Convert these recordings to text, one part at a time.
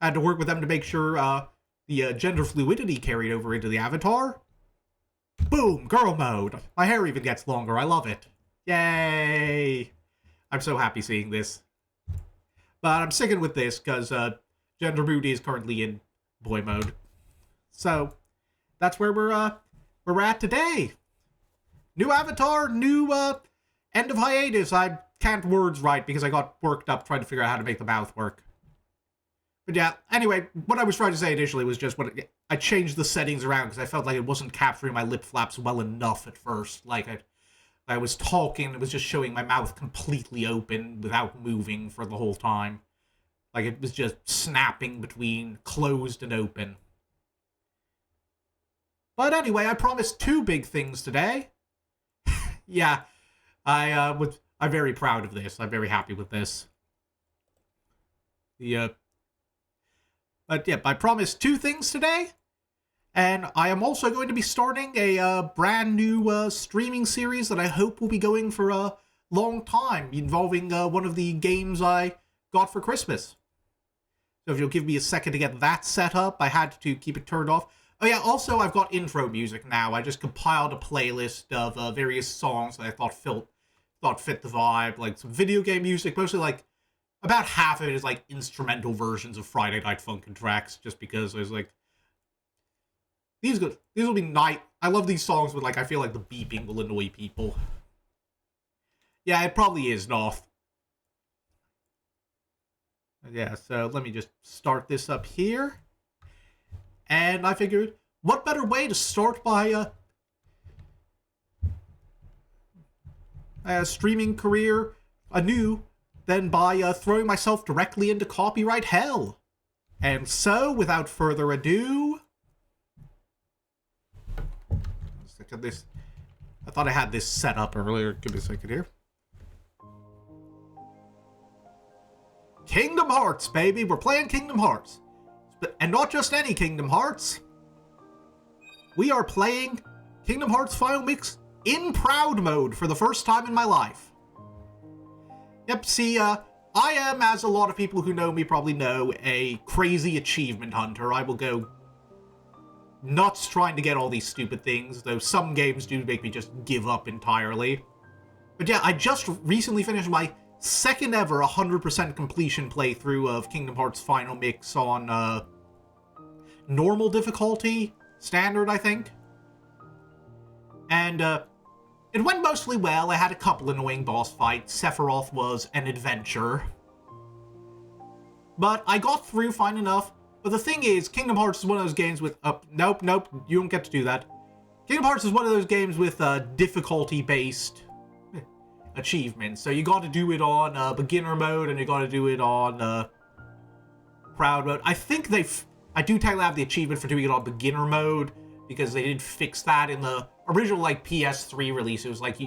I had to work with them to make sure the gender fluidity carried over into the avatar. Boom! Girl mode! My hair even gets longer, I love it. Yay! I'm so happy seeing this. But I'm sticking with this, because gender booty is currently in boy mode. So, that's where we're at today. New avatar, new end of hiatus. I can't words right because I got worked up trying to figure out how to make the mouth work. But yeah, anyway, what I was trying to say initially was just I changed the settings around because I felt like it wasn't capturing my lip flaps well enough at first. Like, I was talking, it was just showing my mouth completely open without moving for the whole time. Like, it was just snapping between closed and open. But anyway, I promised 2 big things today. Yeah, I'm very proud of this. I'm very happy with this. But yeah, I promised 2 things today, and I am also going to be starting a brand new streaming series that I hope will be going for a long time, involving one of the games I got for Christmas. So if you'll give me a second to get that set up, I had to keep it turned off. Oh yeah, also I've got intro music now. I just compiled a playlist of various songs that I thought fit the vibe, like some video game music, mostly like about half of it is like instrumental versions of Friday Night Funkin' tracks, just because I was like, these will be nice. I love these songs, but like I feel like the beeping will annoy people. Yeah, it probably is, North. Yeah, so let me just start this up here. And I figured, what better way to start my streaming career anew than by throwing myself directly into copyright hell. And so, without further ado... Let's look at this. I thought I had this set up earlier. Give me a second here. Kingdom Hearts, baby! We're playing Kingdom Hearts. And not just any Kingdom Hearts. We are playing Kingdom Hearts Final Mix in Proud Mode for the first time in my life. Yep, see, I am, as a lot of people who know me probably know, a crazy achievement hunter. I will go nuts trying to get all these stupid things, though some games do make me just give up entirely. But yeah, I just recently finished my second ever 100% completion playthrough of Kingdom Hearts Final Mix on normal difficulty, standard, I think. And it went mostly well. I had a couple annoying boss fights. Sephiroth was an adventure. But I got through fine enough. But the thing is, Kingdom Hearts is one of those games with... nope, you don't get to do that. Kingdom Hearts is one of those games with difficulty-based achievements. So you got to do it on beginner mode, and you got to do it on Proud Mode. I think I do technically have the achievement for doing it on beginner mode, because they did fix that in the original, like, PS3 release. It was like,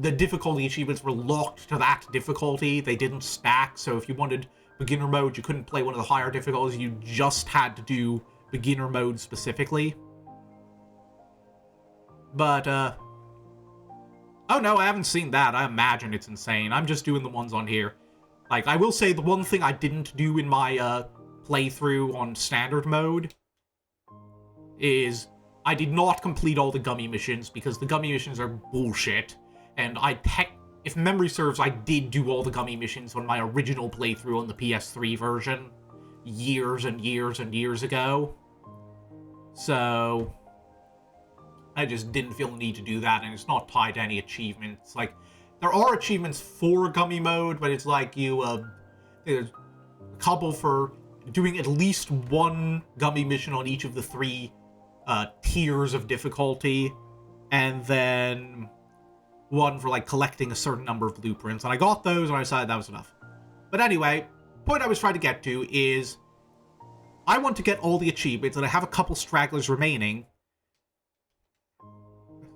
the difficulty achievements were locked to that difficulty. They didn't stack, so if you wanted beginner mode, you couldn't play one of the higher difficulties. You just had to do beginner mode specifically. But, oh no, I haven't seen that. I imagine it's insane. I'm just doing the ones on here. Like, I will say the one thing I didn't do in my, playthrough on standard mode is I did not complete all the gummy missions, because the gummy missions are bullshit. And if memory serves, I did do all the gummy missions on my original playthrough on the PS3 version years and years and years ago. So I just didn't feel the need to do that, and it's not tied to any achievements. Like, there are achievements for gummy mode, but it's like there's a couple for doing at least one gummy mission on each of the 3 tiers of difficulty, and then one for, like, collecting a certain number of blueprints. And I got those, and I decided that was enough. But anyway, the point I was trying to get to is I want to get all the achievements, and I have a couple stragglers remaining.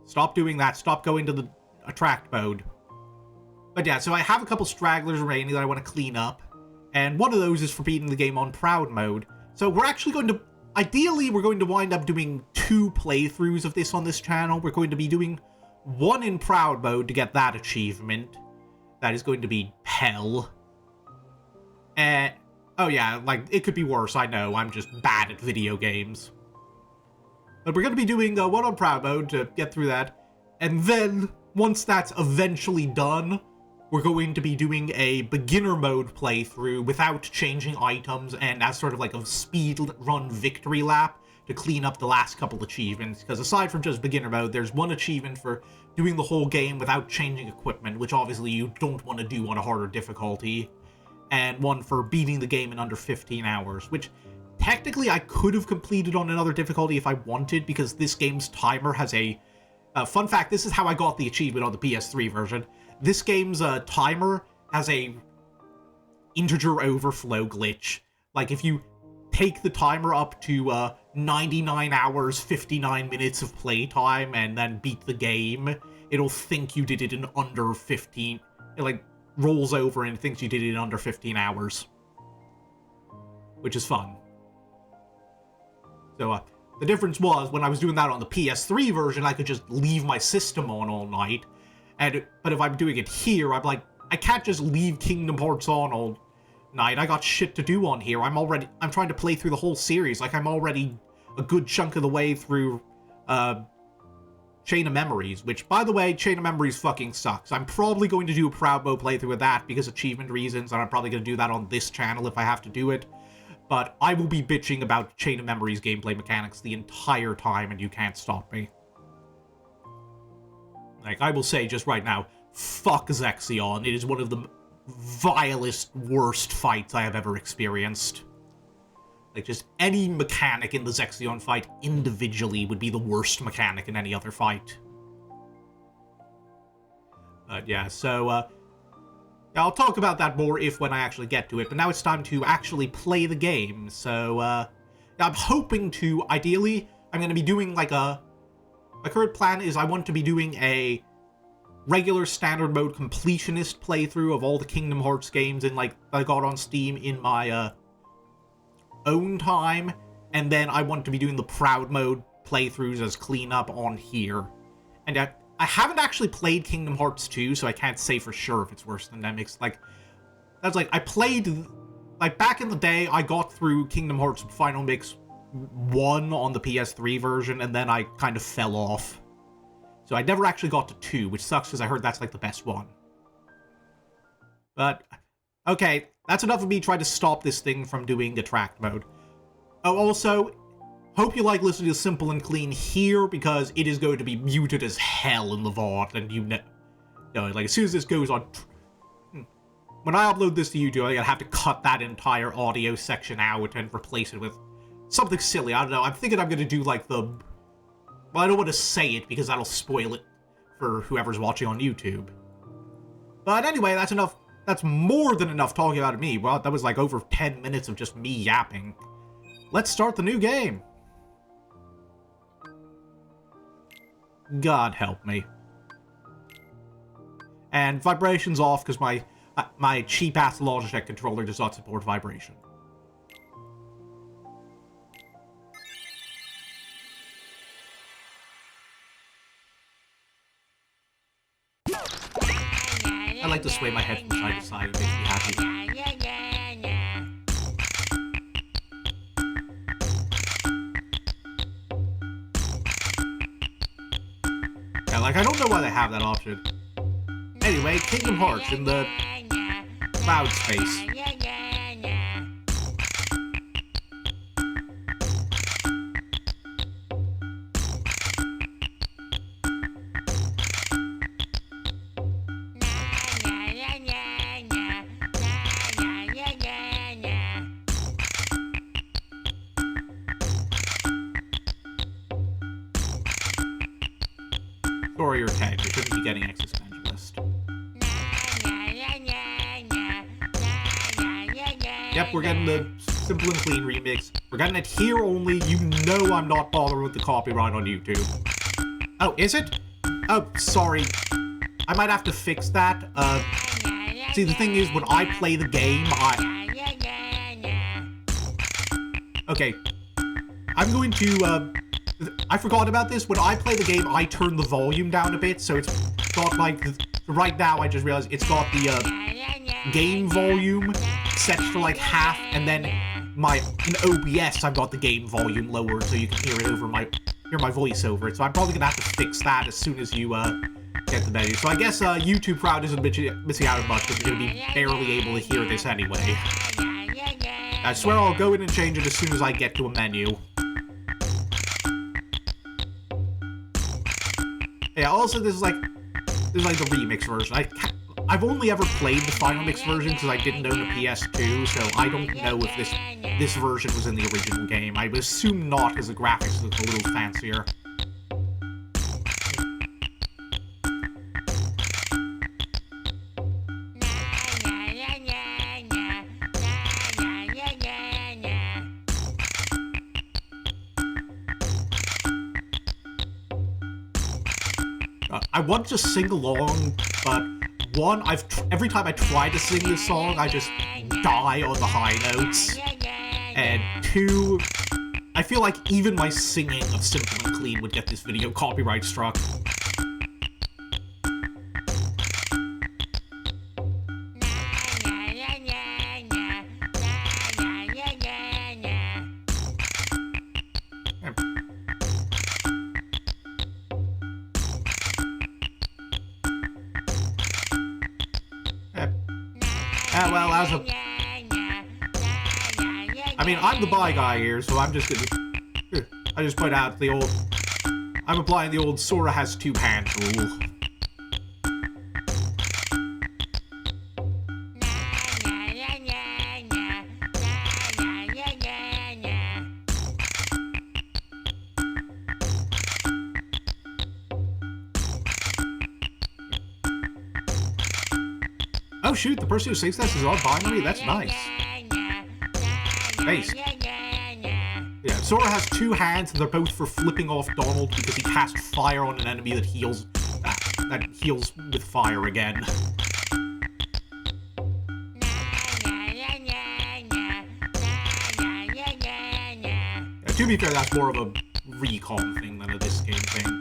Stop doing that. Stop going to the attract mode. But yeah, so I have a couple stragglers remaining that I want to clean up, and one of those is for beating the game on Proud Mode. So we're actually going to... Ideally, we're going to wind up doing 2 playthroughs of this on this channel. We're going to be doing one in Proud Mode to get that achievement. That is going to be hell. Oh Oh yeah, like, it could be worse, I know, I'm just bad at video games. But we're gonna be doing one on Proud Mode to get through that, and then, once that's eventually done, we're going to be doing a beginner mode playthrough without changing items and as sort of like a speed run victory lap to clean up the last couple achievements, because aside from just beginner mode, there's one achievement for doing the whole game without changing equipment, which obviously you don't want to do on a harder difficulty, and one for beating the game in under 15 hours, which technically I could have completed on another difficulty if I wanted, because this game's timer has a... fun fact, this is how I got the achievement on the PS3 version. This game's timer has a integer overflow glitch. Like, if you take the timer up to 99 hours, 59 minutes of playtime, and then beat the game, it'll think you did it in under 15... It, like, rolls over and thinks you did it in under 15 hours. Which is fun. So, the difference was, when I was doing that on the PS3 version, I could just leave my system on all night. But if I'm doing it here, I'm like, I can't just leave Kingdom Hearts on all night. I got shit to do on here. I'm trying to play through the whole series. Like, I'm already a good chunk of the way through, Chain of Memories, which, by the way, Chain of Memories fucking sucks. I'm probably going to do a Proud Mode playthrough of that because achievement reasons, and I'm probably going to do that on this channel if I have to do it. But I will be bitching about Chain of Memories gameplay mechanics the entire time, and you can't stop me. Like, I will say just right now, fuck Zexion. It is one of the vilest, worst fights I have ever experienced. Like, just any mechanic in the Zexion fight individually would be the worst mechanic in any other fight. But yeah, so, I'll talk about that more when I actually get to it, but now it's time to actually play the game, so, I'm hoping to, ideally, I'm gonna be doing, like, my current plan is I want to be doing a regular standard mode completionist playthrough of all the Kingdom Hearts games in, like, I got on Steam in my, own time, and then I want to be doing the Proud Mode playthroughs as cleanup on here. And I haven't actually played Kingdom Hearts 2, so I can't say for sure if it's worse than them. It's like, that's like, I played, like, back in the day, I got through Kingdom Hearts Final Mix 1 on the PS3 version, and then I kind of fell off. So I never actually got to 2, which sucks because I heard that's, like, the best one. But, okay, that's enough of me trying to stop this thing from doing attract mode. Oh, also, hope you like listening to Simple and Clean here, because it is going to be muted as hell in the VOD, and you know, like, as soon as this goes on... When I upload this to YouTube, I'm gonna have to cut that entire audio section out and replace it with something silly. I don't know, I'm thinking I'm gonna do, like, the... Well, I don't want to say it, because that'll spoil it for whoever's watching on YouTube. But anyway, that's enough. That's more than enough talking about me. Well, that was like over 10 minutes of just me yapping. Let's start the new game. God help me. And vibration's off because my cheap-ass Logitech controller does not support vibration. I like to sway my head from side to side, it makes me happy. Yeah, like, I don't know why they have that option. Anyway, Kingdom Hearts in the cloud space. Or your tag, you shouldn't be getting existentialist. Yep, we're getting the Simple and Clean remix. We're getting it here only. You know I'm not bothering with the copyright on YouTube. Oh, is it? Oh, sorry. I might have to fix that. See, the thing is, when I play the game, Okay. I'm going to, I forgot about this. When I play the game, I turn the volume down a bit, so it's got, like, right now I just realized it's got the, game volume set to like half, and then in OBS I've got the game volume lowered so you can hear my voice over it. So I'm probably gonna have to fix that as soon as you get the menu. So I guess YouTube Proud isn't missing out on much because you're gonna be barely able to hear this anyway. I swear I'll go in and change it as soon as I get to a menu. Yeah, also this is like the remix version. I've only ever played the final mix version because I didn't own a PS2, so I don't know if this version was in the original game. I would assume not, because the graphics look a little fancier. I want to sing along, but one, every time I try to sing this song, I just die on the high notes. And two, I feel like even my singing of Simple and Clean would get this video copyright struck. Well, I mean, I'm the bi guy here, so I'm just gonna... I just point out I'm applying the old Sora has two hands rule. Oh shoot, the person who sings this is all binary? That's nice. Nice. Yeah, Sora has two hands, and they're both for flipping off Donald because he cast fire on an enemy that heals with fire again. To be fair, that's more of a recon thing than a this game thing.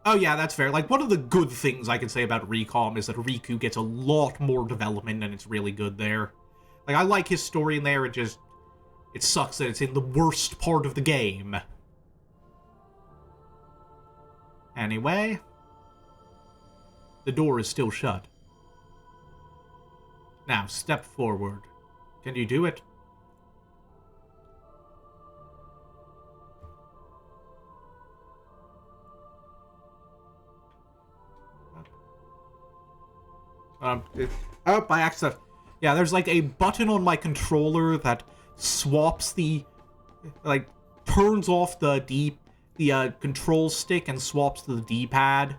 Oh yeah, that's fair. Like, one of the good things I can say about Recom is that Riku gets a lot more development and it's really good there. Like, I like his story in there, it sucks that it's in the worst part of the game. Anyway, the door is still shut. Now, step forward. Can you do it? By accident. Yeah, there's like a button on my controller that swaps turns off the control stick and swaps to the D-pad,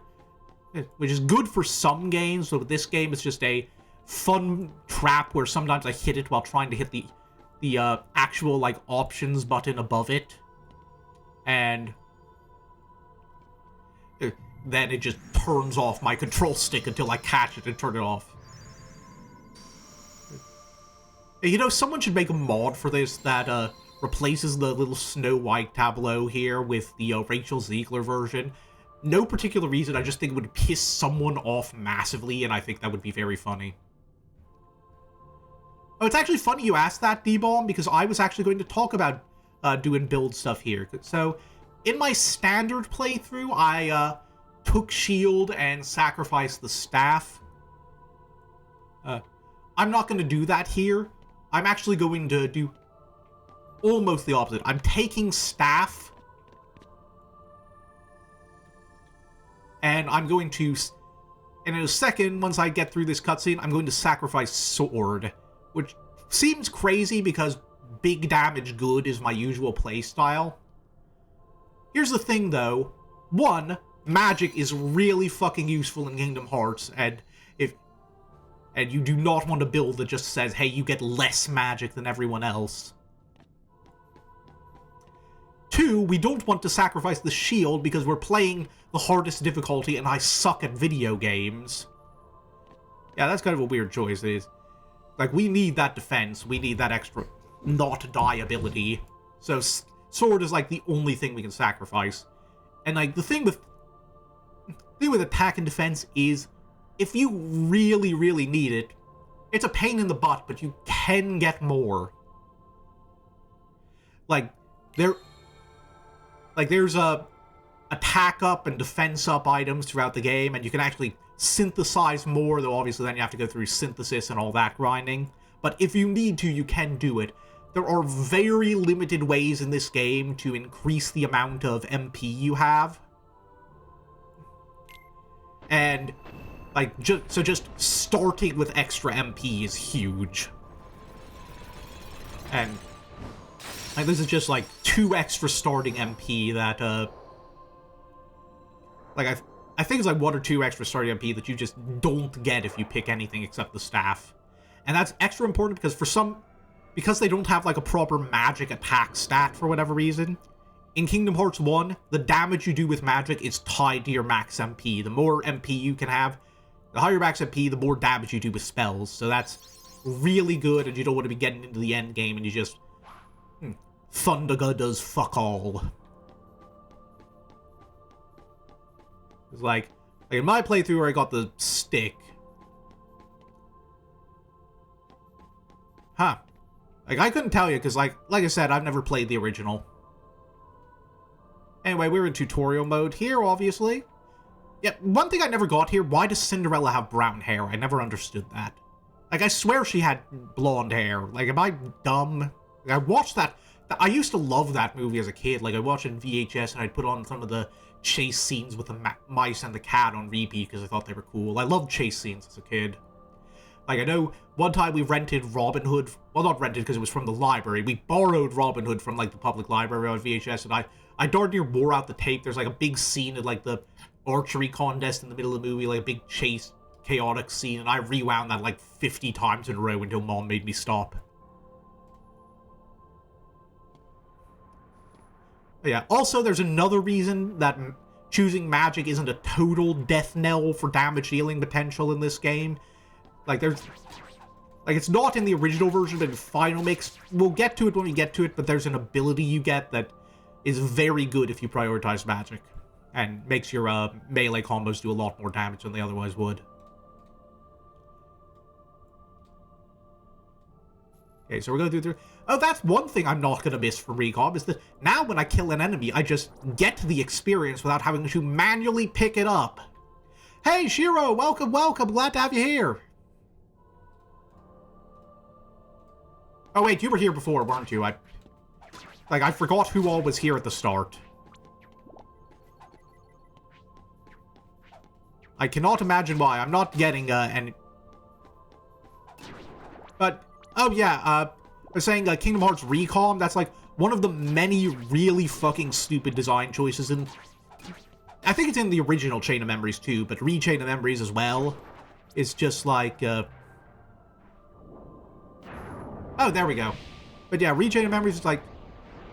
which is good for some games. So with this game, it's just a fun trap where sometimes I hit it while trying to hit the actual like options button above it, and then it just turns off my control stick until I catch it and turn it off. You know, someone should make a mod for this that replaces the little Snow White tableau here with the Rachel Ziegler version. No particular reason, I just think it would piss someone off massively, and I think that would be very funny. Oh, it's actually funny you asked that, D-Bomb, because I was actually going to talk about doing build stuff here. So, in my standard playthrough, I took shield and sacrificed the staff. I'm not going to do that here. I'm actually going to do almost the opposite. I'm taking staff, and I'm going to, and in a second, once I get through this cutscene, I'm going to sacrifice sword, which seems crazy because big damage good is my usual playstyle. Here's the thing, though. One, magic is really fucking useful in Kingdom Hearts, and you do not want a build that just says, hey, you get less magic than everyone else. Two, we don't want to sacrifice the shield because we're playing the hardest difficulty and I suck at video games. Yeah, that's kind of a weird choice. It is. Like, we need that defense. We need that extra not die ability. So, sword is like the only thing we can sacrifice. And like, the thing with attack and defense is, if you really, really need it, it's a pain in the butt, but you can get more. Like, there's attack up and defense up items throughout the game, and you can actually synthesize more, though obviously then you have to go through synthesis and all that grinding. But if you need to, you can do it. There are very limited ways in this game to increase the amount of MP you have. And, like, just starting with extra MP is huge. And, like, this is just, like, 2 extra starting MP that, like, I think it's like 1 or 2 extra starting MP that you just don't get if you pick anything except the staff. And that's extra important because they don't have, like, a proper magic attack stat for whatever reason. In Kingdom Hearts 1, the damage you do with magic is tied to your max MP. The more MP you can have, the higher max MP, the more damage you do with spells. So that's really good, and you don't want to be getting into the end game and you just... Thundaga does fuck all. It's like in my playthrough where I got the stick. Huh. Like, I couldn't tell you, because, like I said, I've never played the original. Anyway, we're in tutorial mode here, obviously. Yeah, one thing I never got here, why does Cinderella have brown hair? I never understood that. Like, I swear she had blonde hair. Like, am I dumb? Like, I watched that. I used to love that movie as a kid. Like, I watched it in VHS, and I'd put on some of the chase scenes with the mice and the cat on repeat, because I thought they were cool. I loved chase scenes as a kid. Like, I know one time we rented Robin Hood. Well, not rented because it was from the library. We borrowed Robin Hood from, like, the public library on VHS, and I darn near wore out the tape. There's, like, a big scene of, like, the archery contest in the middle of the movie, like, a big chase, chaotic scene, and I rewound that, like, 50 times in a row until Mom made me stop. But yeah, also, there's another reason that choosing magic isn't a total death knell for damage dealing potential in this game. Like, it's not in the original version, but in Final Mix, we'll get to it when we get to it, but there's an ability you get that is very good if you prioritize magic, and makes your melee combos do a lot more damage than they otherwise would. Okay, so we're going through... Oh, that's one thing I'm not going to miss from Recom, is that now when I kill an enemy, I just get the experience without having to manually pick it up. Hey, Shiro! Welcome, welcome! Glad to have you here! Oh, wait, you were here before, weren't you? I forgot who all was here at the start. I cannot imagine why. I'm not getting, any... But, oh yeah, I was saying, Kingdom Hearts Recom, that's, like, one of the many really fucking stupid design choices in... I think it's in the original Chain of Memories, too, but Re-Chain of Memories as well. It's just, like, Oh, there we go. But yeah, Re-Chain of Memories is like...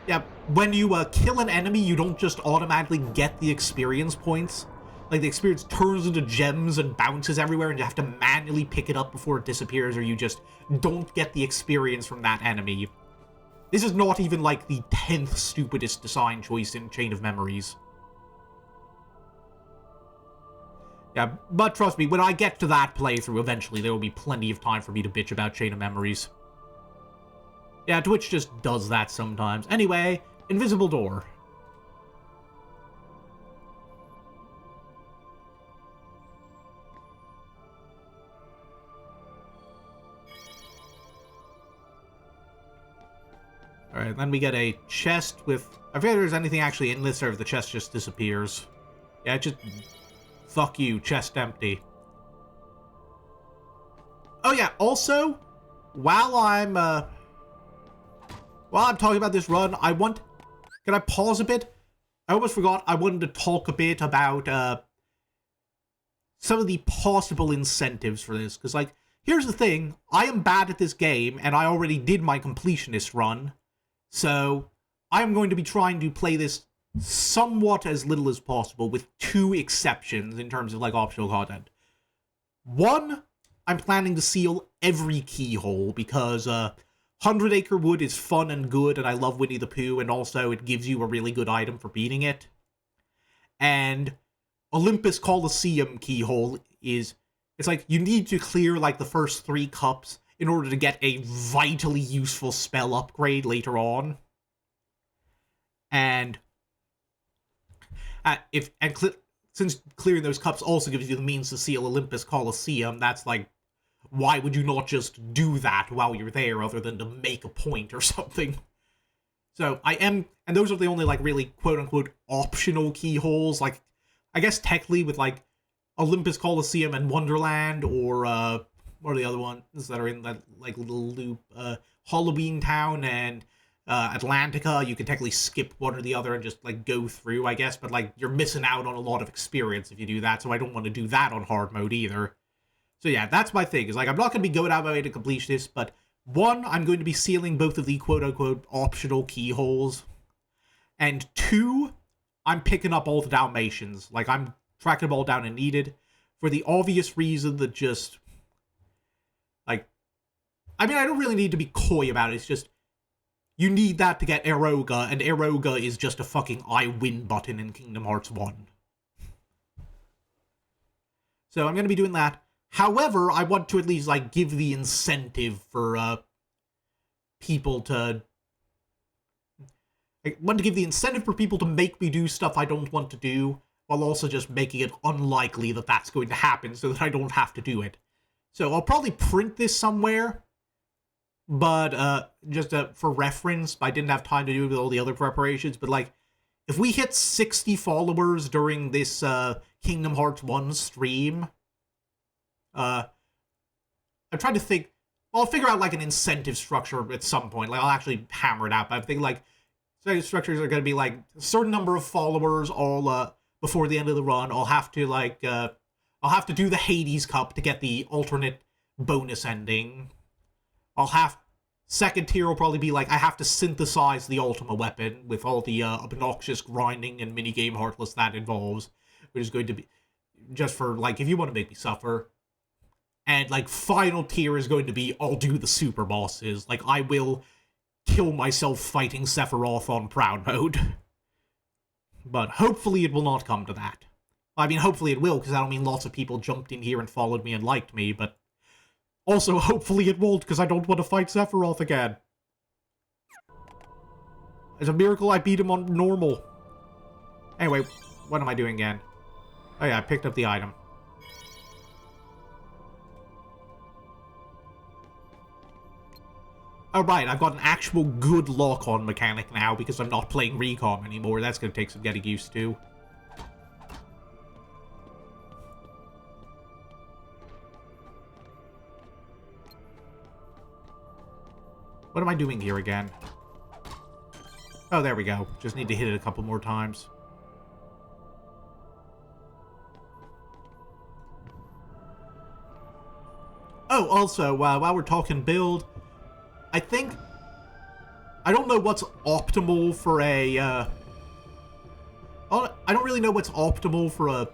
Yeah, when you kill an enemy, you don't just automatically get the experience points. Like, the experience turns into gems and bounces everywhere, and you have to manually pick it up before it disappears, or you just don't get the experience from that enemy. This is not even, like, the 10th stupidest design choice in Chain of Memories. Yeah, but trust me, when I get to that playthrough, eventually there will be plenty of time for me to bitch about Chain of Memories. Yeah, Twitch just does that sometimes. Anyway, invisible door. Alright, then we get a chest with... I forget if there's anything actually in this, or if the chest just disappears. Yeah, it just... Fuck you, chest empty. Oh yeah, also, while I'm talking about this run, can I pause a bit? I almost forgot I wanted to talk a bit about, some of the possible incentives for this, because, like, here's the thing, I am bad at this game, and I already did my completionist run, so I am going to be trying to play this somewhat as little as possible, with 2 exceptions in terms of, like, optional content. One, I'm planning to seal every keyhole, because, 100 Acre Wood is fun and good, and I love Winnie the Pooh, and also it gives you a really good item for beating it. And Olympus Coliseum keyhole is It's like, you need to clear, like, the first 3 cups in order to get a vitally useful spell upgrade later on. And since clearing those cups also gives you the means to seal Olympus Coliseum, that's like, why would you not just do that while you're there other than to make a point or something? So and those are the only, like, really quote-unquote optional keyholes. Like, I guess technically with, like, Olympus Coliseum and Wonderland, or, what are the other ones that are in that, like, little loop? Halloween Town and Atlantica, you can technically skip one or the other and just, like, go through, I guess, but, like, you're missing out on a lot of experience if you do that, so I don't want to do that on hard mode either. So yeah, that's my thing, is, like, I'm not going to be going out of my way to complete this, but 1, I'm going to be sealing both of the quote-unquote optional keyholes, and 2, I'm picking up all the Dalmatians. Like, I'm tracking them all down and needed, for the obvious reason that just, like, I mean, I don't really need to be coy about it, it's just, you need that to get Eroga, and Eroga is just a fucking I win button in Kingdom Hearts 1. So I'm going to be doing that. However, I want to at least, like, give the incentive for, people to... I want to give the incentive for people to make me do stuff I don't want to do, while also just making it unlikely that that's going to happen so that I don't have to do it. So I'll probably print this somewhere, but, just for reference, I didn't have time to do it with all the other preparations, but, like, if we hit 60 followers during this, Kingdom Hearts 1 stream, I'm trying to think, I'll figure out, like, an incentive structure at some point, like, I'll actually hammer it out, but I think, like, incentive structures are gonna be, like, a certain number of followers all, before the end of the run. I'll have to, like, I'll have to do the Hades Cup to get the alternate bonus ending. Second tier will probably be, like, I have to synthesize the Ultima weapon with all the, obnoxious grinding and minigame Heartless that involves, which is going to be, just for, like, if you want to make me suffer. And, like, final tier is going to be, I'll do the super bosses. Like, I will kill myself fighting Sephiroth on Proud Mode. But hopefully it will not come to that. I mean, hopefully it will, because that'll mean lots of people jumped in here and followed me and liked me, but also hopefully it won't, because I don't want to fight Sephiroth again. It's a miracle I beat him on normal. Anyway, what am I doing again? Oh yeah, I picked up the item. Oh right, I've got an actual good lock-on mechanic now because I'm not playing Recon anymore. That's going to take some getting used to. What am I doing here again? Oh, there we go. Just need to hit it a couple more times. Oh, also, while we're talking build, I don't know what's optimal for a, I don't really know what's optimal for a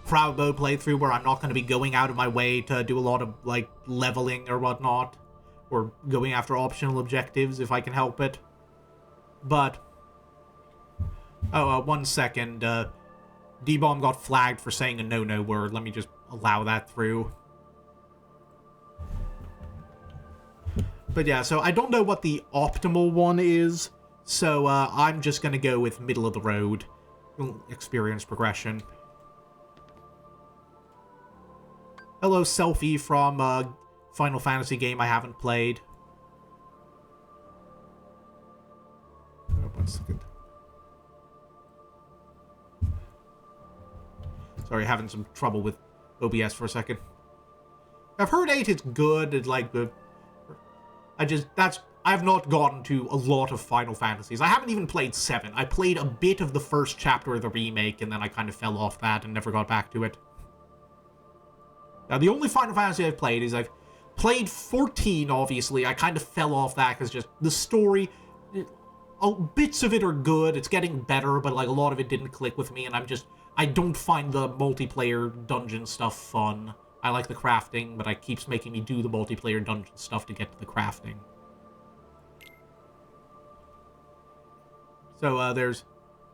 Proud Mode playthrough where I'm not going to be going out of my way to do a lot of, like, leveling or whatnot, or going after optional objectives if I can help it. But, oh, 1 second, D-Bomb got flagged for saying a no-no word. Let me just allow that through. But yeah, so I don't know what the optimal one is, so I'm just gonna go with middle of the road experience progression. Hello, Selfie from Final Fantasy game I haven't played. Oh, 1 second. Sorry, having some trouble with OBS for a second. I've heard 8 is good, it's like the... I've not gotten to a lot of Final Fantasies. I haven't even played 7. I played a bit of the first chapter of the remake, and then I kind of fell off that and never got back to it. Now, the only Final Fantasy I've played is I've played 14, obviously. I kind of fell off that because just the story... bits of it are good, it's getting better, but like a lot of it didn't click with me, and I don't find the multiplayer dungeon stuff fun. I like the crafting, but it keeps making me do the multiplayer dungeon stuff to get to the crafting. So, there's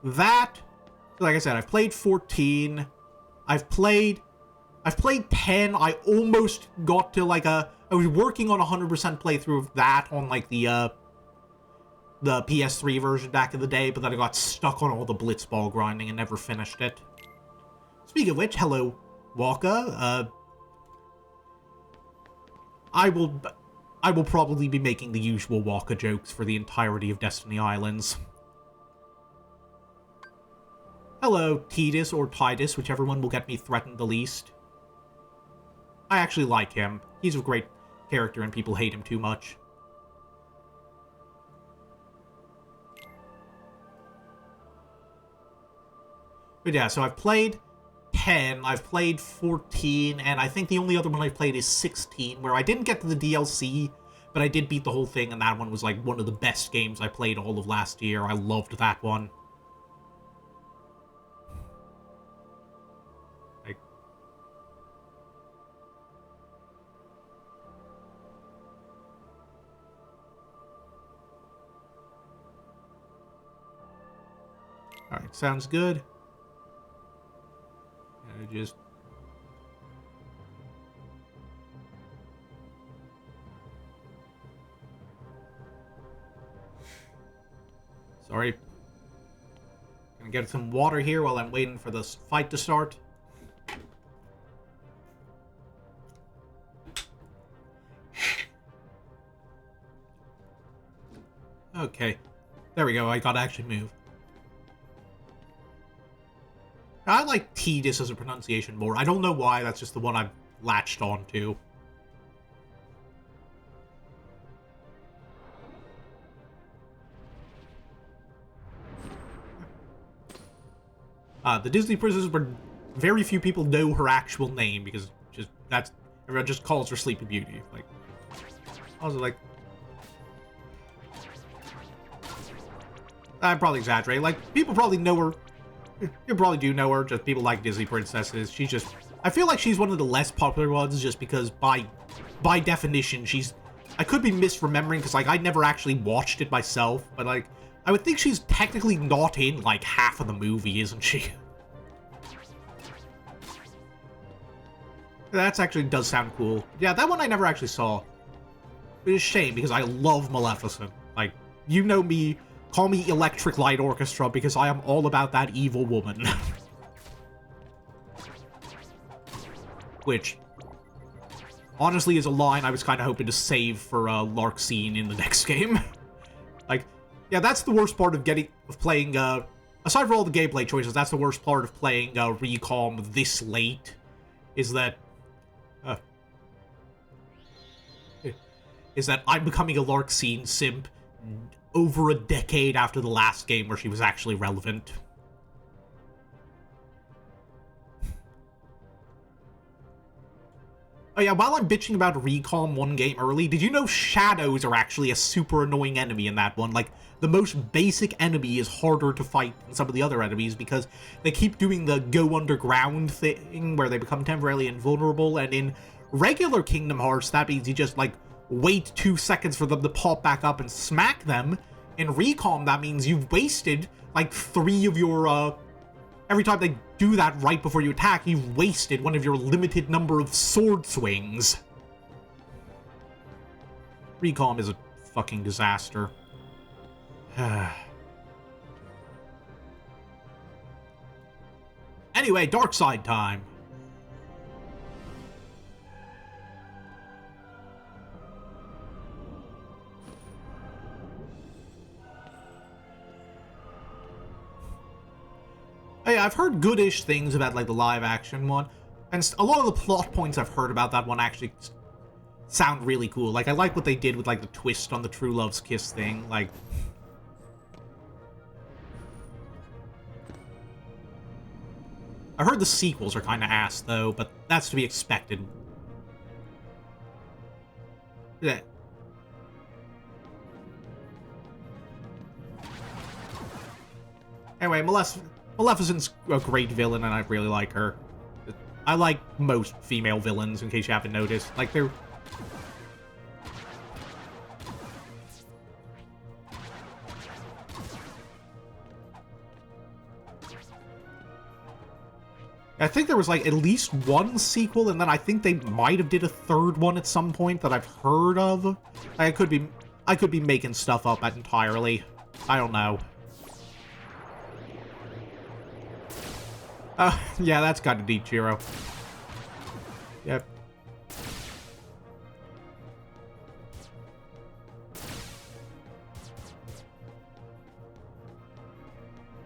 that. So, like I said, I've played 14. I've played I've played 10. I almost got to like I was working on a 100% playthrough of that on like the PS3 version back in the day, but then I got stuck on all the blitzball grinding and never finished it. Speaking of which, hello, Waka. I will probably be making the usual Waka jokes for the entirety of Destiny Islands. Hello, Titus or Titus, whichever one will get me threatened the least. I actually like him. He's a great character and people hate him too much. But yeah, so I've played 10, I've played 14, and I think the only other one I've played is 16, where I didn't get to the DLC, but I did beat the whole thing, and that one was like one of the best games I played all of last year. I loved that one. Alright, sounds good. Just... Sorry. Gonna get some water here while I'm waiting for this fight to start. Okay. There we go, I gotta actually move. I like Tidus as a pronunciation more. I don't know why, that's just the one I've latched on to. The Disney princess, where very few people know her actual name, because everyone just calls her Sleeping Beauty. Like, I was like... I'm probably exaggerating. Like, people probably know her. You probably do know her, just people like Disney princesses. She's just... I feel like she's one of the less popular ones, just because by definition, she's... I could be misremembering, because, like, I never actually watched it myself, but, like, I would think she's technically not in, like, half of the movie, isn't she? That actually does sound cool. Yeah, that one I never actually saw. It's a shame, because I love Maleficent. Like, you know me... Call me Electric Light Orchestra, because I am all about that evil woman. Which, honestly, is a line I was kind of hoping to save for Larxene in the next game. Like, yeah, that's the worst part of playing, aside from all the gameplay choices, that's the worst part of playing Recalm this late, is that I'm becoming a Larxene simp over a decade after the last game where she was actually relevant. Oh yeah, while I'm bitching about Recalm one game early, did you know shadows are actually a super annoying enemy in that one? Like, the most basic enemy is harder to fight than some of the other enemies because they keep doing the go underground thing where they become temporarily invulnerable, and in regular Kingdom Hearts, that means you just, like, wait 2 seconds for them to pop back up and smack them. In Recalm, that means you've wasted, like, 3 of your, every time they do that right before you attack, you've wasted one of your limited number of sword swings. Recalm is a fucking disaster. Anyway, dark side time. Hey, I've heard goodish things about, like, the live-action one, and a lot of the plot points I've heard about that one actually sound really cool. Like, I like what they did with, like, the twist on the True Love's Kiss thing, like... I heard the sequels are kinda ass, though, but that's to be expected. Yeah. Anyway, Maleficent's a great villain, and I really like her. I like most female villains, in case you haven't noticed. Like, they're... I think there was, like, at least one sequel, and then I think they might have did a third one at some point that I've heard of. I could be making stuff up entirely. I don't know. Yeah, that's got a deep Chiro. Yep.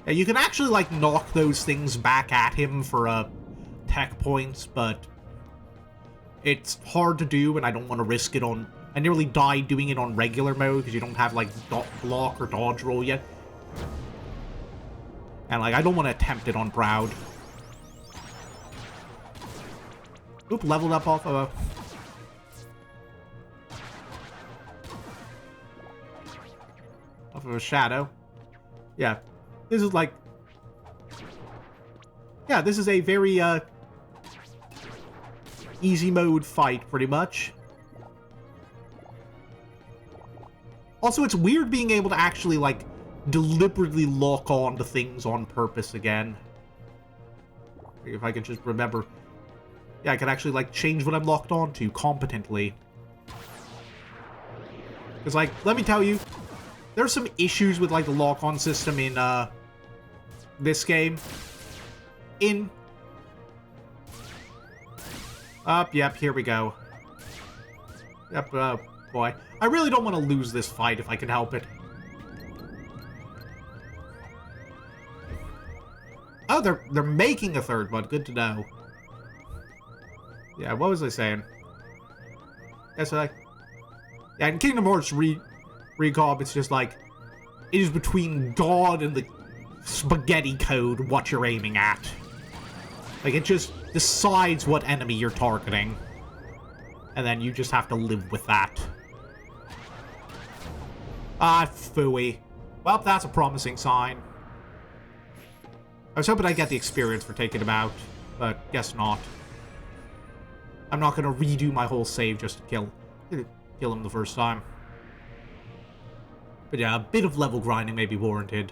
Yeah, you can actually, like, knock those things back at him for, tech points, but it's hard to do, and I don't want to risk it on... I nearly died doing it on regular mode, because you don't have, like, block or dodge roll yet. And, like, I don't want to attempt it on Proud. Oop, leveled up off of a shadow. Yeah. This is like... Yeah, this is a very, easy mode fight, pretty much. Also, it's weird being able to actually, like, deliberately lock on to things on purpose again. If I can just remember... Yeah, I can actually, like, change what I'm locked on to competently. Because, like, let me tell you, there's some issues with, like, the lock-on system in, this game. Yep, here we go. Yep, boy. I really don't want to lose this fight if I can help it. Oh, they're making a third one. Good to know. Yeah, what was I saying? Yeah, in Kingdom Hearts Recall, it's just like, it is between God and the spaghetti code what you're aiming at. Like, it just decides what enemy you're targeting. And then you just have to live with that. Ah, phooey. Well, that's a promising sign. I was hoping I'd get the experience for taking him out, but guess not. I'm not gonna redo my whole save just to kill him the first time. But yeah, a bit of level grinding may be warranted.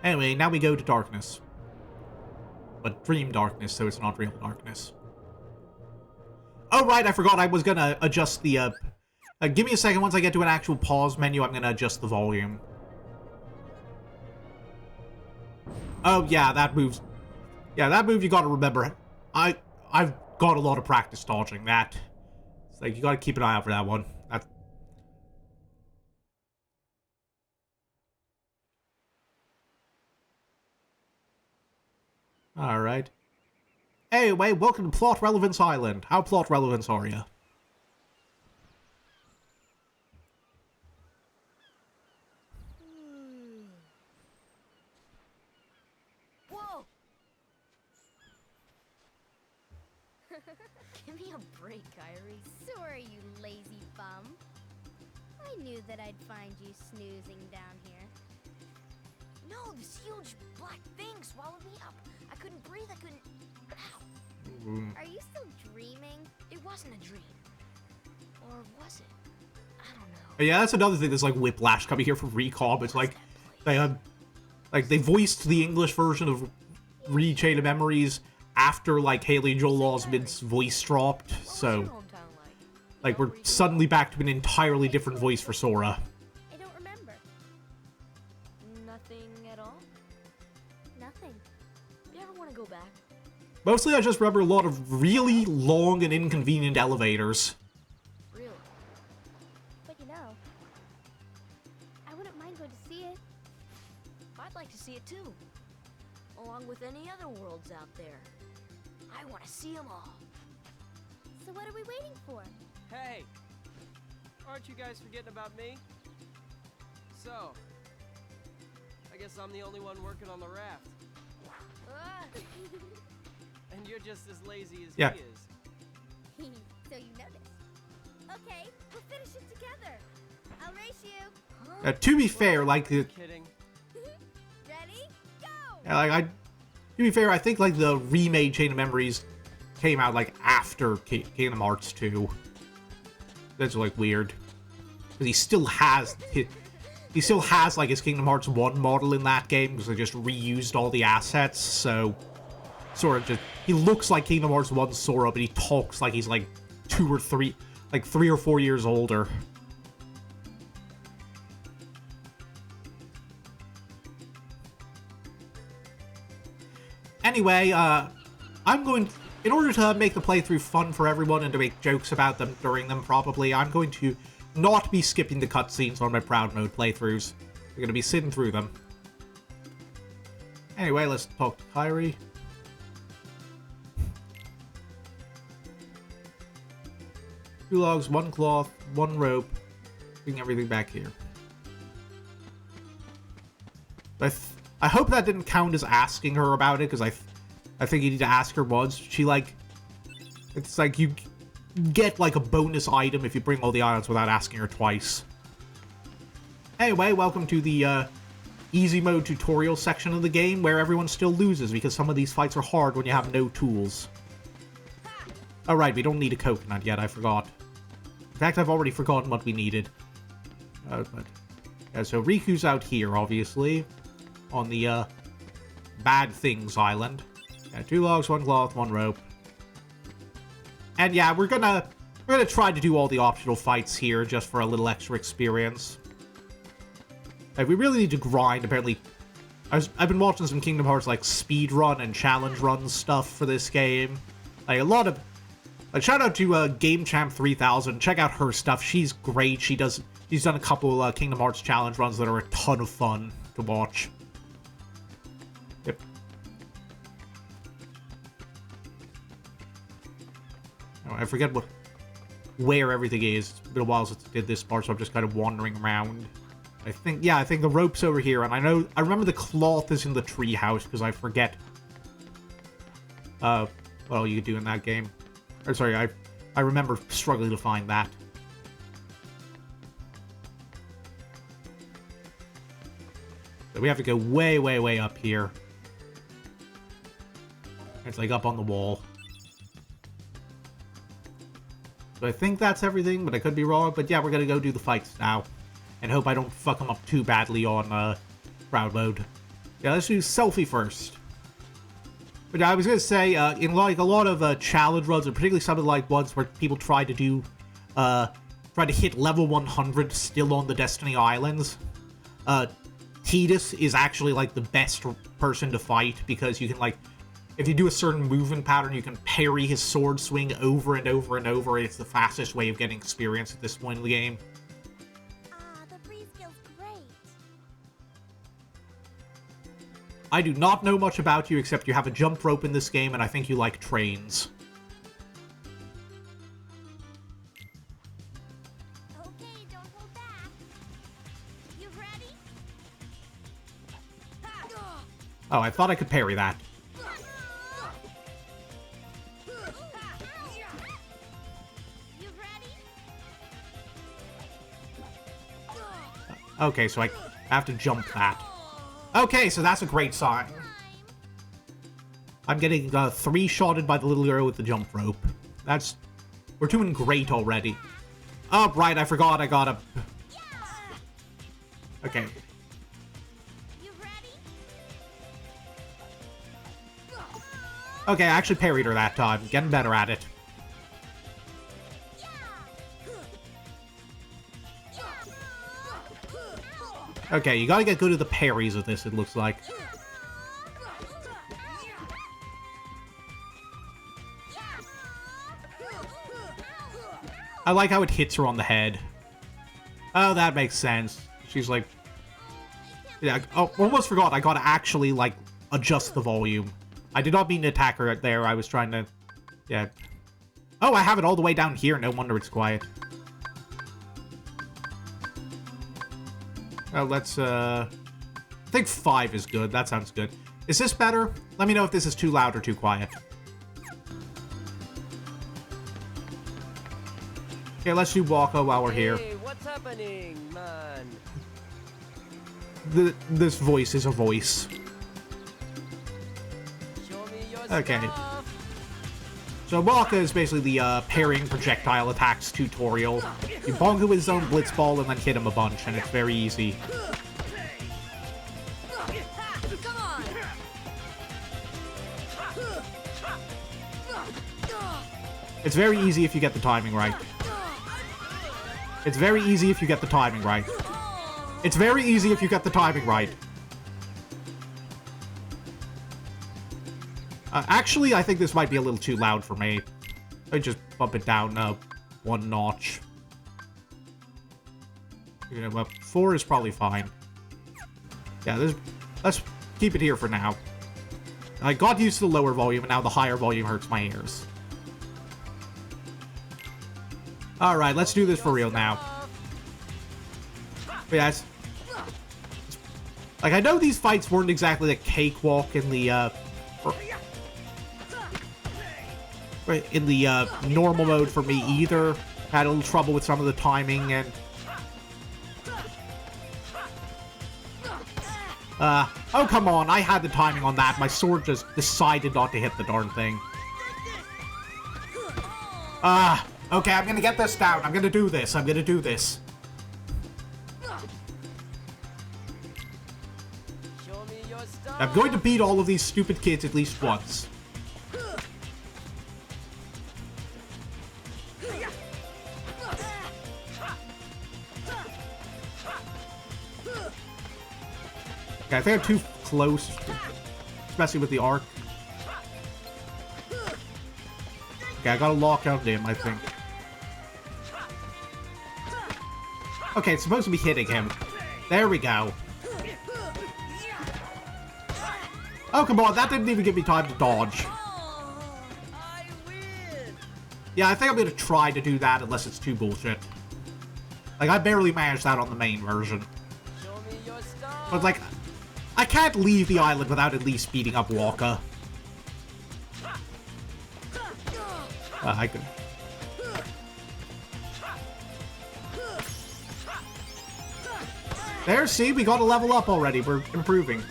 Anyway, now we go to darkness. But dream darkness, so it's not real darkness. Oh, right, I forgot I was gonna adjust the, give me a second, once I get to an actual pause menu, I'm gonna adjust the volume. Oh, yeah, that moves. Yeah, that move you gotta remember. I've got a lot of practice dodging that. It's like, you gotta keep an eye out for that one. That's... Alright. Anyway, welcome to Plot Relevance Island. How plot relevance are you? Whoa! Give me a break, Kyrie. Sorry, you lazy bum. I knew that I'd find you snoozing down here. No, this huge black thing swallowed me up. I couldn't breathe, I couldn't... Ow. Are you still dreaming? It wasn't a dream. Or was it? I don't know. Yeah, that's another thing that's like Whiplash coming here from Recall, but it's like they voiced the English version of Chain of Memories after like Haley Joel Osment's voice dropped, so like we're suddenly back to an entirely different voice for Sora. I don't remember. Nothing at all? Nothing. You ever want to go back? Mostly I just remember a lot of really long and inconvenient elevators. Really? But you know, I wouldn't mind going to see it. I'd like to see it too. Along with any other worlds out there. I want to see them all. So what are we waiting for? Hey! Aren't you guys forgetting about me? So, I guess I'm the only one working on the raft. And you're just as lazy as he is. So you noticed. Okay, we'll finish it together. I'll race you. To be fair, like the Kidding. Ready? Go! to be fair, I think like the remade Chain of Memories came out like after Kingdom Hearts 2. That's like weird. Because he still has he still has, like, his Kingdom Hearts 1 model in that game, because they just reused all the assets, so... Sora just... He looks like Kingdom Hearts 1 Sora, but he talks like he's, like, 3 or 4 years older. Anyway, I'm going... In order to make the playthrough fun for everyone and to make jokes about them during them, probably, I'm going to not be skipping the cutscenes on my Proud Mode playthroughs. I'm going to be sitting through them. Anyway, let's talk to Kairi. 2 logs, 1 cloth, 1 rope. Bring everything back here. I hope that didn't count as asking her about it, because I think you need to ask her once. She, like... It's like you get, like, a bonus item if you bring all the items without asking her twice. Anyway, welcome to the, easy mode tutorial section of the game, where everyone still loses, because some of these fights are hard when you have no tools. Oh, right, we don't need a coconut yet, I forgot. In fact, I've already forgotten what we needed. Yeah, so Riku's out here, obviously. On the, Bad Things Island. Yeah, 2 logs, 1 cloth, 1 rope. And yeah, we're gonna try to do all the optional fights here, just for a little extra experience. Like, we really need to grind, apparently. I've been watching some Kingdom Hearts, like, speedrun and challenge run stuff for this game. Like, a lot of... Like, shout out to, Game Champ 3000. Check out her stuff. She's great. She's done a couple, Kingdom Hearts challenge runs that are a ton of fun to watch. Yep. Oh, I forget where everything is. It's been a while since I did this part, so I'm just kind of wandering around. I think the rope's over here, and I remember the cloth is in the tree house, because I forget, what all you could do in that game. Or, sorry, I remember struggling to find that. So we have to go way, way, way up here. It's like up on the wall. So I think that's everything, but I could be wrong. But yeah, we're gonna go do the fights now. And hope I don't fuck them up too badly on Proud Mode. Yeah, let's do Selfie first. But I was gonna say, in like a lot of challenge runs, and particularly some of the like ones where people try to do, try to hit level 100 still on the Destiny Islands, Tidus is actually like the best person to fight, because you can like, if you do a certain movement pattern, you can parry his sword swing over and over and over. It's the fastest way of getting experience at this point in the game. The breeze feels great. I do not know much about you, except you have a jump rope in this game, and I think you like trains. Okay, don't hold back. You ready? Oh, I thought I could parry that. You ready? Okay, so I have to jump that. Okay, so that's a great sign. I'm getting 3-shotted by the little girl with the jump rope. We're doing great already. Oh, right, I forgot I gotta... Okay. You ready? Okay, I actually parried her that time. Getting better at it. Okay, you gotta get good at the parries of this, it looks like. I like how it hits her on the head. Oh, that makes sense. She's like... Yeah, oh, almost forgot. I gotta actually, like, adjust the volume. I did not mean to attack her there. I was trying to... Yeah. Oh, I have it all the way down here. No wonder it's quiet. Let's, I think 5 is good. That sounds good. Is this better? Let me know if this is too loud or too quiet. Okay, let's do Waka while we're here. Hey, what's happening, man? This voice is a voice. Show me your Okay. stuff. So Waka is basically the parrying projectile attacks tutorial. You bonk him with his own blitz ball and then hit him a bunch, and it's very easy. Come on! It's very easy if you get the timing right. It's very easy if you get the timing right. It's very easy if you get the timing right. Actually, I think this might be a little too loud for me. Let me just bump it down one notch. You know what? 4 is probably fine. Yeah, let's keep it here for now. I got used to the lower volume, and now the higher volume hurts my ears. Alright, let's do this for real now. But yeah, like, I know these fights weren't exactly a cakewalk in the, normal mode for me either. Had a little trouble with some of the timing, and... oh, come on, I had the timing on that. My sword just decided not to hit the darn thing. Okay, I'm gonna get this down. I'm gonna do this. I'm gonna do this. Show me your stuff. I'm going to beat all of these stupid kids at least once. Okay, I think I'm too close, especially with the arc. Okay, I gotta lock out him, I think. Okay, it's supposed to be hitting him. There we go. Oh, come on, that didn't even give me time to dodge. I win. Yeah, I think I'm gonna try to do that unless it's too bullshit. Like, I barely managed that on the main version. Show me your stuff. But, like, I can't leave the island without at least beating up Waka. I could... There, see? We got a level up already. We're improving.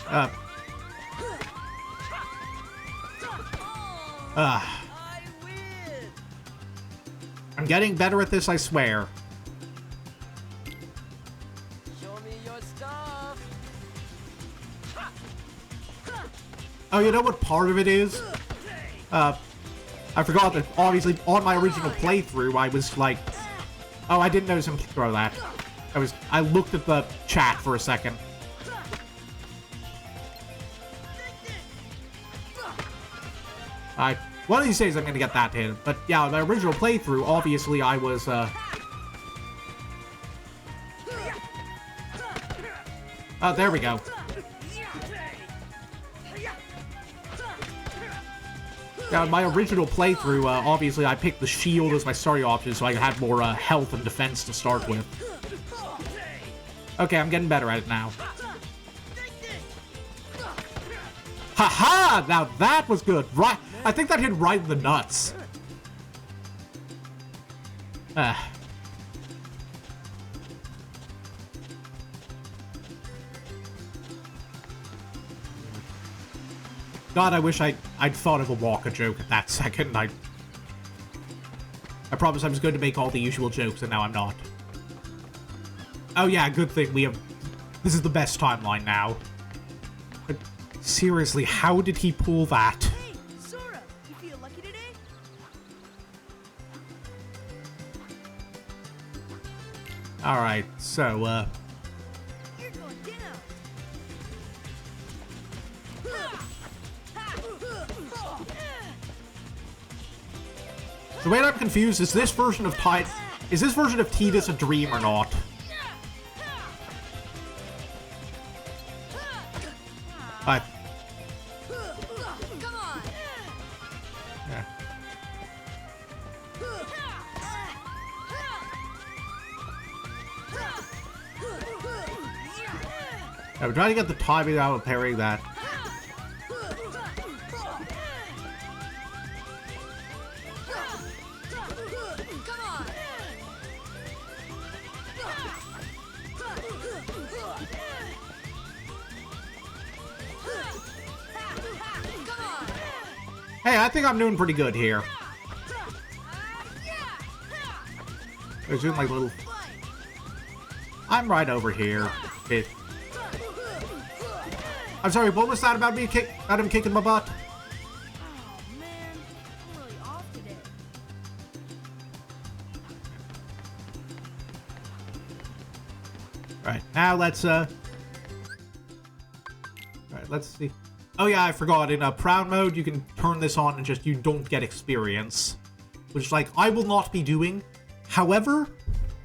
I win. I'm getting better at this, I swear. Show me your stuff. Oh, you know what part of it is? I forgot that, obviously, on my original playthrough, I was like... Oh, I didn't notice him throw that. I looked at the chat for a second. One of these days I'm gonna get that hit. But yeah, my original playthrough, obviously I was, Oh, there we go. Now, in my original playthrough, obviously I picked the shield as my starting option so I could have more health and defense to start with. Okay, I'm getting better at it now. Haha! Now that was good. Right, I think that hit right in the nuts. God, I wish I'd thought of a Walker joke at that second. I promise I was going to make all the usual jokes, and now I'm not. Oh yeah, good thing we have... This is the best timeline now. But seriously, how did he pull that? Hey, Sora, you feel lucky today? Alright, so, You're going down. the way I'm confused is this version of Tidus a dream or not? Come on. Yeah. I'm trying to get the timing out of parrying that. Hey, I think I'm doing pretty good here. They're doing like little... I'm right over here. It... I'm sorry, what was that about me about him kicking my butt? Oh man, I'm really off today. Right, now let's Alright, let's see. Oh yeah, I forgot, in Proud Mode, you can turn this on and just, you don't get experience. Which, like, I will not be doing. However,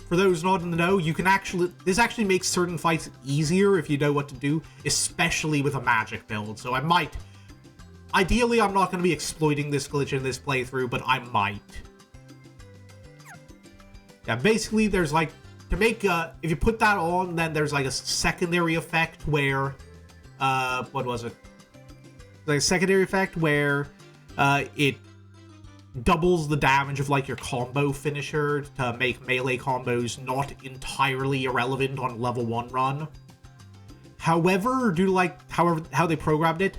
for those not in the know, you can actually, this actually makes certain fights easier if you know what to do, especially with a magic build. So I might, ideally I'm not going to be exploiting this glitch in this playthrough, but I might. Yeah, basically there's like, to make, if you put that on, then there's like a secondary effect where, what was it? Like a secondary effect where, it doubles the damage of like your combo finisher to make melee combos not entirely irrelevant on level 1 run. However, due to like how they programmed it,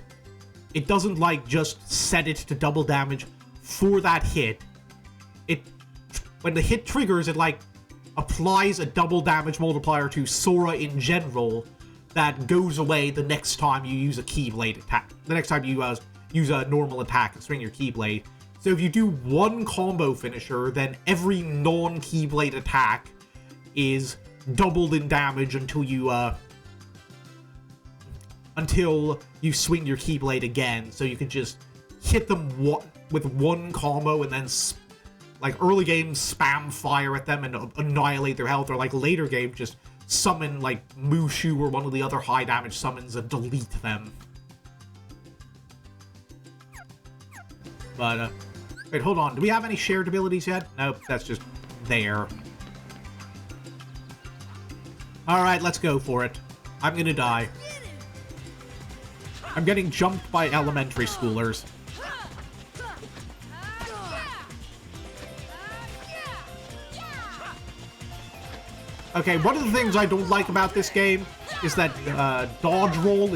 it doesn't like just set it to double damage for that hit. It, when the hit triggers, it like applies a double damage multiplier to Sora in general that goes away the next time you use a Keyblade attack. The next time you use a normal attack and swing your Keyblade. So if you do one combo finisher, then every non-Keyblade attack is doubled in damage until you swing your Keyblade again. So you can just hit them with one combo and then like early game spam fire at them and annihilate their health, or like later game just summon like Mushu or one of the other high damage summons and delete them. But wait, hold on. Do we have any shared abilities yet? Nope, that's just there. Alright, let's go for it. I'm gonna die. I'm getting jumped by elementary schoolers. Okay, one of the things I don't like about this game is that dodge roll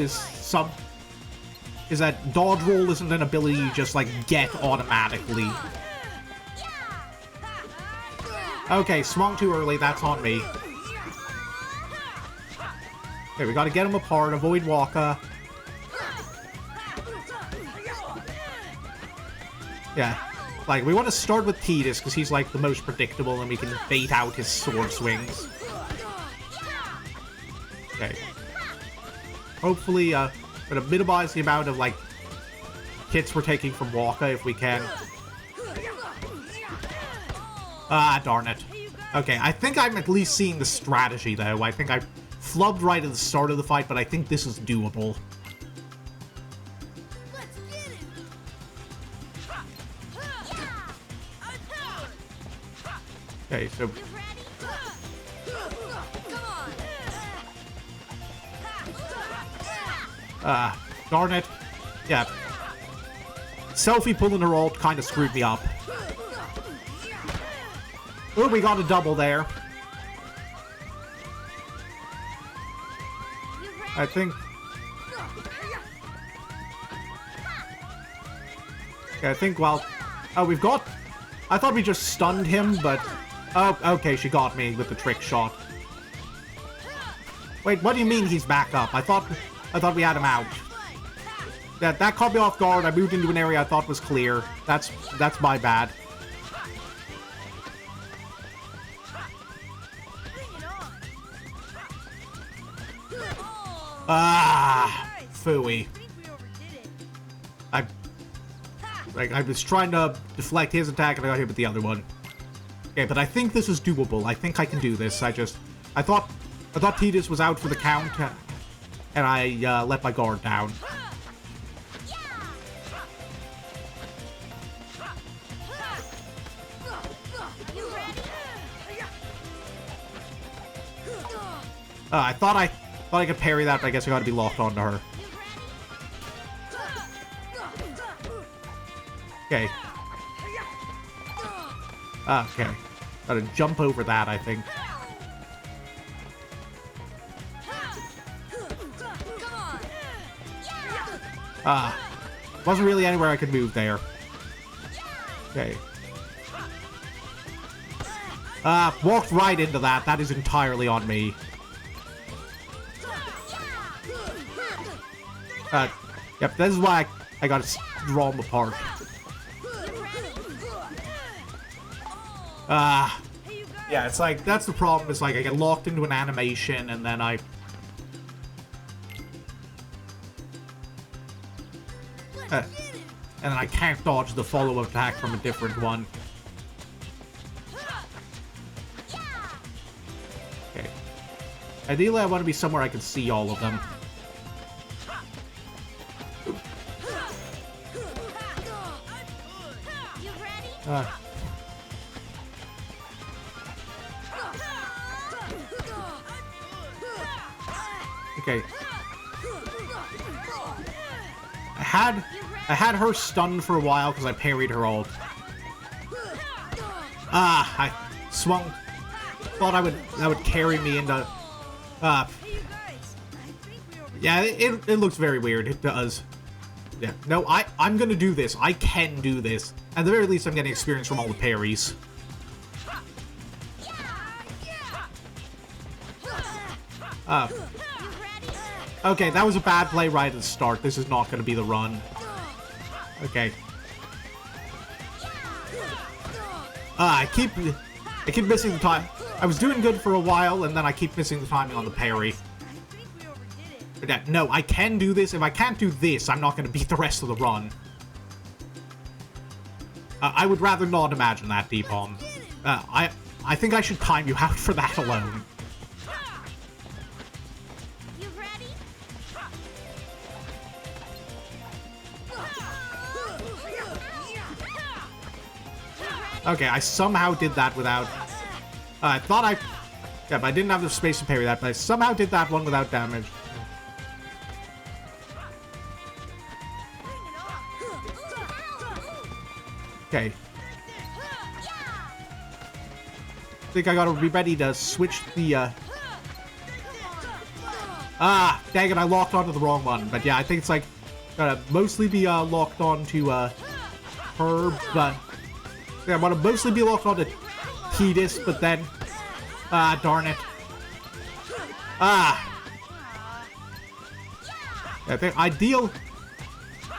isn't an ability you just like get automatically. Okay, swung too early, that's on me. Okay, we gotta get them apart, avoid Waka. Yeah, like we want to start with Tidus because he's like the most predictable and we can bait out his sword swings. Okay. Hopefully, we're gonna minimize the amount of, like, hits we're taking from Waka if we can. Ah, darn it. Okay, I think I'm at least seeing the strategy, though. I think I flubbed right at the start of the fight, but I think this is doable. Okay, so... darn it. Yeah. Selfie pulling her ult kind of screwed me up. Oh, we got a double there. I think... Okay, I think, well... Oh, we've got... I thought we just stunned him, but... Oh, okay, she got me with the trick shot. Wait, what do you mean he's back up? I thought we had him out. That caught me off guard. I moved into an area I thought was clear. That's my bad. Ah, phooey. I was trying to deflect his attack and I got hit with the other one. Okay, but I think this is doable. I think I can do this. I thought Tidus was out for the count, and I let my guard down. I thought I could parry that, but I guess I gotta be locked onto her. Okay. Okay. Gotta jump over that, I think. Wasn't really anywhere I could move there. Okay. Walked right into that. That is entirely on me. Yep, this is why I gotta draw them apart. Yeah, it's like, that's the problem. It's like I get locked into an animation and then I... and then I can't dodge the follow-up attack from a different one. Okay. Ideally, I want to be somewhere I can see all of them. Okay. I had her stunned for a while because I parried her ult. I swung. Thought that would carry me into. Yeah, it looks very weird. It does. Yeah. No, I'm gonna do this. I can do this. At the very least, I'm getting experience from all the parries. Okay, that was a bad play right at the start. This is not going to be the run. Okay. I keep missing the time. I was doing good for a while, and then I keep missing the timing on the parry. But no, I can do this. If I can't do this, I'm not going to beat the rest of the run. I would rather not imagine that, D-Palm. I think I should time you out for that alone. Okay, I somehow did that without... I thought I... Yeah, but I didn't have the space to parry that, but I somehow did that one without damage. Okay. I think I gotta be ready to switch the, dang it, I locked onto the wrong one. But yeah, I think it's like... Gotta mostly be, locked onto, her, but... Yeah, I want to mostly be locked onto Heartless, but then... darn it. I think ideal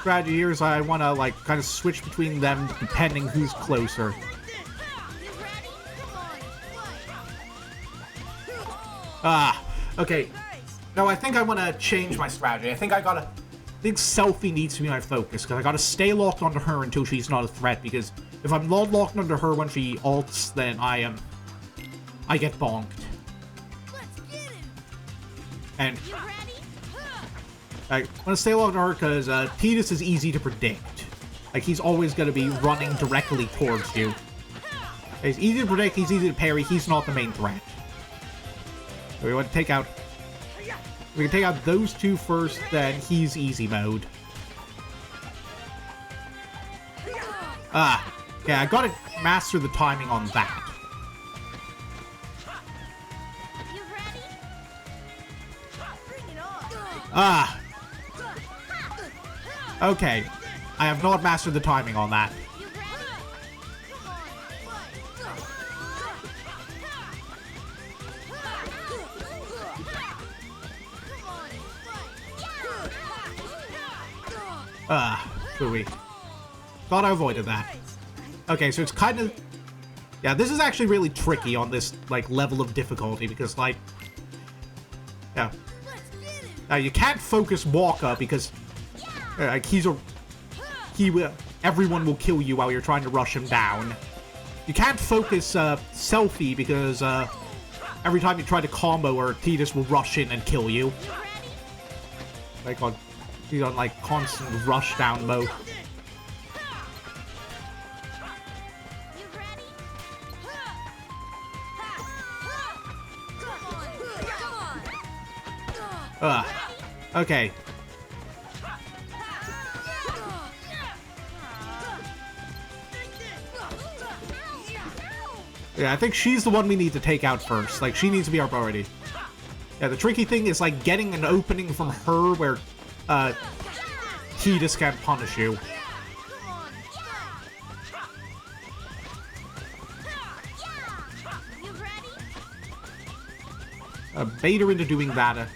strategy here is I want to, like, kind of switch between them depending who's closer. Okay. No, I think I want to change my strategy. I think Selfie needs to be my focus, because I gotta stay locked onto her until she's not a threat, because if I'm not locked onto her when she ults, then I get bonked. And I want to stay locked on her because Heartless is easy to predict. Like, he's always going to be running directly towards you. He's easy to predict, he's easy to parry, he's not the main threat. So we want to take out... We can take out those two first, then he's easy mode. Okay, I gotta master the timing on that. Okay. I have not mastered the timing on that. Phooey. Thought I avoided that. Okay, so it's kind of... Yeah, this is actually really tricky on this, like, level of difficulty, because, like... Yeah. Now, you can't focus Walker, because... like, everyone will kill you while you're trying to rush him down. You can't focus, Selfie, because, every time you try to combo her, Heartless will rush in and kill you. Like, he's on, like, constant rush down mode. Okay. Yeah, I think she's the one we need to take out first. Like, she needs to be our priority. Yeah, the tricky thing is, like, getting an opening from her where, Tidus can't punish you. You ready? Bait her into doing that.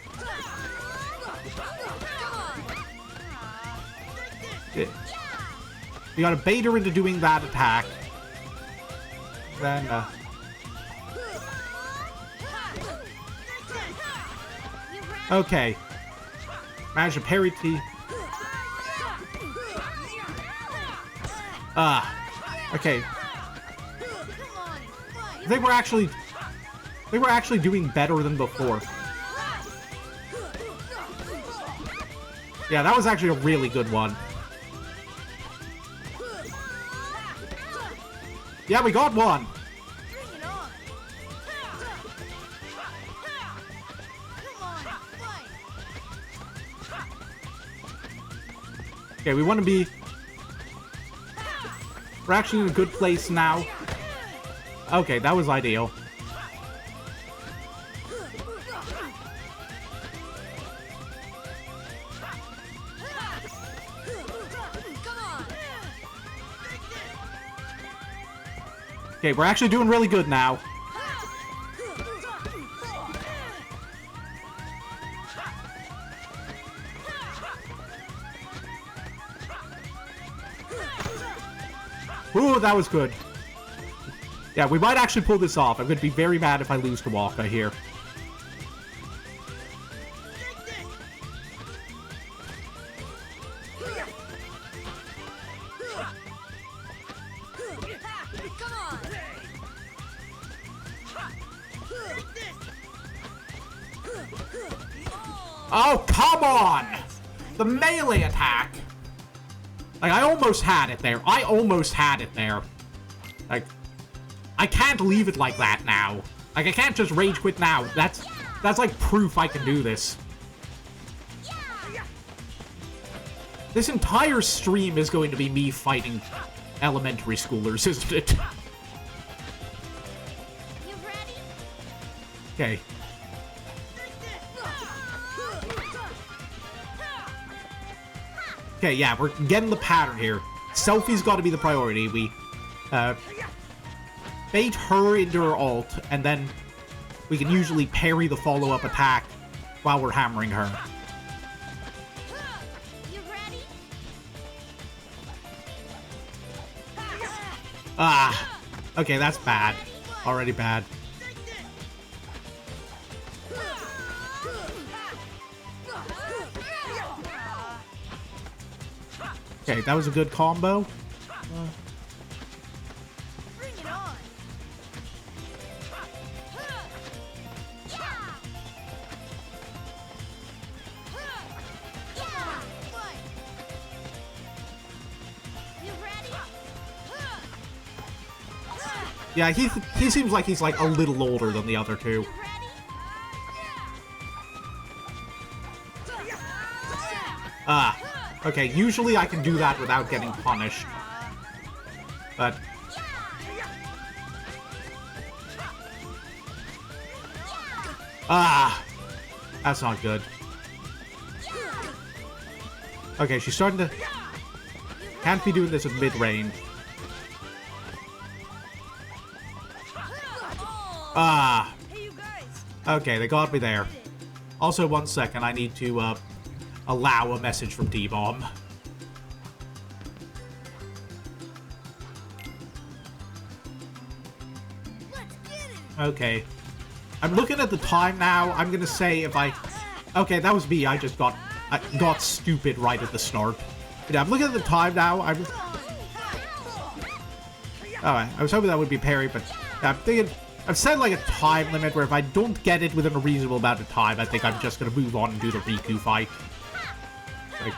You gotta bait her into doing that attack. Then, You ready? okay. Manage to parry T. Okay. I think we're actually doing better than before. Yeah, that was actually a really good one. Yeah, we got one. Bring it on. Come on, fight. Okay, we want to be... We're actually in a good place now. Okay, that was ideal. Okay, we're actually doing really good now. Ooh, that was good. Yeah, we might actually pull this off. I'm going to be very mad if I lose to Waka here. Oh, come on! The melee attack! Like, I almost had it there. I almost had it there. Like, I can't leave it like that now. Like, I can't just rage quit now. That's like proof I can do this. This entire stream is going to be me fighting elementary schoolers, isn't it? You ready? Okay. Okay, yeah, we're getting the pattern here. Selfie's got to be the priority. We, bait her into her ult, and then we can usually parry the follow-up attack while we're hammering her. You ready? Ah! Okay, that's bad. Already bad. Okay, that was a good combo. Bring it on. You ready? Yeah, he seems like he's like a little older than the other two. You ready? Ah. Okay, usually I can do that without getting punished. But... Ah! That's not good. Okay, she's starting to... Can't be doing this at mid-range. Ah! Hey, you guys. Okay, they got me there. Also, 1 second, I need to, allow a message from T-Bomb. Let's get it. Okay. I'm looking at the time now. I'm gonna say if I... Okay, that was me. I just got stupid right at the start. Yeah, I'm looking at the time now. Alright, I was hoping that would be parry, but yeah, I'm thinking... I've set like a time limit where if I don't get it within a reasonable amount of time, I think I'm just gonna move on and do the Riku fight. Like,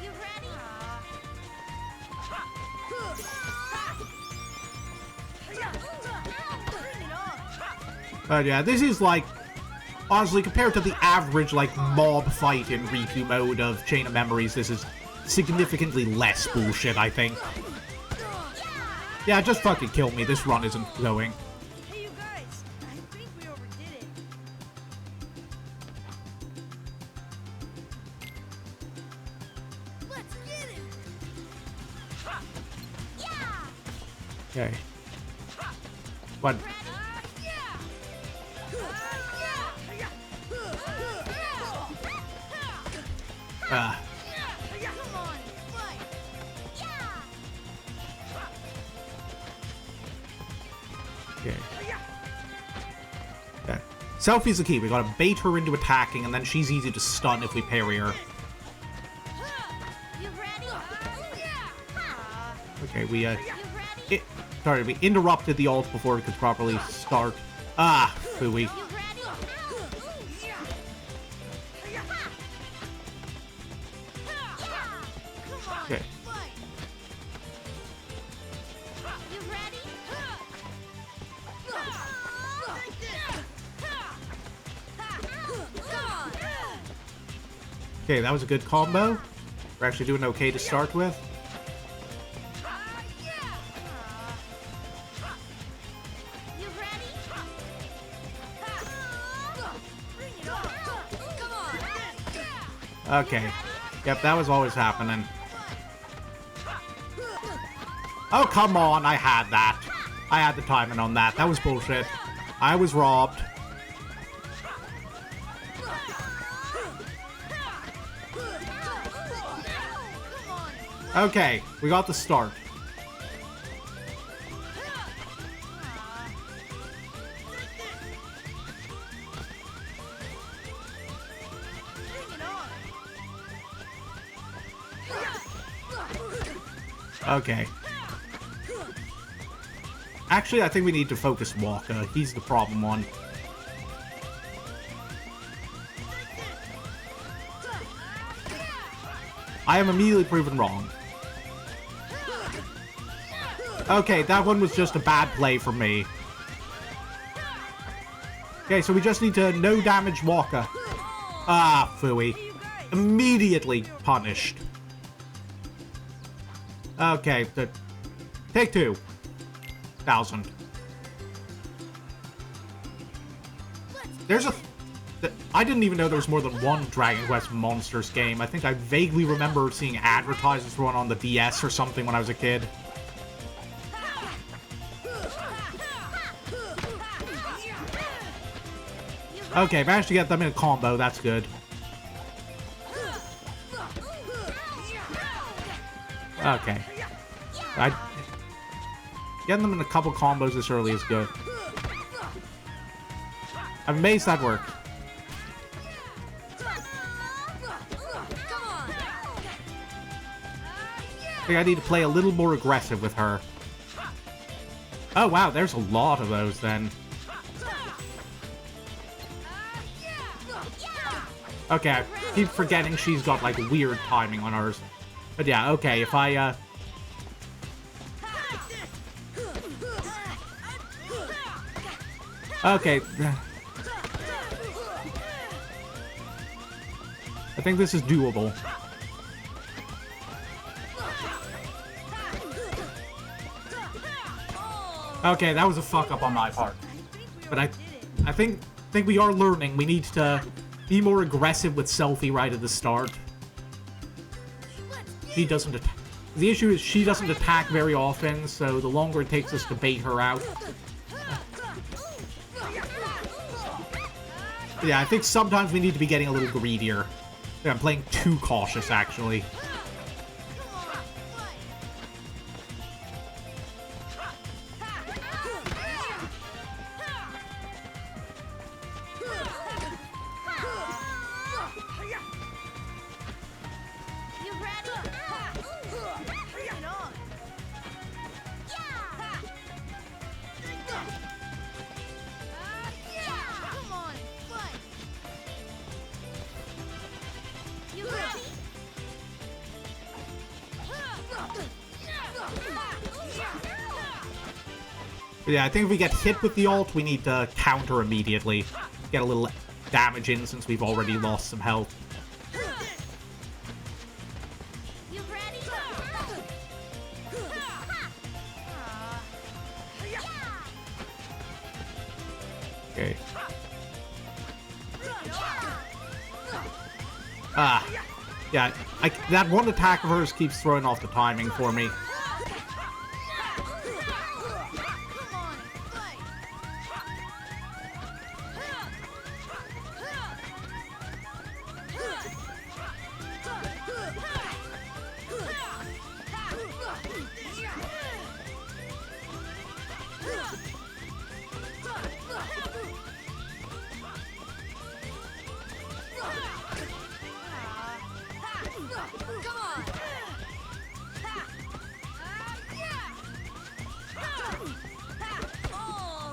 You ready? Bring it on. but yeah, this is like, honestly, compared to the average like mob fight in Riku mode of Chain of Memories, this is significantly less bullshit, I think. Yeah, just fucking kill me. This run isn't going. Hey, you guys. I think we overdid it. Let's get Okay. What? Okay. Yeah. Selfie's the key. We gotta bait her into attacking, and then she's easy to stun if we parry her. Okay, we sorry, we interrupted the ult before it could properly start. Ah, phooey. Okay. Okay, that was a good combo. We're actually doing okay to start with. Okay. Yep, that was always happening. Oh, come on, I had that. I had the timing on that. That was bullshit. I was robbed. Okay, we got the start. Okay. Actually, I think we need to focus Walker. He's the problem one. I am immediately proven wrong. Okay, that one was just a bad play for me. Okay, so we just need to no damage Walker. Ah, phooey. Immediately punished. Okay, take 2,000. There's I didn't even know there was more than one Dragon Quest Monsters game. I think I vaguely remember seeing advertisements for one on the DS or something when I was a kid. Okay, managed to get them in a combo. That's good. Okay. Getting them in a couple combos this early is good. I'm amazed that worked. I think I need to play a little more aggressive with her. Oh wow, there's a lot of those then. Okay, I keep forgetting she's got like weird timing on hers. But yeah, okay, if I okay. I think this is doable. Okay, that was a fuck up on my part. But I think we are learning. We need to be more aggressive with Selfie right at the start. She doesn't attack. The issue is she doesn't attack very often, so the longer it takes us to bait her out. Yeah, I think sometimes we need to be getting a little greedier. Yeah, I'm playing too cautious, actually. Yeah, I think if we get hit with the ult, we need to counter immediately. Get a little damage in since we've already lost some health. Okay. Ah. Yeah, that one attack of hers keeps throwing off the timing for me.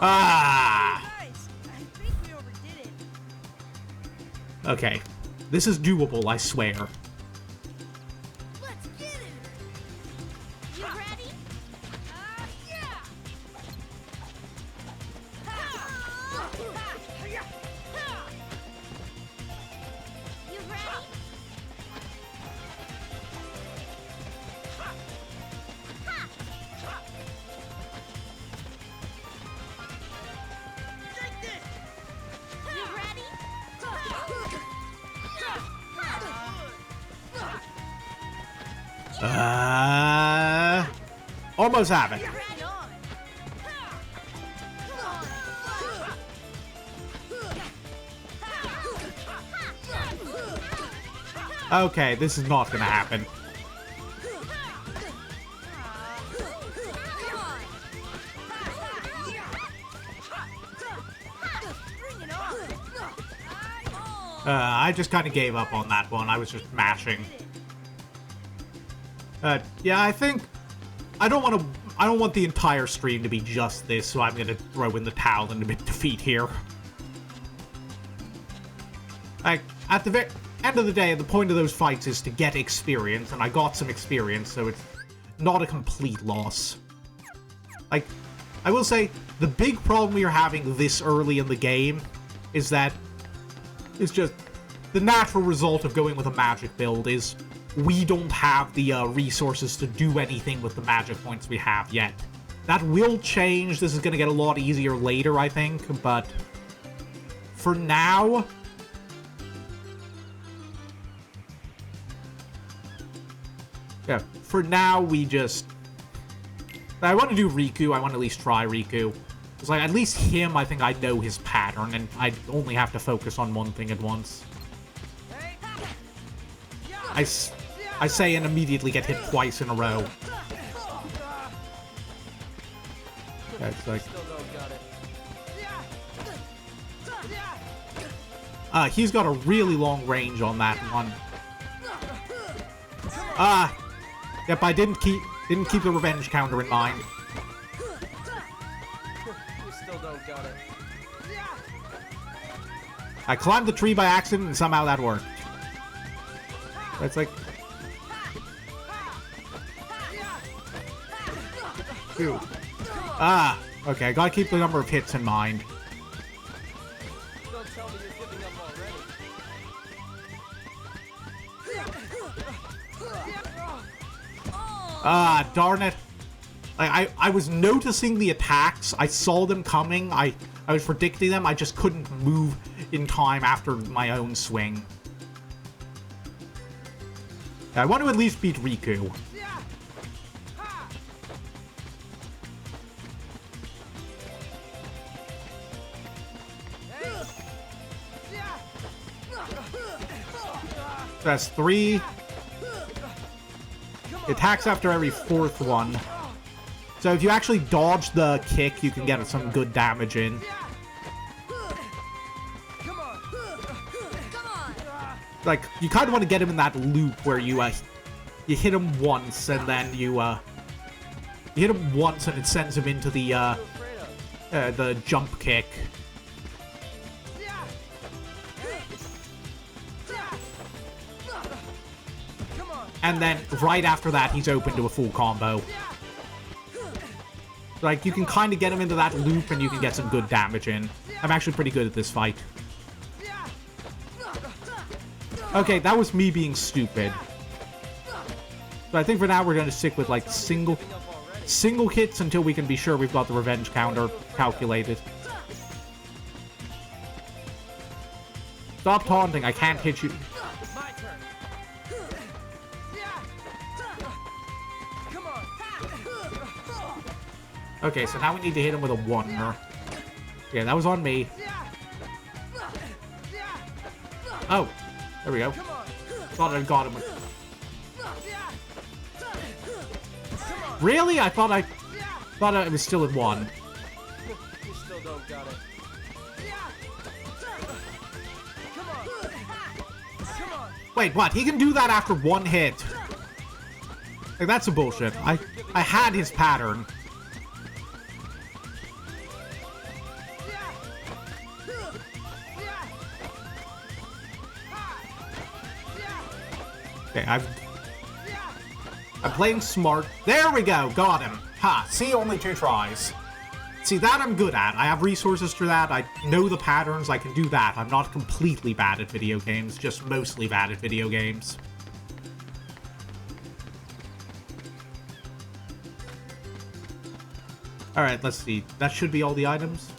Ah! Guys, I think we overdid it. Okay. This is doable, I swear. Let's get it! You ready? Yeah! You ready? You ready? Almost have it. Bring it on! Okay, this is not gonna happen. I just kind of gave up on that one. I was just mashing. Yeah, I think I don't want the entire stream to be just this, so I'm gonna throw in the towel and admit defeat here. Like, at the end of the day, the point of those fights is to get experience, and I got some experience, so it's not a complete loss. Like, I will say, the big problem we are having this early in the game is that it's just the natural result of going with a magic build is we don't have the resources to do anything with the magic points we have yet. That will change. This is going to get a lot easier later, I think, but for now... Yeah, for now, we just... I want to do Riku. I want to at least try Riku. It's like, at least him, I think I know his pattern, and I only have to focus on one thing at once. I say and immediately get hit twice in a row. Yeah, it's like... he's got a really long range on that one. Yep, I didn't keep the revenge counter in mind. I climbed the tree by accident and somehow that worked. That's like... Ew. Okay, I gotta keep the number of hits in mind. Don't tell me you're giving up already. Darn it. I was noticing the attacks. I saw them coming. I was predicting them. I just couldn't move in time after my own swing. I want to at least beat Riku. That's 3. It attacks after every 4th one. So if you actually dodge the kick, you can get some good damage in. Like, you kind of want to get him in that loop where you hit him once and then you hit him once and it sends him into the jump kick. And then right after that, he's open to a full combo. Like, you can kind of get him into that loop and you can get some good damage in. I'm actually pretty good at this fight. Okay, that was me being stupid. So I think for now we're going to stick with, like, single hits until we can be sure we've got the revenge counter calculated. Stop taunting, I can't hit you. Okay, so now we need to hit him with a 1-er. Yeah, that was on me. Oh, there we go. Thought I got him. Really? I thought I was still at 1. You still don't got it. Wait, what? He can do that after 1 hit? Like, that's a bullshit. I had his pattern. Okay, I'm playing smart. There we go, got him. Ha, see, only 2 tries. See, that I'm good at. I have resources for that. I know the patterns. I can do that. I'm not completely bad at video games, just mostly bad at video games. Alright, let's see. That should be all the items.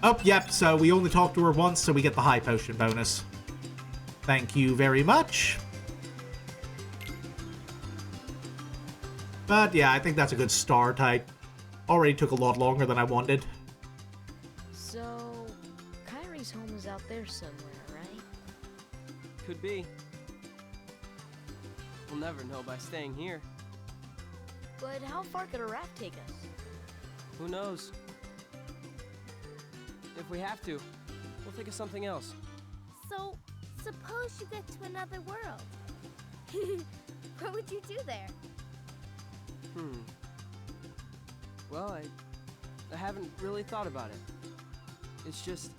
Oh, yep, so we only talked to her once, so we get the high potion bonus. Thank you very much. But yeah, I think that's a good start. I already took a lot longer than I wanted. So, Kyrie's home is out there somewhere, right? Could be. We'll never know by staying here. But how far could a raft take us? Who knows? If we have to, we'll think of something else. So, suppose you get to another world. What would you do there? Well, I haven't really thought about it. It's just,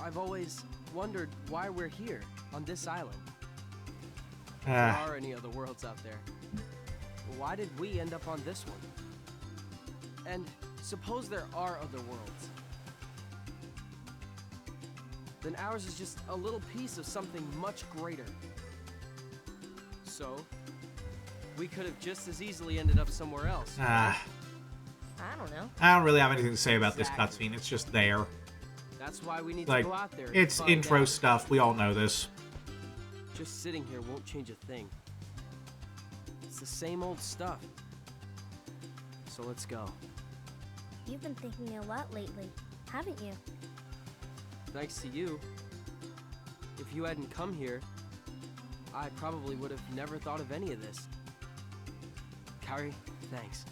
I've always wondered why we're here, on this island. If there are any other worlds out there. Why did we end up on this one? And suppose there are other worlds. Then ours is just a little piece of something much greater. So, we could have just as easily ended up somewhere else. I don't know. I don't really have anything to say about this cutscene. It's just there. That's why we need Like, to go out there. And it's find intro out. stuff. We all know this. Just sitting here won't change a thing. It's the same old stuff. So let's go. You've been thinking a lot lately, haven't you? Thanks to you. If you hadn't come here, I probably would have never thought of any of this. Kyrie, thanks.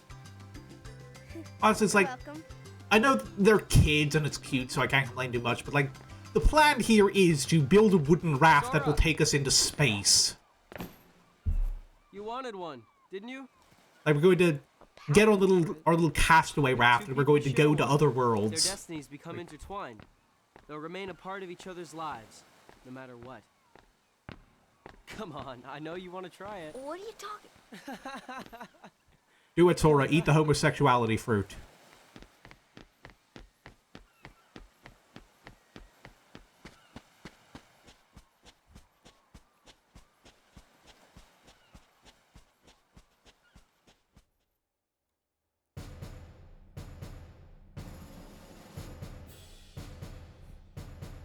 Honestly, it's You're like, welcome. I know they're kids and it's cute, so I can't complain too much, but like, the plan here is to build a wooden raft that will take us into space. You wanted one, didn't you? Like, we're going to get our little castaway raft, and we're going to go to other Their worlds. destinies become intertwined. They'll remain a part of each other's lives, no matter what. Come on, I know you want to try it. What are you talking? Do it, Sora. Eat the homosexuality fruit.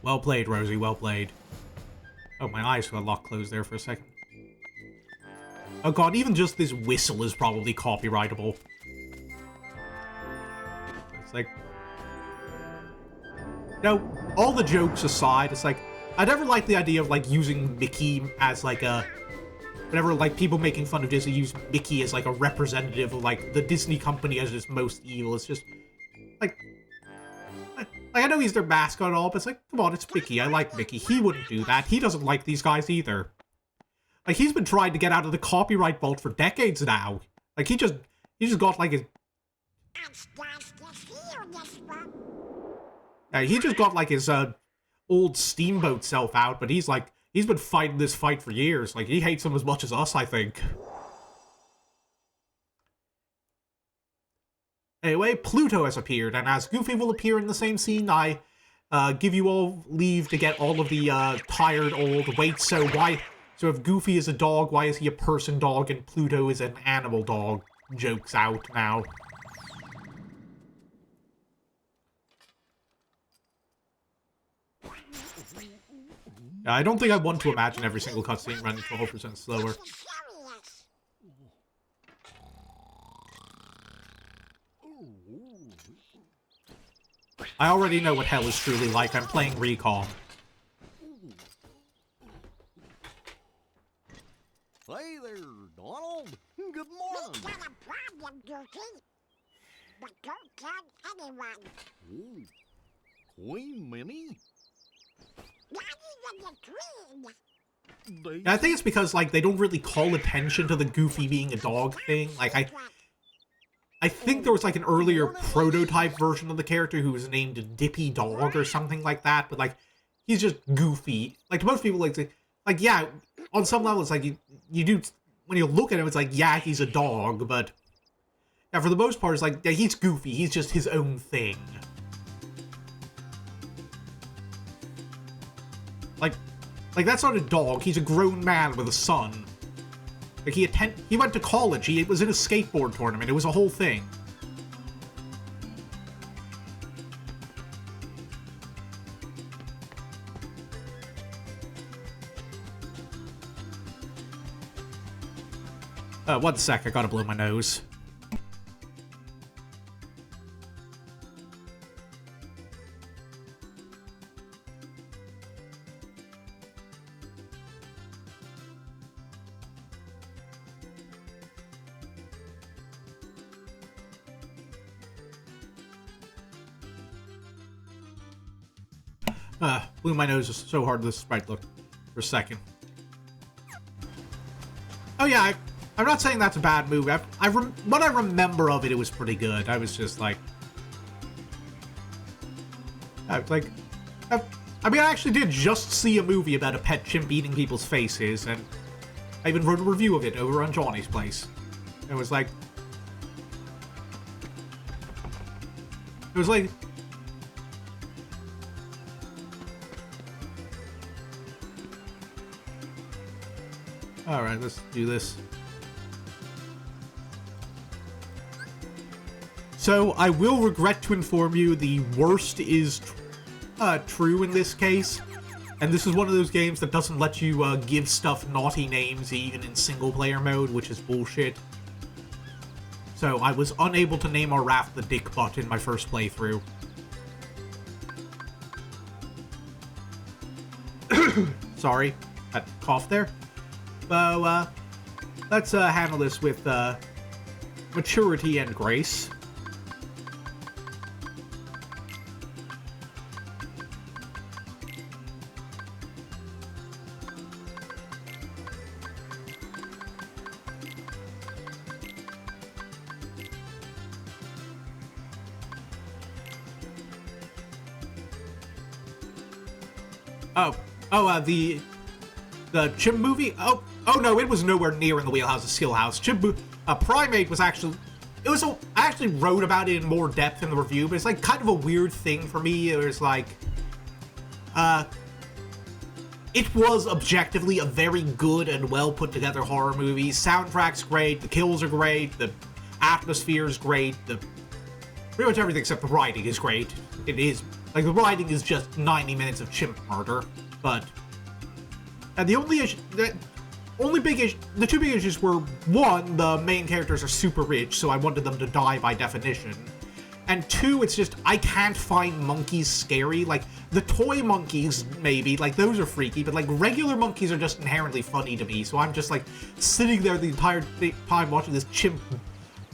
Well played, Rosie. Well played. Oh, my eyes got locked closed there for a second. Oh god, even just this whistle is probably copyrightable. It's like... No, all the jokes aside, it's like... I never liked the idea of, like, using Mickey as, like, a... Whenever, like, people making fun of Disney use Mickey as, like, a representative of, like, the Disney company as its most evil. It's just... Like, I know he's their mascot and all, but it's like, come on, it's Mickey. I like Mickey. He wouldn't do that. He doesn't like these guys either. Like, he's been trying to get out of the copyright vault for decades now. Like, he just got, like, his... Yeah, he just got, like, his, old Steamboat self out, but he's, like, he's been fighting this fight for years. Like, he hates him as much as us, I think. Anyway, Pluto has appeared, and as Goofy will appear in the same scene, I give you all leave to get all of the tired old wait, so if Goofy is a dog, why is he a person dog and Pluto is an animal dog jokes out now. I don't think I want to imagine every single cutscene running 12% slower. I already know what hell is truly like. I'm playing Recall. Hey there, Donald. Good morning. We've got a problem, Goofy. But don't tell anyone. Ooh, Queen Minnie? Not even the Queen. I think it's because, like, they don't really call attention to the Goofy being a dog thing. Like, I think there was, like, an earlier prototype version of the character who was named Dippy Dog or something like that, but, like, he's just Goofy. Like, to most people, like, like, yeah, on some level, it's like, you do, when you look at him, it's like, yeah, he's a dog, but, yeah, for the most part, it's like, yeah, he's goofy, he's just his own thing. Like, that's not a dog, he's a grown man with a son. Like, he went to college, he was in a skateboard tournament, it was a whole thing. One sec, I gotta blow my nose. Blew my nose so hard this sprite looked for a second. Oh yeah, I'm not saying that's a bad movie. What I remember of it, it was pretty good. I was just like... I mean, I actually did just see a movie about a pet chimp eating people's faces, and I even wrote a review of it over on Johnny's Place. It was like... Alright, let's do this. So, I will regret to inform you the worst is true in this case. And this is one of those games that doesn't let you give stuff naughty names even in single-player mode, which is bullshit. So, I was unable to name our raft the Dick Butt in my first playthrough. Sorry, that cough there. So, let's handle this with maturity and grace. The Chimp movie? Oh no, it was nowhere near in the wheelhouse of Skillhouse. Primate was actually... I actually wrote about it in more depth in the review, but it's like kind of a weird thing for me. It was like... it was objectively a very good and well put together horror movie. Soundtrack's great, the kills are great, the atmosphere's great, pretty much everything except the writing is great. It is... Like, the writing is just 90 minutes of chimp murder, but... And the only issue... The two big issues were, one, the main characters are super rich, so I wanted them to die by definition. And two, it's just, I can't find monkeys scary. Like, the toy monkeys, maybe, like, those are freaky, but, like, regular monkeys are just inherently funny to me, so I'm just, like, sitting there the entire time watching this chimp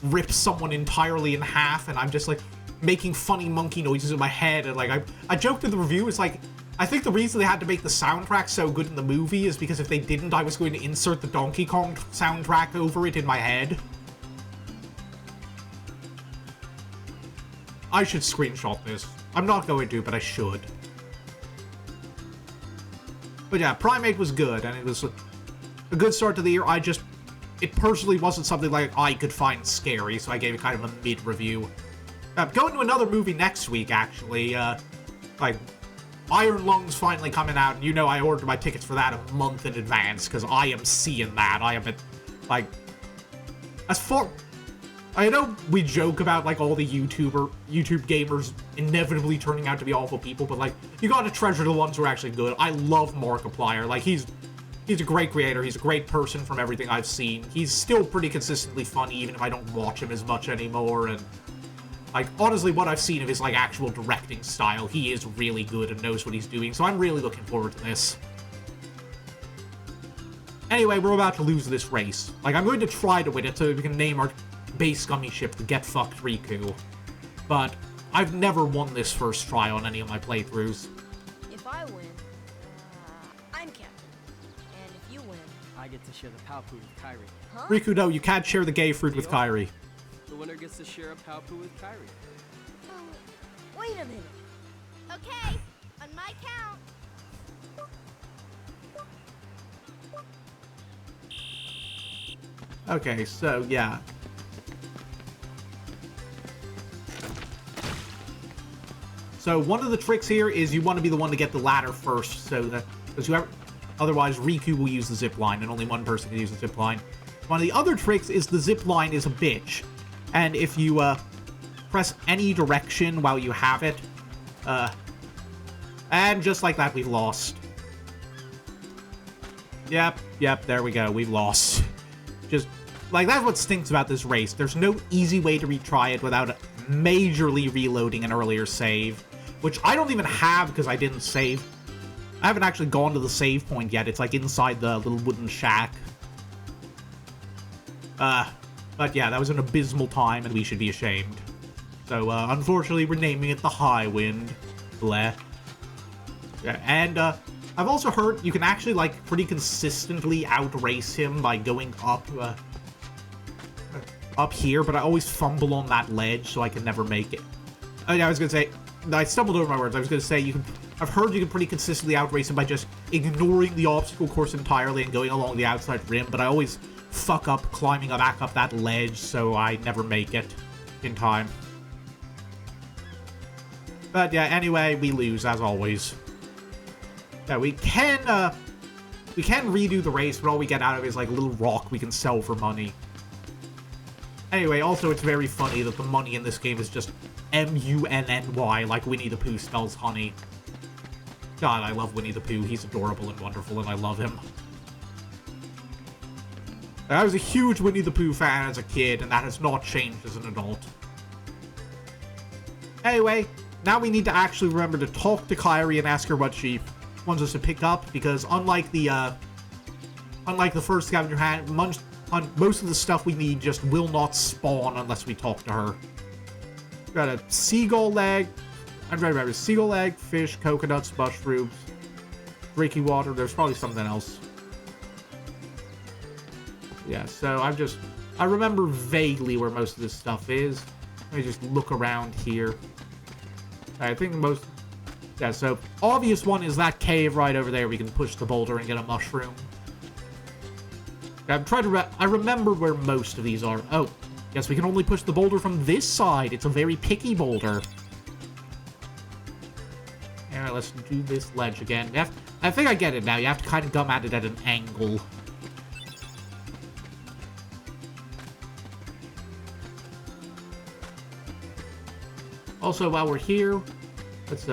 rip someone entirely in half, and I'm just, like, making funny monkey noises in my head, and, like, I joked in the review, it's like, I think the reason they had to make the soundtrack so good in the movie is because if they didn't, I was going to insert the Donkey Kong soundtrack over it in my head. I should screenshot this. I'm not going to, but I should. But yeah, Primate was good, and it was a good start to the year. It personally wasn't something like I could find scary, so I gave it kind of a mid-review. Going to another movie next week, actually. Like, Iron Lung's finally coming out, and you know I ordered my tickets for that a month in advance, because I am seeing that. I am, like, as far... I know we joke about, like, all the YouTube gamers inevitably turning out to be awful people, but, like, you gotta treasure the ones who are actually good. I love Markiplier. Like, he's a great creator. He's a great person from everything I've seen. He's still pretty consistently funny, even if I don't watch him as much anymore, and... Like, honestly, what I've seen of his, like, actual directing style, he is really good and knows what he's doing, so I'm really looking forward to this. Anyway, we're about to lose this race. Like, I'm going to try to win it so we can name our base gummy ship the Get Fucked Riku. But I've never won this first try on any of my playthroughs. If I win, I'm captain. And if you win... I get to share the Palpu with Kyrie. Huh? Riku, no, you can't share the gay fruit with Deal? Kyrie. The winner gets to share a Palpu with Kyrie. Wait a minute. Okay, on my count. Okay, so, yeah. So one of the tricks here is you want to be the one to get the ladder first, so that because whoever, otherwise Riku will use the zip line, and only one person can use the zip line. One of the other tricks is the zip line is a bitch, and if you press any direction while you have it, and just like that, we've lost. Yep, there we go, we've lost. Just like that's what stinks about this race. There's no easy way to retry it without majorly reloading an earlier save. Which I don't even have because I didn't save. I haven't actually gone to the save point yet. It's like inside the little wooden shack. But yeah, that was an abysmal time and we should be ashamed. So, unfortunately, we're naming it the High Wind. Bleh. Yeah, and, I've also heard you can actually, like, pretty consistently outrace him by going up here, but I always fumble on that ledge, so I can never make it. Oh, yeah, I was gonna say, I stumbled over my words. I was gonna say, I've heard you can pretty consistently outrace him by just ignoring the obstacle course entirely and going along the outside rim, but I always fuck up climbing back up that ledge, so I never make it in time. But yeah, anyway, we lose, as always. Yeah, we can redo the race, but all we get out of it is like a little rock we can sell for money. Anyway, also it's very funny that the money in this game is just M-U-N-N-Y, like Winnie the Pooh spells honey. God, I love Winnie the Pooh. He's adorable and wonderful, and I love him. I was a huge Winnie the Pooh fan as a kid, and that has not changed as an adult. Anyway, now we need to actually remember to talk to Kairi and ask her what she wants us to pick up, because unlike the first scavenger hunt, most of the stuff we need just will not spawn unless we talk to her. Got a seagull leg. I'm trying to remember. Seagull egg, fish, coconuts, mushrooms, drinking water. There's probably something else. Yeah, so I remember vaguely where most of this stuff is. Let me just look around here. I think most... Yeah, so obvious one is that cave right over there. We can push the boulder and get a mushroom. I'm trying to... I remember where most of these are. Oh, yes, we can only push the boulder from this side. It's a very picky boulder. Alright, let's do this ledge again. I think I get it now. You have to kind of come at it at an angle. Also, while we're here, let's,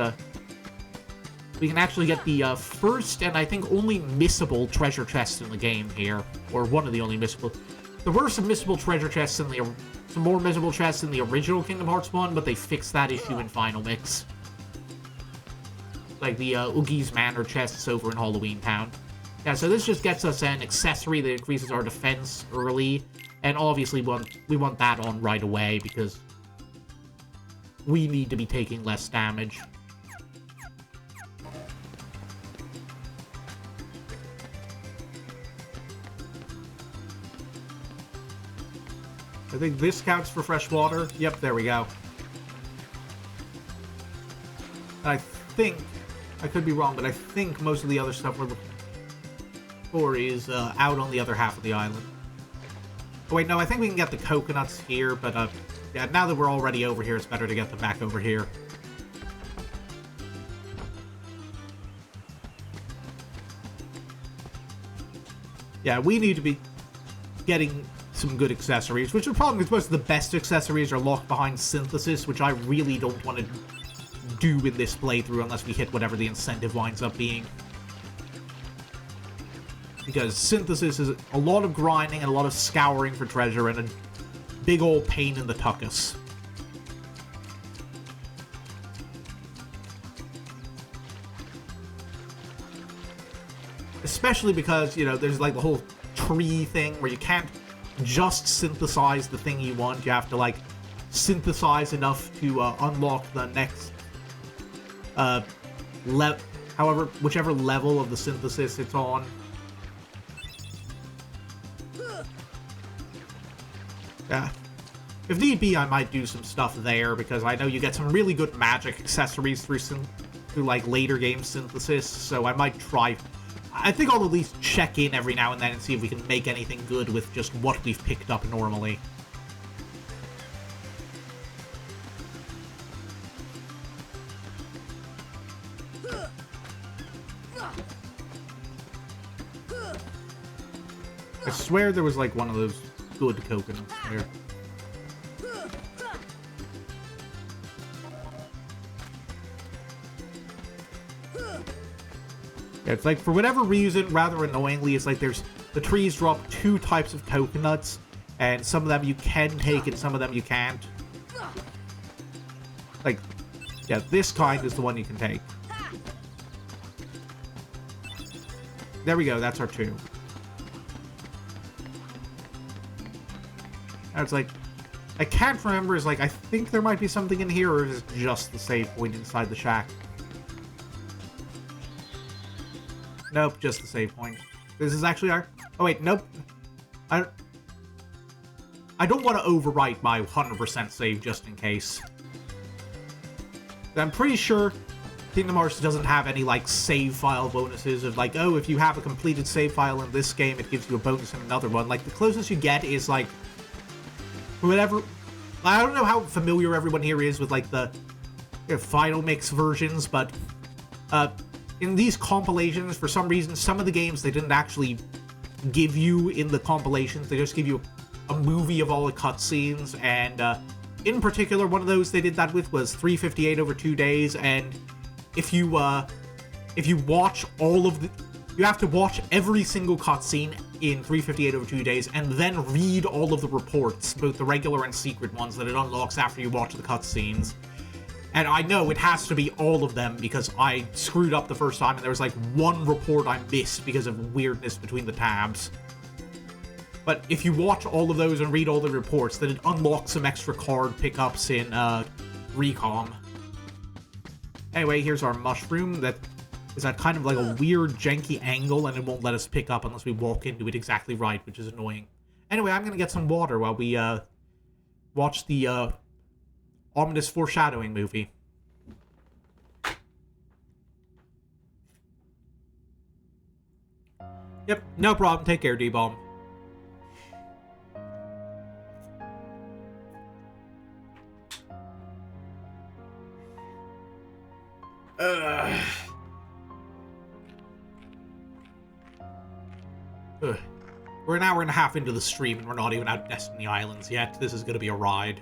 we can actually get the, first and I think only missable treasure chest in the game here. Or one of the only missable. There were some missable treasure chests in the, some more missable chests in the original Kingdom Hearts 1, but they fixed that issue in Final Mix. Like the, Oogie's Manor chests over in Halloween Town. Yeah, so this just gets us an accessory that increases our defense early. And obviously we want that on right away because we need to be taking less damage. I think this counts for fresh water. Yep, there we go. And I think, I could be wrong, but I think most of the other stuff we're looking for is out on the other half of the island. Oh, wait, no, I think we can get the coconuts here, but yeah, now that we're already over here, it's better to get them back over here. Yeah, we need to be getting some good accessories, which the problem is most of the best accessories are locked behind synthesis, which I really don't want to do in this playthrough unless we hit whatever the incentive winds up being. Because synthesis is a lot of grinding and a lot of scouring for treasure and a big old pain in the tuckus. Especially because, you know, there's like the whole tree thing where you can't just synthesize the thing you want. You have to, like, synthesize enough to unlock the next, whichever level of the synthesis it's on. Yeah. If need be, I might do some stuff there, because I know you get some really good magic accessories through like, later game synthesis, so I might try... I think I'll at least check in every now and then and see if we can make anything good with just what we've picked up normally. I swear there was like one of those good coconuts there. Yeah, it's like, for whatever reason, rather annoyingly, it's like the trees drop 2 types of coconuts, and some of them you can take and some of them you can't. Like, yeah, this kind is the one you can take. There we go, that's our 2. And it's like, I can't remember, it's like, I think there might be something in here, or is it just the save point inside the shack? Nope, just the save point. This is actually our... Oh, wait, nope. I don't want to overwrite my 100% save just in case. I'm pretty sure Kingdom Hearts doesn't have any, like, save file bonuses of, like, oh, if you have a completed save file in this game, it gives you a bonus in another one. Like, the closest you get is, like, whatever... I don't know how familiar everyone here is with, like, the Final Mix versions, but... in these compilations, for some reason, some of the games they didn't actually give you in the compilations. They just give you a movie of all the cutscenes, and in particular, one of those they did that with was 358 over 2 days, and if you watch all of the... You have to watch every single cutscene in 358 over 2 days, and then read all of the reports, both the regular and secret ones, that it unlocks after you watch the cutscenes. And I know it has to be all of them because I screwed up the first time and there was like one report I missed because of weirdness between the tabs. But if you watch all of those and read all the reports, then it unlocks some extra card pickups in Recom. Anyway, here's our mushroom that is at kind of like a weird janky angle, and it won't let us pick up unless we walk into it exactly right, which is annoying. Anyway, I'm gonna get some water while we watch the ominous foreshadowing movie. Yep, no problem. Take care, D-Bomb. We're an hour and a half into the stream and we're not even out Destiny Islands yet. This is gonna be a ride.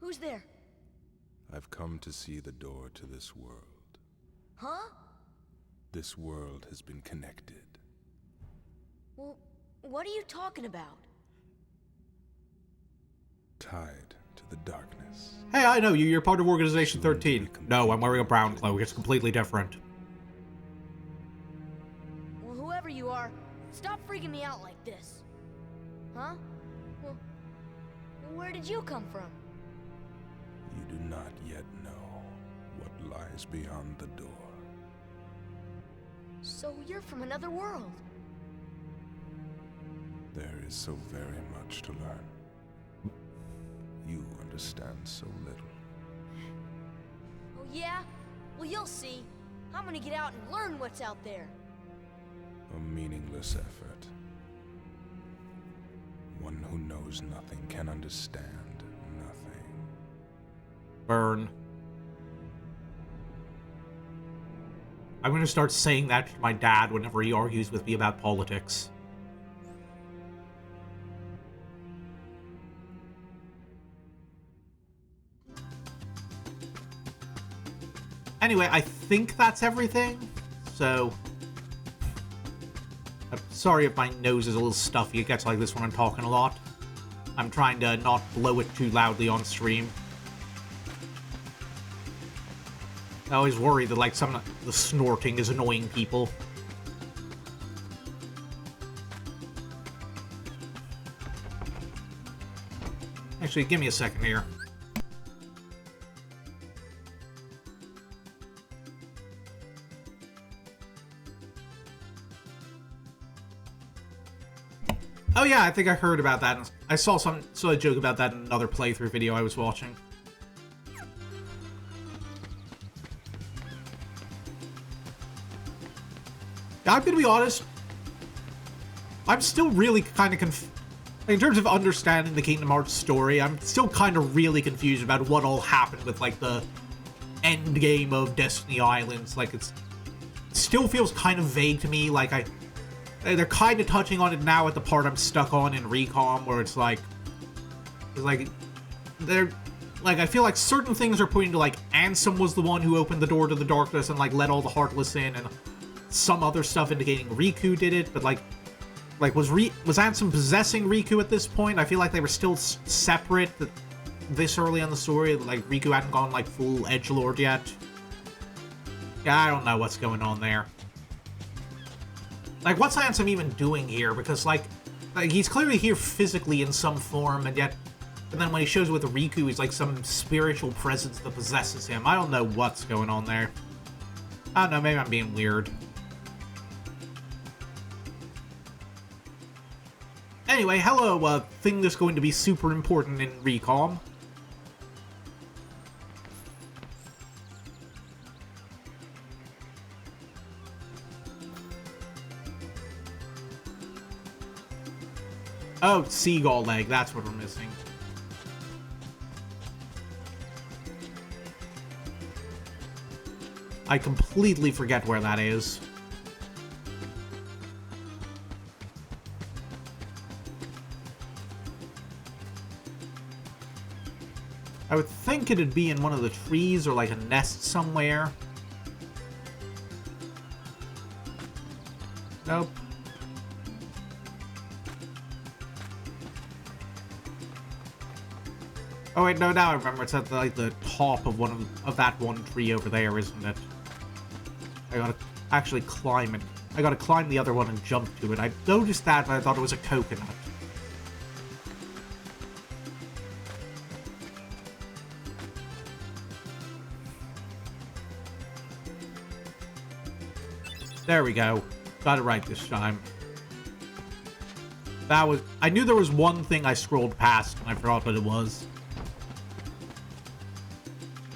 Who's there? I've come to see the door to this world. Huh? This world has been connected. Well, what are you talking about? Tied to the darkness. Hey, I know you. You're part of Organization 13. No, I'm wearing a brown cloak. It's completely different. Well, whoever you are, stop freaking me out like this. Huh? Well, where did you come from? You do not yet know what lies beyond the door. So you're from another world. There is so very much to learn. You understand so little. Oh yeah? Well, you'll see. I'm gonna get out and learn what's out there. A meaningless effort. One who knows nothing can understand nothing. Burn. I'm gonna start saying that to my dad whenever he argues with me about politics. Anyway, I think that's everything, so... I'm sorry if my nose is a little stuffy. It gets like this when I'm talking a lot. I'm trying to not blow it too loudly on stream. I always worry that, like, some of the snorting is annoying people. Actually, give me a second here. Oh yeah, I think I heard about that. I saw a joke about that in another playthrough video I was watching. I'm gonna be honest. I'm still really kind of in terms of understanding the Kingdom Hearts story, I'm still kind of really confused about what all happened with, like, the end game of Destiny Islands. Like, it still feels kind of vague to me. Like, they're kind of touching on it now at the part I'm stuck on in Recom, where it's like, they're, like, I feel like certain things are pointing to, like, Ansem was the one who opened the door to the darkness and, like, let all the Heartless in, and some other stuff indicating Riku did it, but, like, was Ansem possessing Riku at this point? I feel like they were still separate this early in the story. Like, Riku hadn't gone, like, full edgelord yet. Yeah, I don't know what's going on there. Like, what's Ansem even doing here? Because, like he's clearly here physically in some form, and then when he shows with Riku, he's like some spiritual presence that possesses him. I don't know what's going on there. I don't know, maybe I'm being weird. Anyway, hello, thing that's going to be super important in Recom. Oh, seagull leg, that's what we're missing. I completely forget where that is. I would think it'd be in one of the trees or like a nest somewhere. Nope. Oh wait, no, now I remember. It's at like the top of that one tree over there, isn't it? I gotta actually climb it. I gotta climb the other one and jump to it. I noticed that, but I thought it was a coconut. There we go. Got it right this time. That was... I knew there was one thing I scrolled past, and I forgot what it was.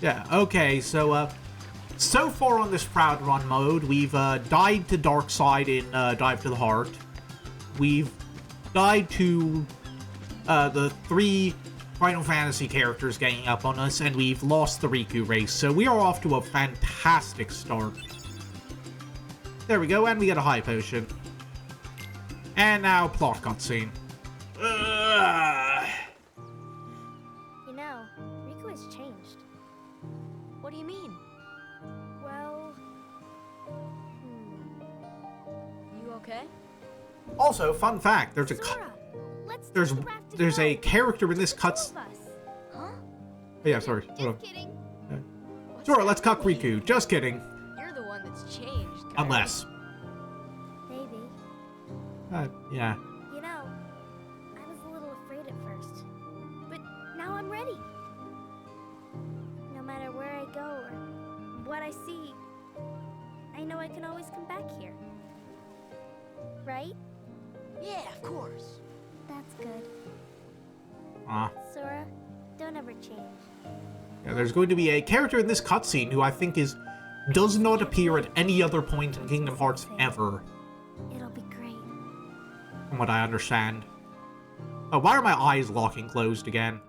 Yeah, okay, so, so far on this Proud Run mode, we've, died to Darkseid in, Dive to the Heart. We've died to, the 3 Final Fantasy characters ganging up on us, and we've lost the Riku race, so we are off to a fantastic start. There we go, and we get a high potion. And now, plot cutscene. You know, Riku has changed. What do you mean? Well... You okay? Also, fun fact, there's a Sora, let's there's a character in this cuts. Huh? Oh, yeah, sorry. Hold on. Just kidding. Sora, let's cuck Riku. Just kidding. You're the one that's changed. Unless. Maybe. Yeah. You know, I was a little afraid at first, but now I'm ready. No matter where I go or what I see, I know I can always come back here. Right? Yeah, of course. That's good. Ah. Sora, don't ever change. Yeah, there's going to be a character in this cutscene who I think does not appear at any other point in Kingdom Hearts ever, It'll be great. from what I understand. Oh, why are my eyes locking closed again?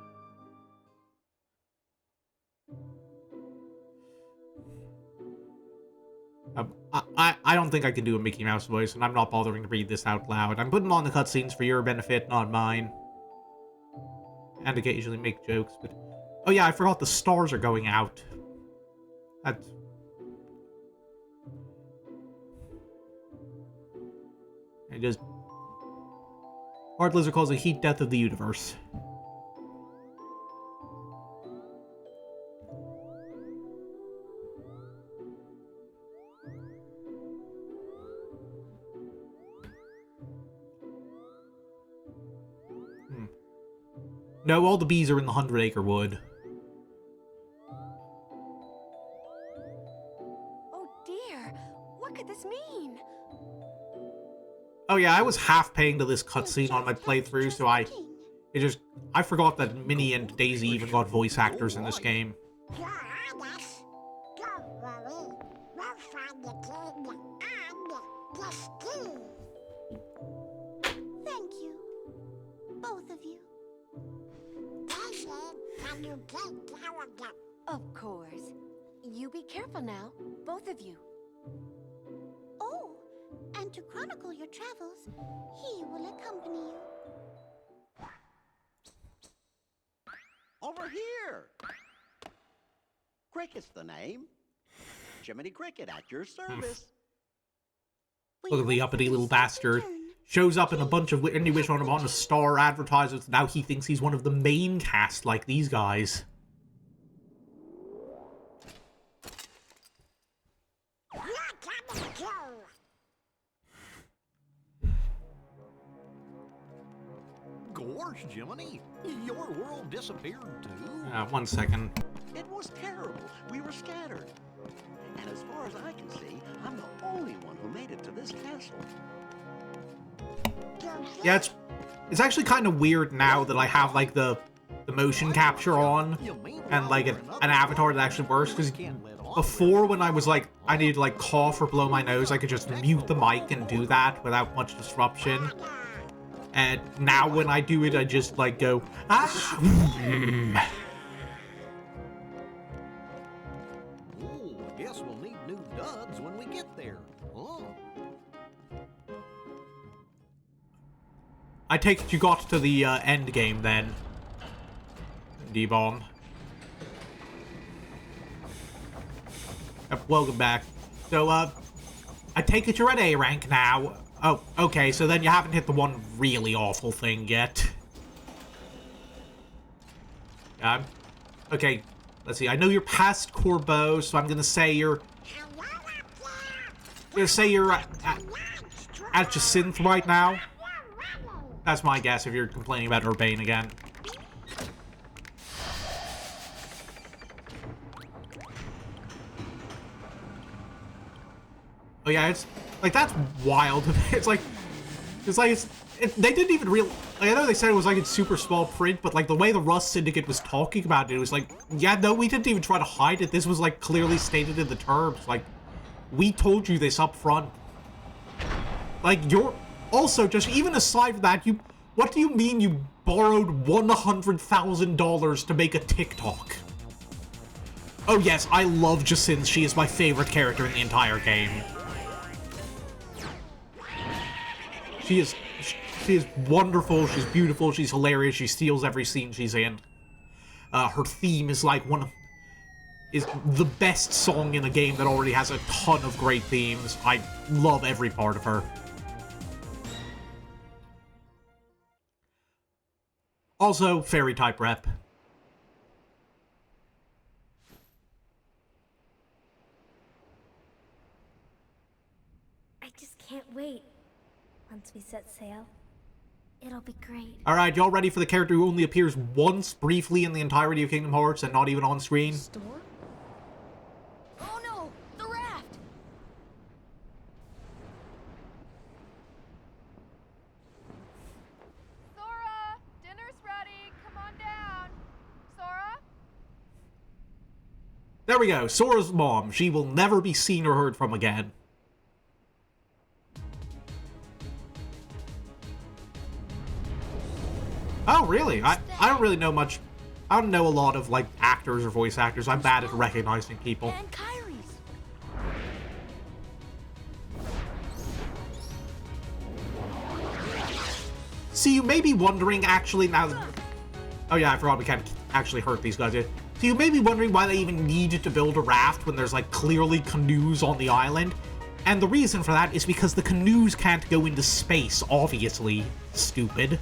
I don't think I can do a Mickey Mouse voice, and I'm not bothering to read this out loud. I'm putting on the cutscenes for your benefit, not mine. And occasionally make jokes, but... Oh yeah, I forgot the stars are going out. That's... It just... Heartless calls a heat death of the universe. No, all the bees are in the 100-acre wood. Oh dear, what could this mean? Oh yeah, I was half paying to this cutscene on my playthrough, so I forgot that Minnie and Daisy even got voice actors in this game. You're honest. Don't worry. We'll find the kid and Thank you. Both of you. Can you take care of them? Of course. You be careful now, both of you. Oh, and to chronicle your travels, he will accompany you. Over here! Cricket's the name. Jiminy Cricket at your service. Look at the uppity little bastard. Shows up in a bunch of Any Wish on a Star advertisements. Now he thinks he's one of the main cast, like these guys. Gosh, Jiminy, your world disappeared too? 1 second. It was terrible. We were scattered. And as far as I can see, I'm the only one who made it to this castle. Yeah, it's actually kind of weird now that I have, like, the motion capture on and, like, an avatar that actually works, because before, when I was, like, I needed to, like, cough or blow my nose, I could just mute the mic and do that without much disruption. And now when I do it, I just, like, go, ah! Oh, guess we'll need new duds when we get there. Huh? I take it you got to the end game then, D-Bomb. Welcome back. So, I take it you're at A rank now. Oh, okay, so then you haven't hit the one really awful thing yet. Okay, let's see. I know you're past Corbeau, so I'm gonna say you're... at Jacinth right now. That's my guess if you're complaining about Urbane again. Oh yeah, it's like, that's wild. They didn't even really, like, I know they said it was like in super small print, but like the way the Rust Syndicate was talking about it was like, yeah, no, we didn't even try to hide it. This was like clearly stated in the terms. Like, we told you this up front. Like, you're also, just even aside from that, what do you mean you borrowed $100,000 to make a TikTok? Oh yes, I love Jacinth. She is my favorite character in the entire game. She is wonderful, she's beautiful, she's hilarious, she steals every scene she's in. Her theme is like is the best song in a game that already has a ton of great themes. I love every part of her. Also, fairy type rep. I just can't wait. Once we set sail, it'll be great. Alright, y'all ready for the character who only appears once briefly in the entirety of Kingdom Hearts and not even on screen? Store? Oh no! The raft! Sora! Dinner's ready! Come on down! Sora? There we go, Sora's mom. She will never be seen or heard from again. Oh, really? I don't really know much. I don't know a lot of, like, actors or voice actors. I'm bad at recognizing people. And Kyrie's. See, you may be wondering, actually, now that... Oh yeah, I forgot we can't actually hurt these guys yet. So you may be wondering why they even needed to build a raft when there's, like, clearly canoes on the island. And the reason for that is because the canoes can't go into space, obviously. Stupid.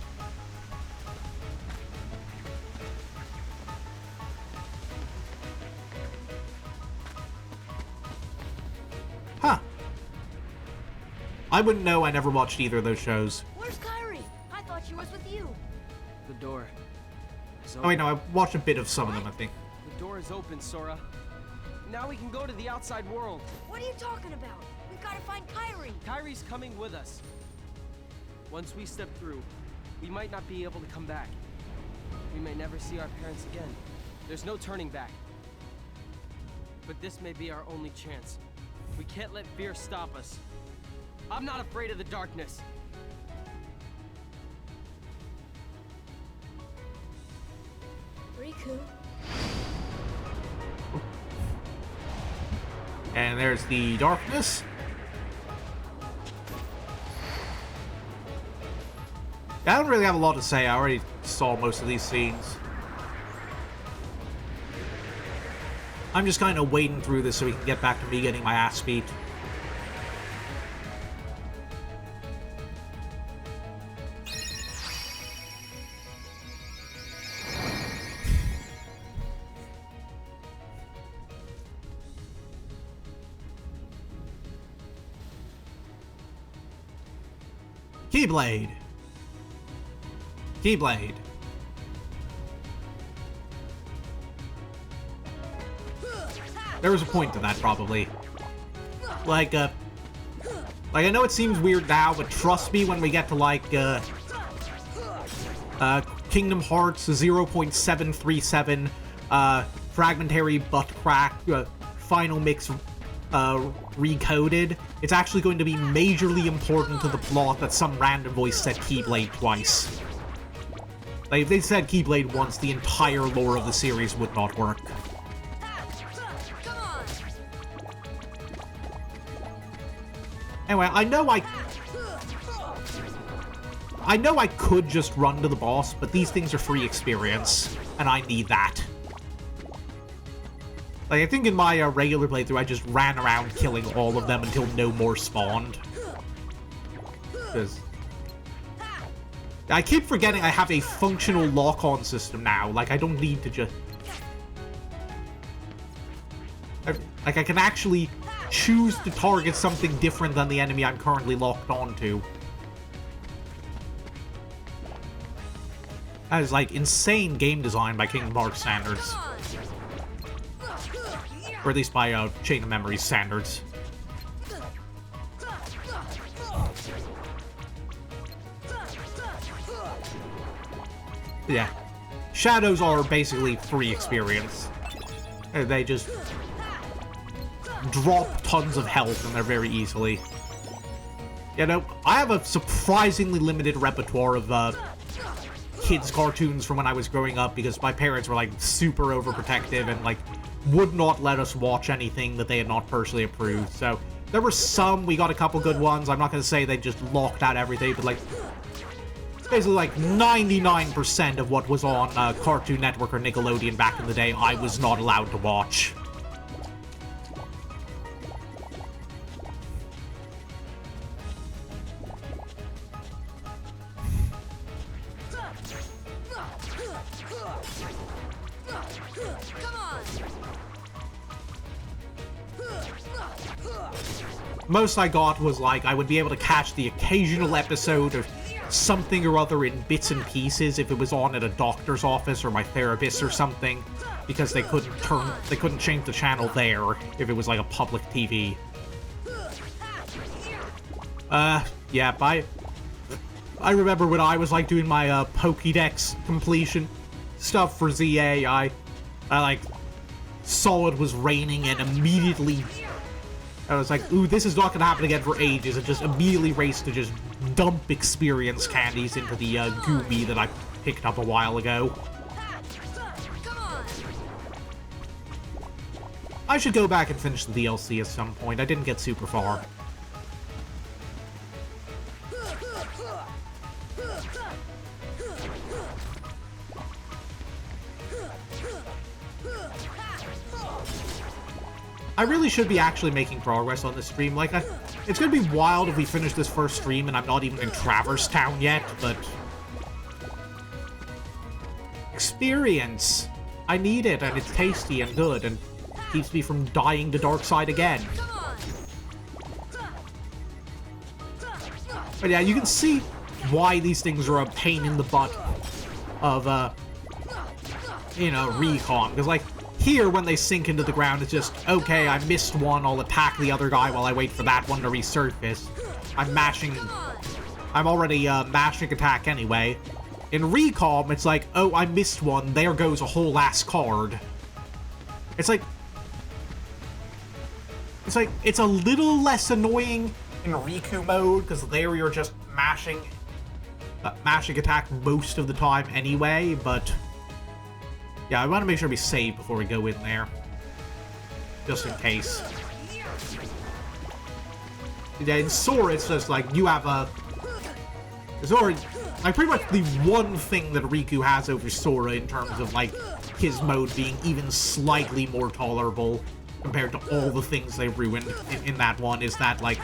Huh. I wouldn't know. I never watched either of those shows. Where's Kyrie? I thought she was with you. The door. Oh wait, no, I watched a bit of some of them, I think. The door is open, Sora. Now we can go to the outside world. What are you talking about? We gotta find Kyrie. Kyrie's coming with us. Once we step through, we might not be able to come back. We may never see our parents again. There's no turning back. But this may be our only chance. We can't let fear stop us. I'm not afraid of the darkness. Riku. And there's the darkness. I don't really have a lot to say. I already saw most of these scenes. I'm just kind of wading through this so we can get back to me getting my ass beat. Keyblade. Keyblade. There was a point to that, probably. Like, I know it seems weird now, but trust me when we get to, like, Kingdom Hearts 0.737, Fragmentary Butt Crack, Final Mix, Recoded, it's actually going to be majorly important to the plot that some random voice said Keyblade twice. Like, if they said Keyblade once, the entire lore of the series would not work. Anyway, I know I could just run to the boss, but these things are free experience, and I need that. Like, I think in my regular playthrough, I just ran around killing all of them until no more spawned. Because I keep forgetting I have a functional lock-on system now. Like, I don't need to just... Like, I can actually choose to target something different than the enemy I'm currently locked onto. That is, like, insane game design by Kingdom Hearts standards. Or at least by, Chain of Memories standards. Yeah. Shadows are basically free experience. They just drop tons of health in there very easily. You know, I have a surprisingly limited repertoire of, kids' cartoons from when I was growing up because my parents were, like, super overprotective and, like, would not let us watch anything that they had not personally approved. So, there were some, we got a couple good ones. I'm not gonna say they just locked out everything, but, like, basically, like, 99% of what was on Cartoon Network or Nickelodeon back in the day, I was not allowed to watch. Most I got was, like, I would be able to catch the occasional episode of something or other in bits and pieces if it was on at a doctor's office or my therapist or something, because they couldn't change the channel there if it was, like, a public TV. Yeah, I remember when I was, like, doing my, Pokédex completion stuff for ZA, I, like, saw it was raining and immediately... I was like, ooh, this is not gonna happen again for ages, and just immediately raced to just dump experience candies into the, Goomy that I picked up a while ago. I should go back and finish the DLC at some point. I didn't get super far. I really should be actually making progress on this stream. Like, it's gonna be wild if we finish this first stream and I'm not even in Traverse Town yet, but... experience! I need it, and it's tasty and good, and keeps me from dying to Darkside again. But yeah, you can see why these things are a pain in the butt of, you know, recon. Because, like, here, when they sink into the ground, it's just, okay, I missed one, I'll attack the other guy while I wait for that one to resurface. I'm already, mashing attack anyway. In Recom, it's like, oh, I missed one, there goes a whole ass card. It's like, it's a little less annoying in Riku mode, because there you're just mashing attack most of the time anyway, but... Yeah, I want to make sure we save before we go in there. Just in case. Yeah, in Sora, it's just like, you have a... Sora, like, pretty much the one thing that Riku has over Sora in terms of, like, his mode being even slightly more tolerable compared to all the things they ruined in that one is that, like,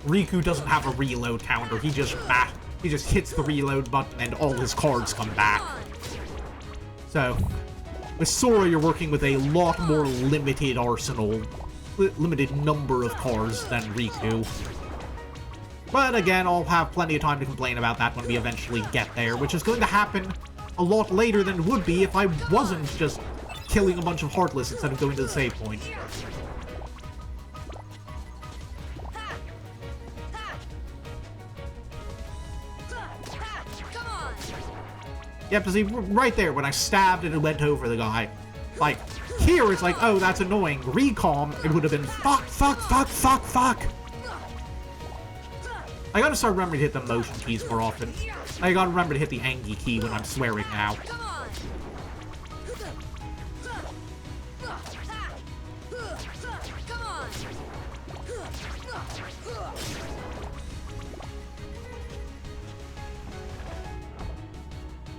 Riku doesn't have a reload counter. He just hits the reload button and all his cards come back. So, with Sora, you're working with a lot more limited arsenal, limited number of cards than Riku. But again, I'll have plenty of time to complain about that when we eventually get there, which is going to happen a lot later than it would be if I wasn't just killing a bunch of Heartless instead of going to the save point. You have to see, right there, when I stabbed and it went over the guy. Like, here it's like, oh, that's annoying. Recom, it would have been fuck, fuck, fuck, fuck, fuck. I gotta start remembering to hit the motion keys more often. I gotta remember to hit the Angie key when I'm swearing now.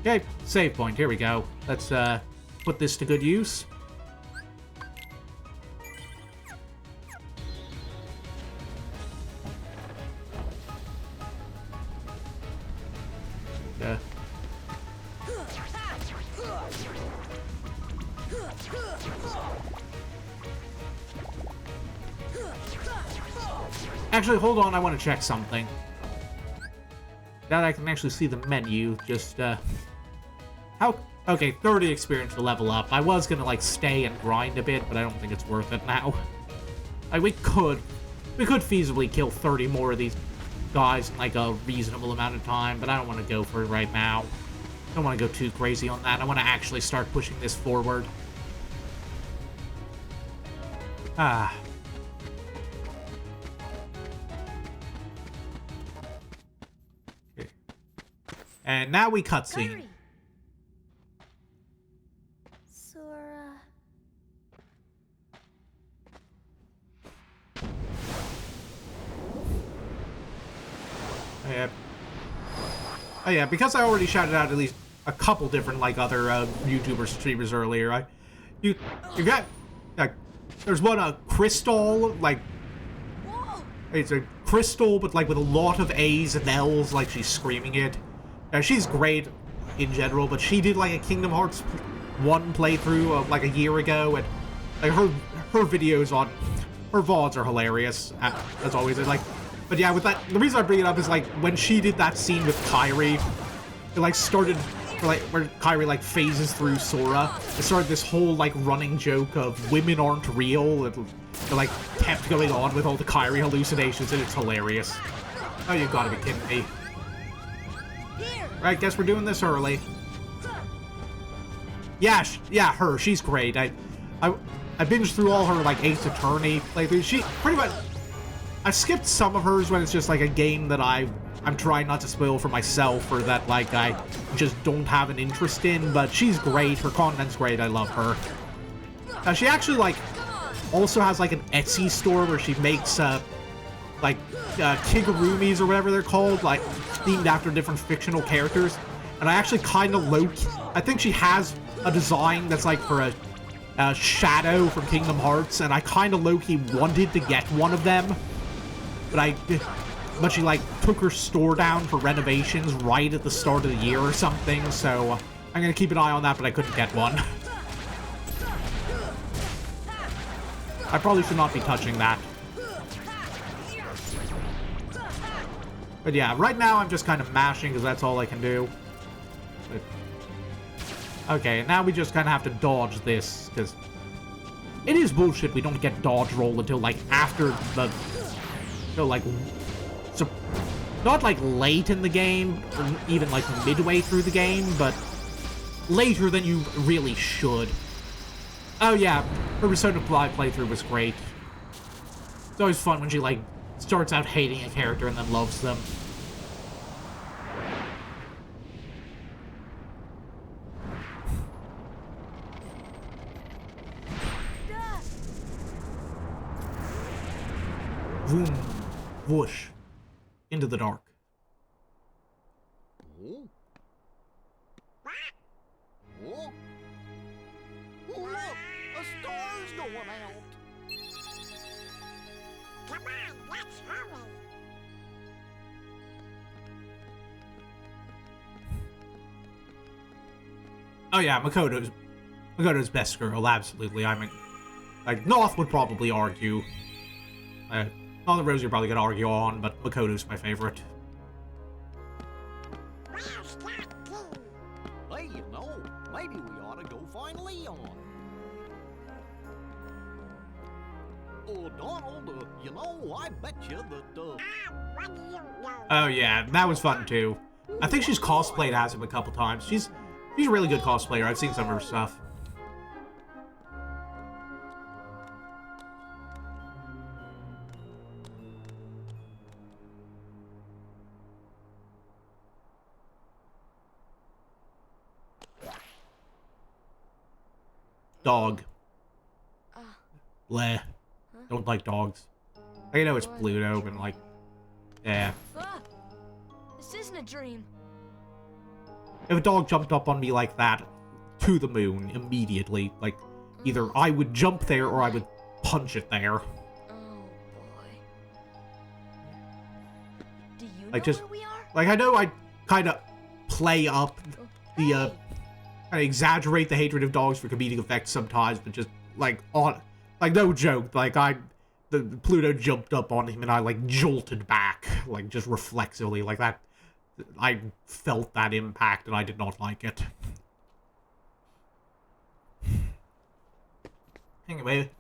Okay, save point, here we go. Let's put this to good use. Actually, hold on, I want to check something. Now that I can actually see the menu, just, how... Okay, 30 experience to level up. I was gonna, like, stay and grind a bit, but I don't think it's worth it now. Like, we could feasibly kill 30 more of these guys in, like, a reasonable amount of time, but I don't want to go for it right now. Don't want to go too crazy on that. I want to actually start pushing this forward. Ah. Okay. And now we cutscene. Sora. Oh yeah, because I already shouted out at least a couple different, like, other YouTubers, streamers earlier. You got, like, there's one, Crystal, like, it's a Crystal, but, like, with a lot of A's and L's, like, she's screaming it. She's great in general, but she did, like, a Kingdom Hearts 1 playthrough, like, a year ago, and, like, her videos on, her VODs are hilarious, as always, like, but yeah, with that, the reason I bring it up is, like, when she did that scene with Kairi, it, like, started, like, where Kairi, like, phases through Sora. It started this whole, like, running joke of women aren't real. It, like, kept going on with all the Kairi hallucinations, and it's hilarious. Oh, you gotta be kidding me. Right, guess we're doing this early. Yeah, yeah, her. She's great. I binged through all her, like, Ace Attorney playthroughs. She, pretty much... I skipped some of hers when it's just, like, a game that I'm trying not to spoil for myself or that, like, I just don't have an interest in, but she's great. Her content's great. I love her. She actually, like, also has, like, an Etsy store where she makes, like, kigurumis or whatever they're called, like, themed after different fictional characters. And I actually kind of I think she has a design that's, like, for a Shadow from Kingdom Hearts, and I kind of low-key wanted to get one of them. But she, like, took her store down for renovations right at the start of the year or something, so I'm gonna keep an eye on that, but I couldn't get one. I probably should not be touching that. But yeah, right now I'm just kind of mashing, because that's all I can do. But... okay, and now we just kind of have to dodge this, because it is bullshit we don't get dodge roll until, like, after the... until, like... so, not, like, late in the game, or even, like, midway through the game, but later than you really should. Oh, yeah, her Persona 5 playthrough was great. It's always fun when she, like, starts out hating a character and then loves them. Vroom. Whoosh. Into the dark. Oh? Oh? Look! A star's going out! Come on, let's hurry. Oh yeah, Makoto's best girl, absolutely. I mean, like, North would probably argue. North and Rosie are probably gonna argue on, but Makoto's my favorite. Where's that key? Hey, you know, maybe we ought to go find Leon. Oh, Donald, you know, I bet you that, What do you know? Oh yeah, that was fun too. I think she's cosplayed as him a couple times. She's a really good cosplayer. I've seen some of her stuff. Dog. Bleh. Don't like dogs. I know it's Pluto, but like, yeah. This isn't a dream. If a dog jumped up on me like that, to the moon, immediately, like, either I would jump there or I would punch it there. Oh boy. Do you know Like, just, where we are? like, I know I kind of play up the, Hey. I exaggerate the hatred of dogs for comedic effect sometimes, but just, like, no joke, like, the Pluto jumped up on him and I, like, jolted back, like, just reflexively, like that. I felt that impact and I did not like it. Anyway,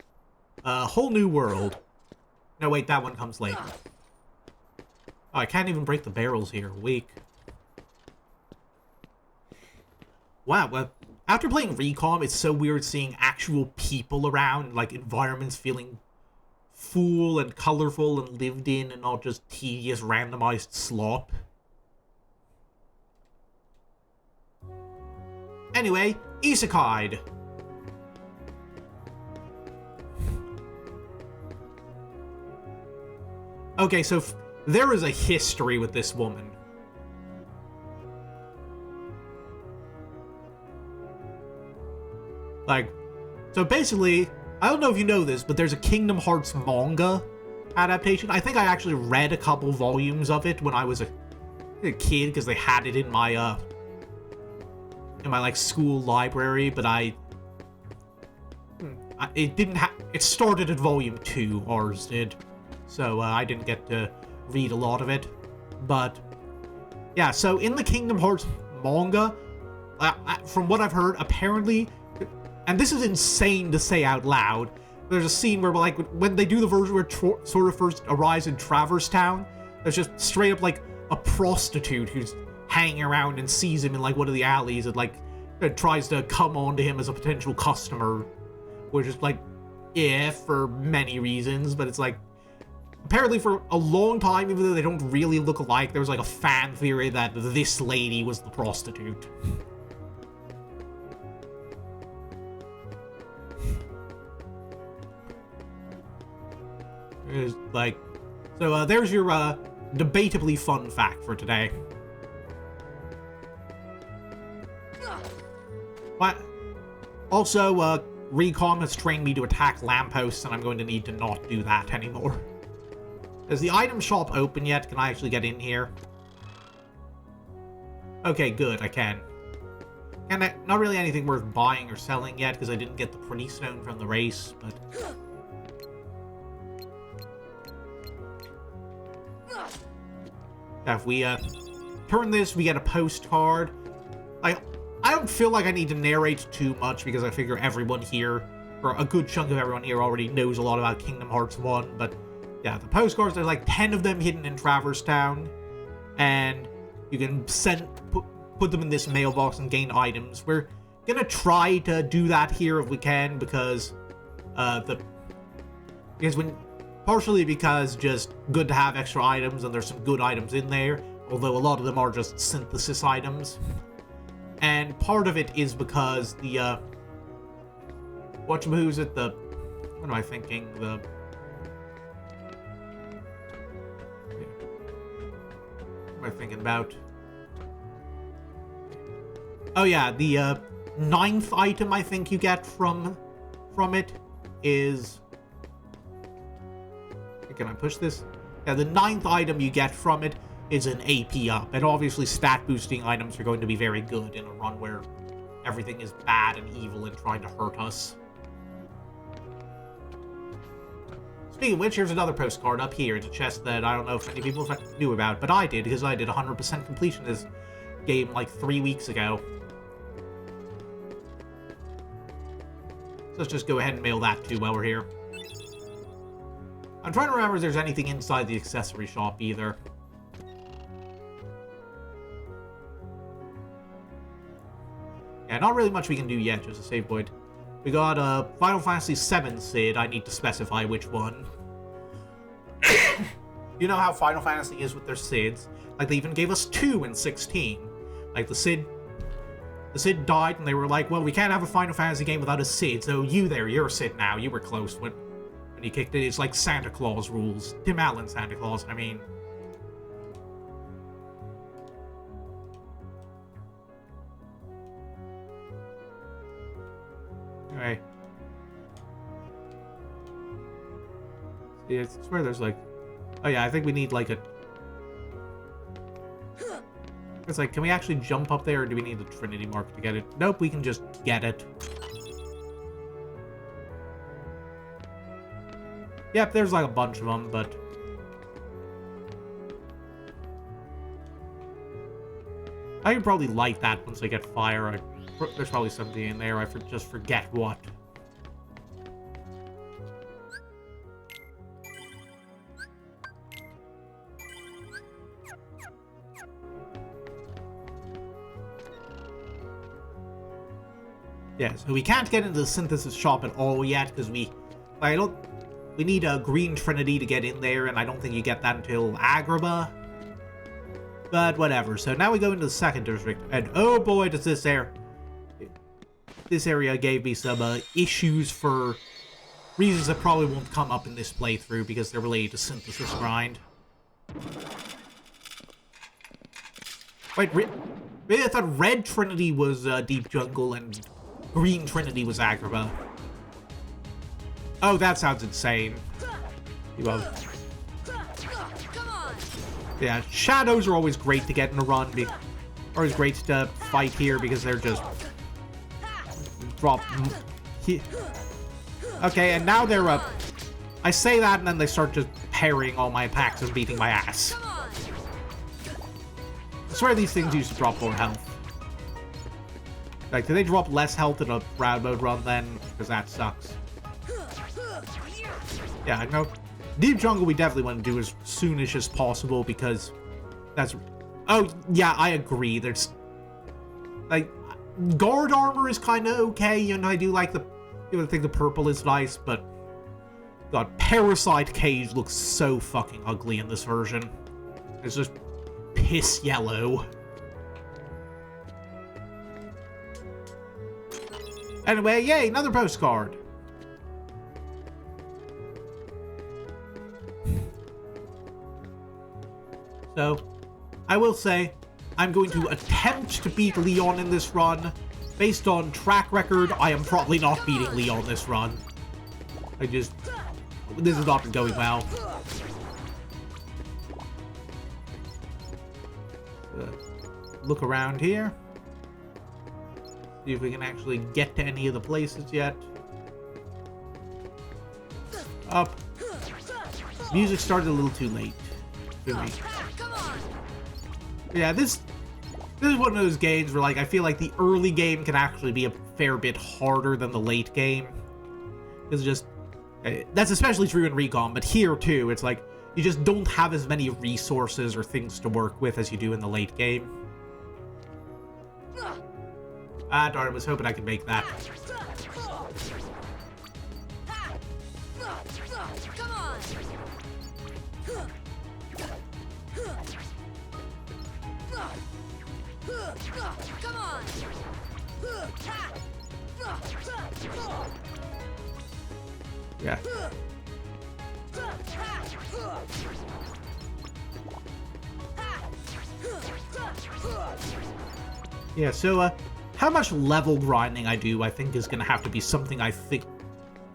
whole new world. No, wait, that one comes later. Oh, I can't even break the barrels here. Weak. Wow, well, after playing Recom, it's so weird seeing actual people around, like environments feeling full and colorful and lived in and not just tedious randomized slop. Anyway, Isekai'd. Okay, so there is a history with this woman. Like, so basically, I don't know if you know this, but there's a Kingdom Hearts manga adaptation. I think I actually read a couple volumes of it when I was a kid, because they had it in my, like, school library, but it started at volume 2, ours did. So, I didn't get to read a lot of it. But, yeah, so in the Kingdom Hearts manga, from what I've heard, apparently, and this is insane to say out loud, there's a scene where, like, when they do the version where Sora first arrives in Traverse Town, there's just straight up, like, a prostitute who's hanging around and sees him in, like, one of the alleys and, like, tries to come on to him as a potential customer, which is, like, for many reasons, but it's, like, apparently for a long time, even though they don't really look alike, there was, like, a fan theory that this lady was the prostitute. It's like, so, there's your, debatably fun fact for today. What? Also, Recom has trained me to attack lampposts, and I'm going to need to not do that anymore. Is the item shop open yet? Can I actually get in here? Okay, good, I can. And not really anything worth buying or selling yet, because I didn't get the pretty stone from the race, but... If we, turn this, we get a postcard. I don't feel like I need to narrate too much, because I figure everyone here, or a good chunk of everyone here already knows a lot about Kingdom Hearts 1, but yeah, the postcards, there's like 10 of them hidden in Traverse Town, and you can put them in this mailbox and gain items. We're gonna try to do that here if we can, because, partially because just good to have extra items, and there's some good items in there, although a lot of them are just synthesis items. And part of it is because the, what am I thinking? am I thinking about? Oh yeah, the 9th item I think you get from it is... Can I push this? Yeah, the 9th item you get from it is an AP up, and obviously stat boosting items are going to be very good in a run where everything is bad and evil and trying to hurt us. Speaking of which, here's another postcard up here. It's a chest that I don't know if many people knew about, but I did, because I did 100% completion of this game like 3 weeks ago. So let's just go ahead and mail that too while we're here. I'm trying to remember if there's anything inside the accessory shop either. Yeah, not really much we can do yet, just a save point. We got a Final Fantasy VII Sid. I need to specify which one. You know how Final Fantasy is with their Sids? Like, they even gave us 2 in 16. Like, the Sid died, and they were like, well, we can't have a Final Fantasy game without a Sid, so you there, you're a Sid now. You were close when he kicked it. It's like Santa Claus rules. Tim Allen Santa Claus, I mean. Alright. See, I swear there's like... Oh yeah, I think we need like a... It's like, can we actually jump up there, or do we need the Trinity Mark to get it? Nope, we can just get it. Yep, there's like a bunch of them, but... I can probably light that once I get fire. There's probably something in there, I just forget what. Yeah, so we can't get into the synthesis shop at all yet, because we need a green Trinity to get in there, and I don't think you get that until Agrabah. But whatever, so now we go into the second district, and oh boy does this area gave me some issues for reasons that probably won't come up in this playthrough, because they're related to synthesis grind. Wait, really? I thought Red Trinity was Deep Jungle, and Green Trinity was Agrabah. Oh, that sounds insane. Yeah, shadows are always great to get in a run. Always great to fight here because they're just... Okay, and now they're up. I say that and then they start just parrying all my attacks and beating my ass. I swear these things used to drop more health. Like, do they drop less health in a Proud Mode run then? Because that sucks. Yeah, I know. Deep Jungle we definitely want to do as soonish as possible because that's... Oh, yeah, I agree. There's... Like, guard armor is kind of okay. You know, I do like the... I think the purple is nice, but... God, Parasite Cage looks so fucking ugly in this version. It's just piss yellow. Anyway, yay, another postcard. So, I will say, I'm going to attempt to beat Leon in this run. Based on track record, I am probably not beating Leon this run. This has not been going well. Look around here. See if we can actually get to any of the places yet. Up. Music started a little too late. Yeah, this is one of those games where, like, I feel like the early game can actually be a fair bit harder than the late game. It's just... That's especially true in Recon, but here, too, it's like, you just don't have as many resources or things to work with as you do in the late game. Ah, darn, I was hoping I could make that. Yeah. Yeah, so, how much level grinding I do, I think, is gonna have to be something I think...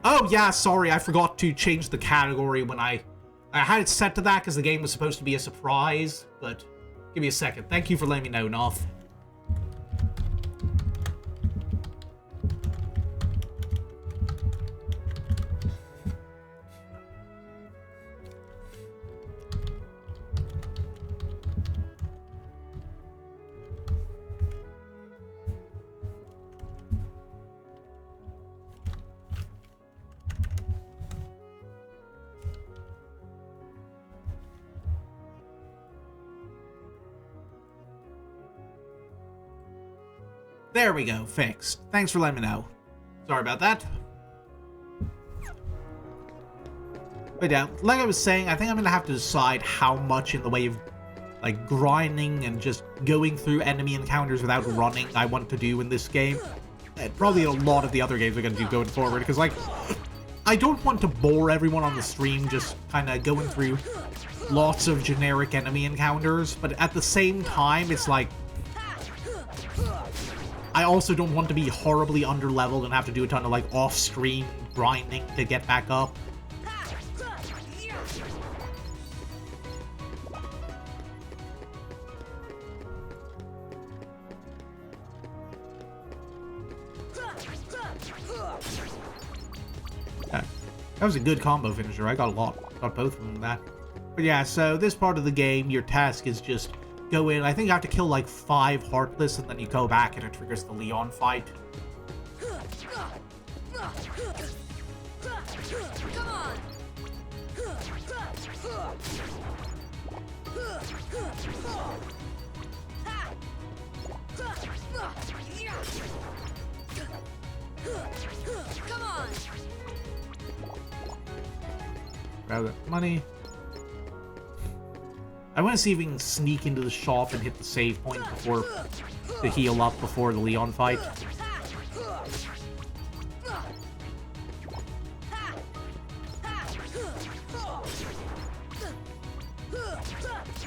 Oh, yeah, sorry, I forgot to change the category when I had it set to that because the game was supposed to be a surprise, but give me a second. Thank you for letting me know, Noth. There we go, fixed. Thanks for letting me know. Sorry about that. But yeah, like I was saying, I think I'm gonna have to decide how much in the way of, like, grinding and just going through enemy encounters without running I want to do in this game. And probably a lot of the other games are gonna do going forward, because, like, I don't want to bore everyone on the stream just kind of going through lots of generic enemy encounters, but at the same time, it's like, I also don't want to be horribly underleveled and have to do a ton of, like, off-screen grinding to get back up. That was a good combo finisher. I got both of them that. But yeah, so this part of the game, your task is just go in. I think you have to kill like 5 Heartless, and then you go back and it triggers the Leon fight. Come on. Grab that money. I want to see if we can sneak into the shop and hit the save point before to heal up before the Leon fight.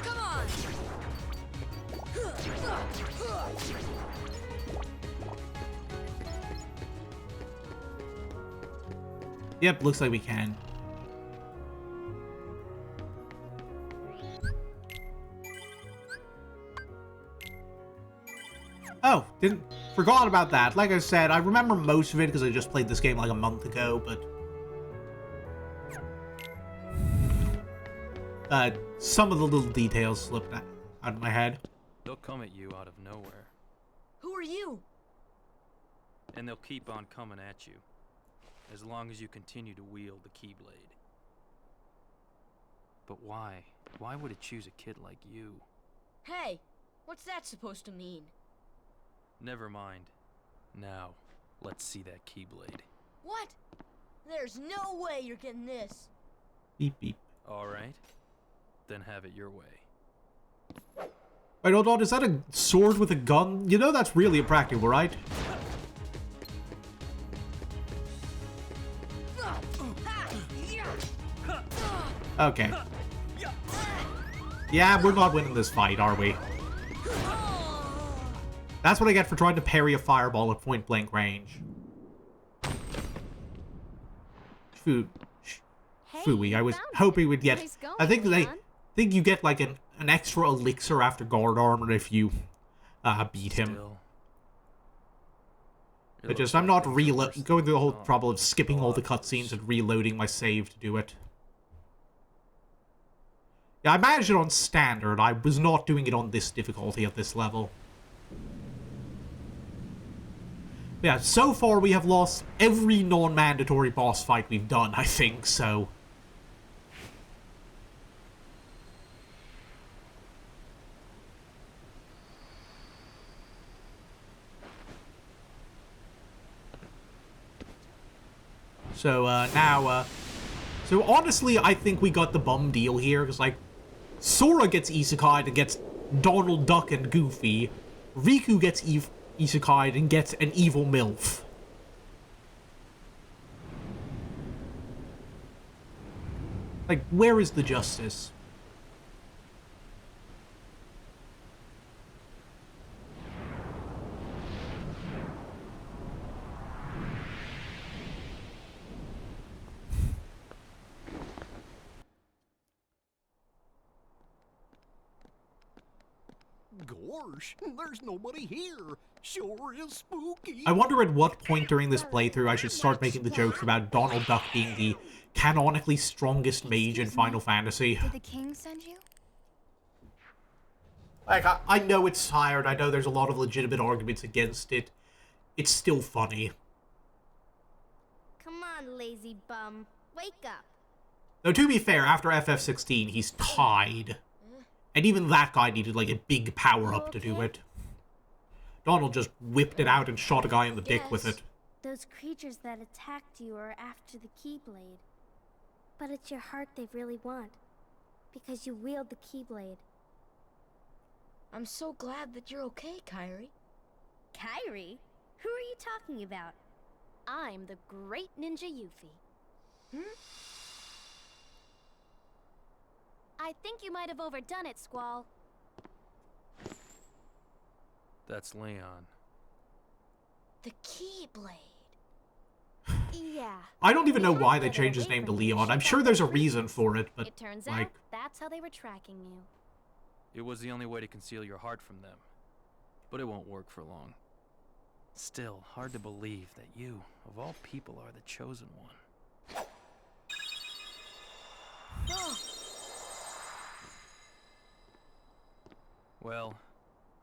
Come on. Yep, looks like we can. Oh, forgot about that. Like I said, I remember most of it because I just played this game like a month ago, but some of the little details slipped out of my head. They'll come at you out of nowhere, Who are you? and they'll keep on coming at you, as long as you continue to wield the Keyblade. But why? Why would it choose a kid like you? Hey, what's that supposed to mean? Never mind. Now, let's see that Keyblade. What? There's no way you're getting this. Beep beep. Alright, then have it your way. Wait, hold on, is that a sword with a gun? You know that's really impractical, right? Okay. Yeah, we're not winning this fight, are we? That's what I get for trying to parry a fireball at point-blank range. Fooey, I was hoping we'd get... I think you get like an extra elixir after guard armor if you beat him. But just, I'm not going through the whole trouble of skipping all the cutscenes and reloading my save to do it. Yeah, I managed it on standard. I was not doing it on this difficulty at this level. Yeah, so far we have lost every non-mandatory boss fight we've done, I think, so... So, so honestly, I think we got the bum deal here, because, like, Sora gets isekai'd and gets Donald Duck and Goofy. Riku gets isekai'd and gets an evil MILF. Like, where is the justice? Gosh, there's nobody here. Sure is spooky. I wonder at what point during this playthrough I should start making the jokes about Donald Duck being the canonically strongest mage in Final Fantasy. Did the king send you? Like, I know it's tired, I know there's a lot of legitimate arguments against it. It's still funny. Come on, lazy bum. Wake up. Though, to be fair, after FF16, he's tied. And even that guy needed, like, a big power-up to do it. Donald just whipped it out and shot a guy in the dick with it. Those creatures that attacked you are after the Keyblade. But it's your heart they really want. Because you wield the Keyblade. I'm so glad that you're okay, Kairi. Kairi? Who are you talking about? I'm the great ninja Yuffie. I think you might have overdone it, Squall. That's Leon. The Keyblade. Yeah. I don't even know why they changed his name to Leon. I'm sure there's a reason for it, but, It turns like... out that's how they were tracking you. It was the only way to conceal your heart from them. But it won't work for long. Still, hard to believe that you, of all people, are the chosen one. Well,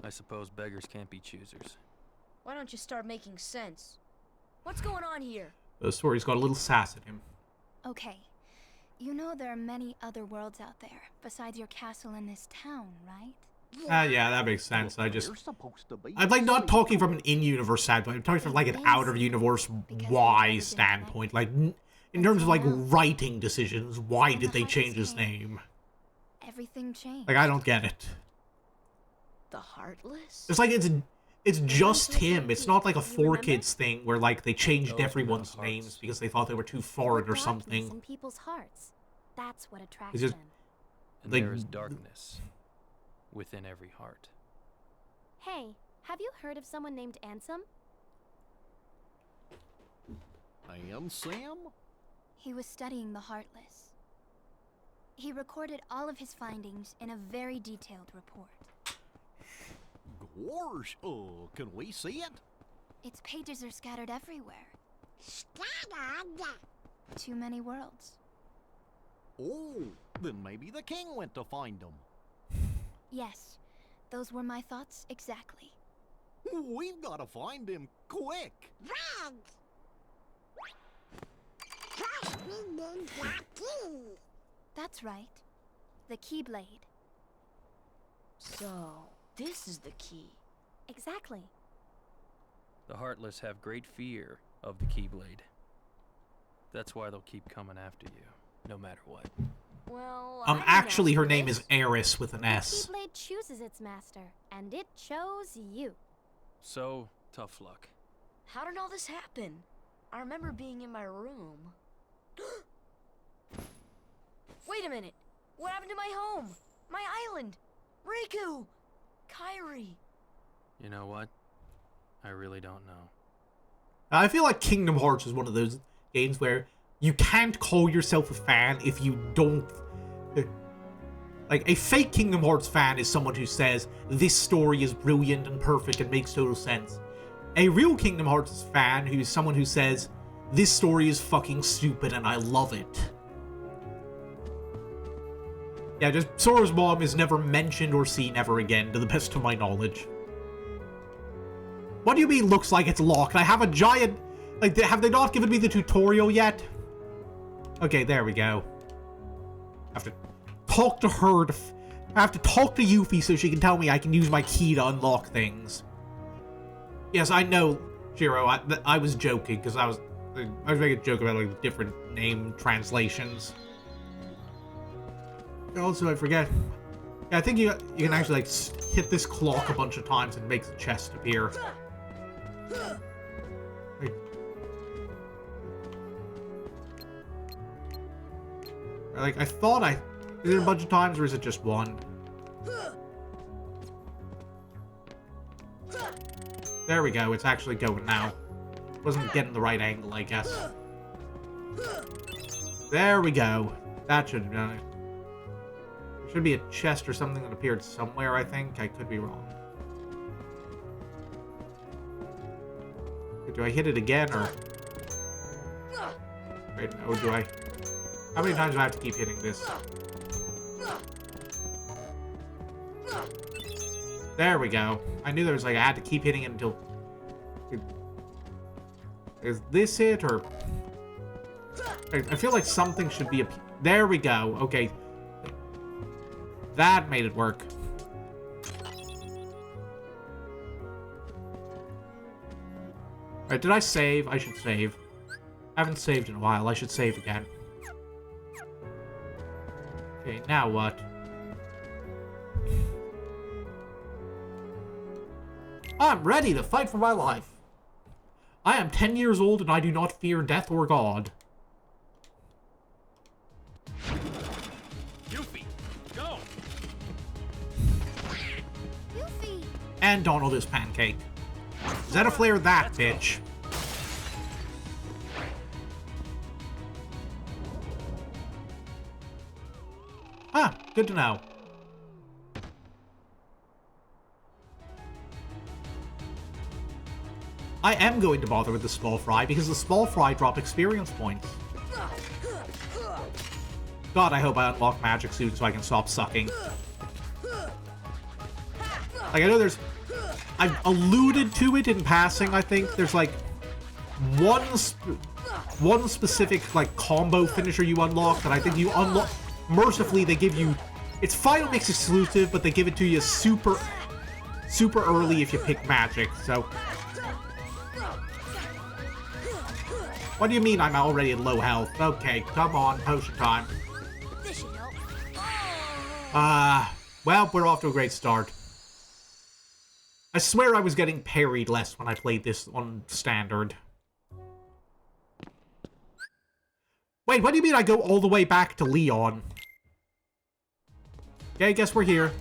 I suppose beggars can't be choosers. Why don't you start making sense? What's going on here? The story's got a little sass in him. Okay. You know there are many other worlds out there, besides your castle in this town, right? Yeah, that makes sense. They're supposed to be I'm, like, not talking from an in-universe standpoint. I'm talking from, like, an out-of-universe wise standpoint. Like, in terms of, like, writing decisions, why did they change his name? Everything changed. Like, I don't get it. The Heartless? It's like, it's just him. It's not like a 4Kids thing where, like, they changed everyone's names because they thought they were too foreign or something. In people's hearts. That's what attracts It's just, them. And like, there is darkness within every heart. Hey, have you heard of someone named Ansem? And Sam? He was studying the Heartless. He recorded all of his findings in a very detailed report. Gosh, can we see it? Its pages are scattered everywhere. Scattered. Too many worlds. Oh, then maybe the king went to find them. Yes, those were my thoughts exactly. We've got to find him quick. Red. First we need the key. That's right. The Keyblade. So, this is the key. Exactly. The Heartless have great fear of the Keyblade. That's why they'll keep coming after you, no matter what. Well, actually, her name is Eris with an S. The Keyblade chooses its master, and it chose you. So, tough luck. How did all this happen? I remember being in my room. Wait a minute. What happened to my home? My island? Riku! Kairi! You know what? I really don't know. I feel like Kingdom Hearts is one of those games where you can't call yourself a fan if you don't... Like, a fake Kingdom Hearts fan is someone who says, this story is brilliant and perfect and makes total sense. A real Kingdom Hearts fan who is someone who says, this story is fucking stupid and I love it. Yeah, just Sora's mom is never mentioned or seen ever again, to the best of my knowledge. What do you mean looks like it's locked? I have a giant... Like, have they not given me the tutorial yet? Okay, there we go. I have to talk to her to... I have to talk to Yuffie so she can tell me I can use my key to unlock things. Yes, I know, Shiro, I was joking, because I was making a joke about, like, different name translations. Also, I forget. Yeah, I think you can actually, like, hit this clock a bunch of times and it makes the chest appear. Like, I thought is it a bunch of times or is it just one? There we go, it's actually going now. Wasn't getting the right angle, I guess. There we go. That should have done it. There should be a chest or something that appeared somewhere, I think. I could be wrong. Do I hit it again, or... Wait, no, do I... How many times do I have to keep hitting this? There we go. I knew there was, like, I had to keep hitting it until... Is this it, or... I feel like something should be... There we go. Okay. That made it work. Alright, did I save? I should save. I haven't saved in a while. I should save again. Okay, now what? I'm ready to fight for my life. I am 10 years old and I do not fear death or God. Yuffie, go! Yuffie! And Donald is Pancake. Zetaflare that, bitch. Ah, good to know. I am going to bother with the small fry because the small fry drop experience points. God, I hope I unlock magic soon so I can stop sucking. Like, I know there's... I've alluded to it in passing, I think. There's, like, one specific, like, combo finisher you unlock that I think you unlock... Mercifully, they give you... It's Final Mix exclusive, but they give it to you super early if you pick magic, so... What do you mean I'm already at low health? Okay, come on, potion time. This should help. Well, we're off to a great start. I swear I was getting parried less when I played this on standard. Wait, what do you mean I go all the way back to Leon? Okay, guess we're here.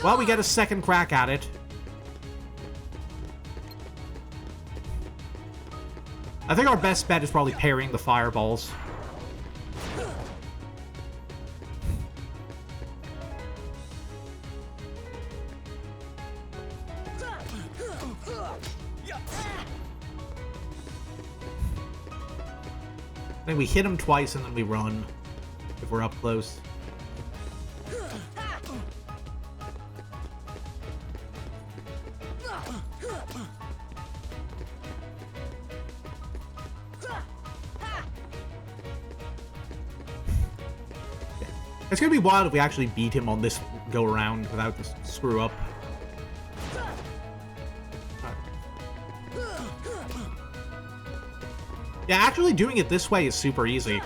Well, we get a second crack at it. I think our best bet is probably parrying the fireballs. Then we hit him twice and then we run if we're up close. It's gonna be wild if we actually beat him on this go-around without this screw-up. Yeah, actually doing it this way is super easy.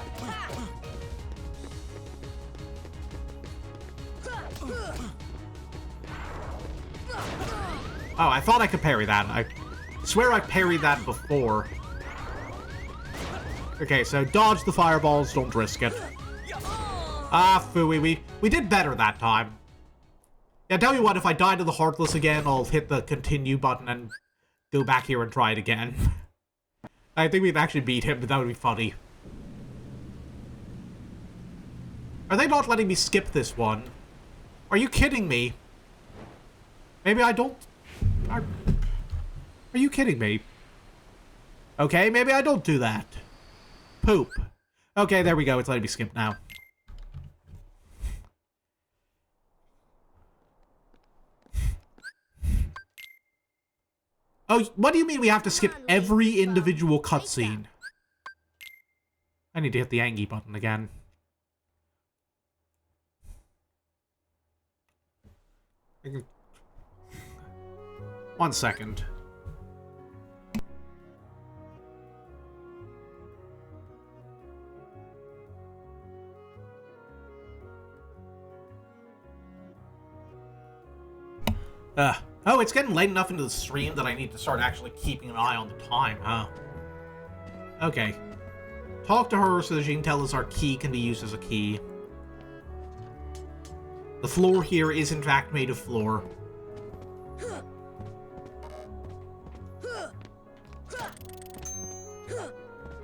Oh, I thought I could parry that. I swear I parried that before. Okay, so dodge the fireballs, don't risk it. Ah, phooey, we did better that time. Yeah, tell you what, if I die to the Heartless again, I'll hit the continue button and go back here and try it again. I think we've actually beat him, but that would be funny. Are they not letting me skip this one? Are you kidding me? Maybe I don't... Are you kidding me? Okay, maybe I don't do that. Poop. Okay, there we go, it's letting me skip now. Oh, what do you mean we have to skip every individual cutscene? I need to hit the Angie button again. One second. Oh, it's getting late enough into the stream that I need to start actually keeping an eye on the time, huh? Okay. Talk to her so that she can tell us our key can be used as a key. The floor here is in fact made of floor.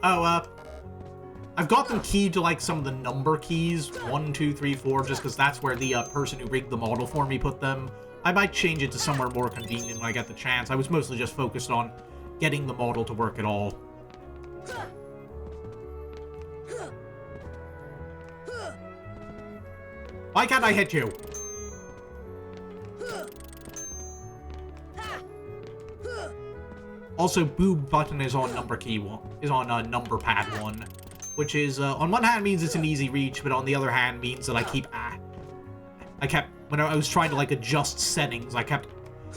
Oh, I've got them keyed to, like, some of the number keys. 1, 2, 3, 4, just because that's where the person who rigged the model for me put them. I might change it to somewhere more convenient when I get the chance. I was mostly just focused on getting the model to work at all. Why can't I hit you? Also, boob button is on number key 1, is on number pad 1, which is on one hand means it's an easy reach, but on the other hand means that I kept when I was trying to like adjust settings,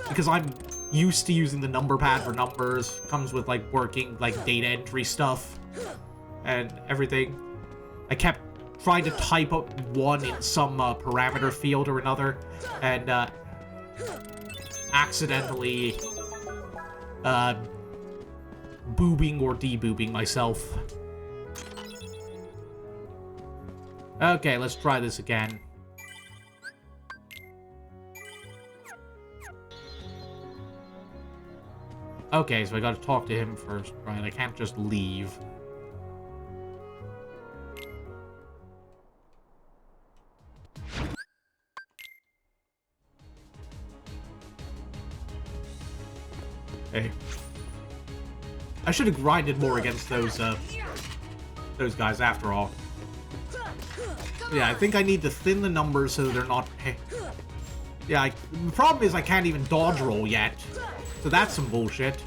because I'm used to using the number pad for numbers, comes with like working like data entry stuff and everything. I kept trying to type up 1 in some parameter field or another, and accidentally boobing or deboobing myself. Okay, let's try this again. Okay, so I gotta talk to him first, right? I can't just leave. Hey. I should have grinded more against those guys after all. Yeah, I think I need to thin the numbers so they're not... Yeah, the problem is I can't even dodge roll yet. So that's some bullshit.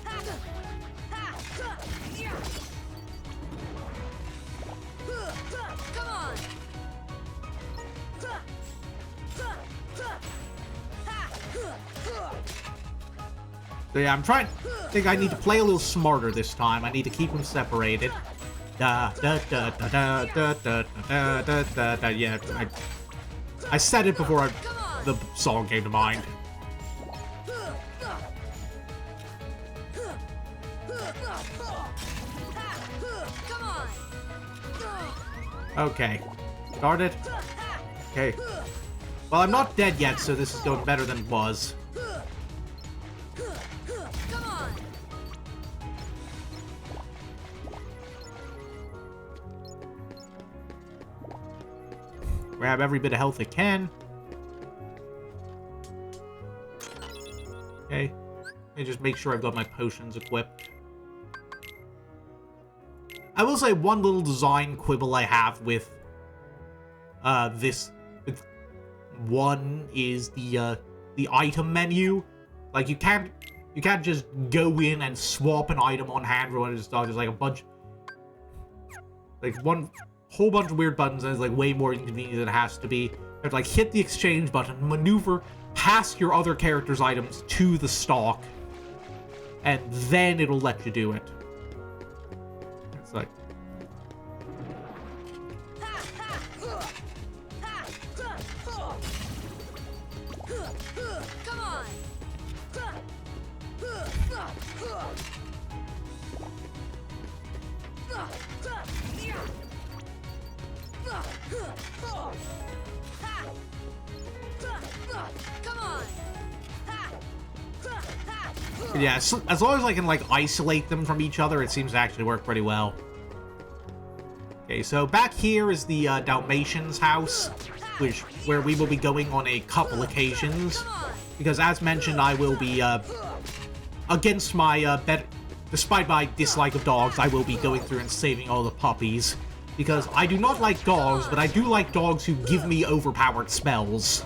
So yeah, I think I need to play a little smarter this time. I need to keep them separated. Da da da da da da da da da da da. Yeah, I said it before the song came to mind. Okay, started. Okay. Well, I'm not dead yet, so this is going better than it was. Grab every bit of health I can. Okay. And just make sure I've got my potions equipped. I will say one little design quibble I have with with one is the item menu. Like you can't just go in and swap an item on hand for one of the There's like a bunch, like one whole bunch of weird buttons, and it's like way more inconvenient than it has to be. You have to like hit the exchange button, maneuver past your other character's items to the stock, and then it'll let you do it. It's like... Yeah, so as long as I can, like, isolate them from each other, it seems to actually work pretty well. Okay, so back here is the Dalmatians' house, where we will be going on a couple occasions. Because, as mentioned, I will be, against my, despite my dislike of dogs, I will be going through and saving all the puppies. Because I do not like dogs, but I do like dogs who give me overpowered spells.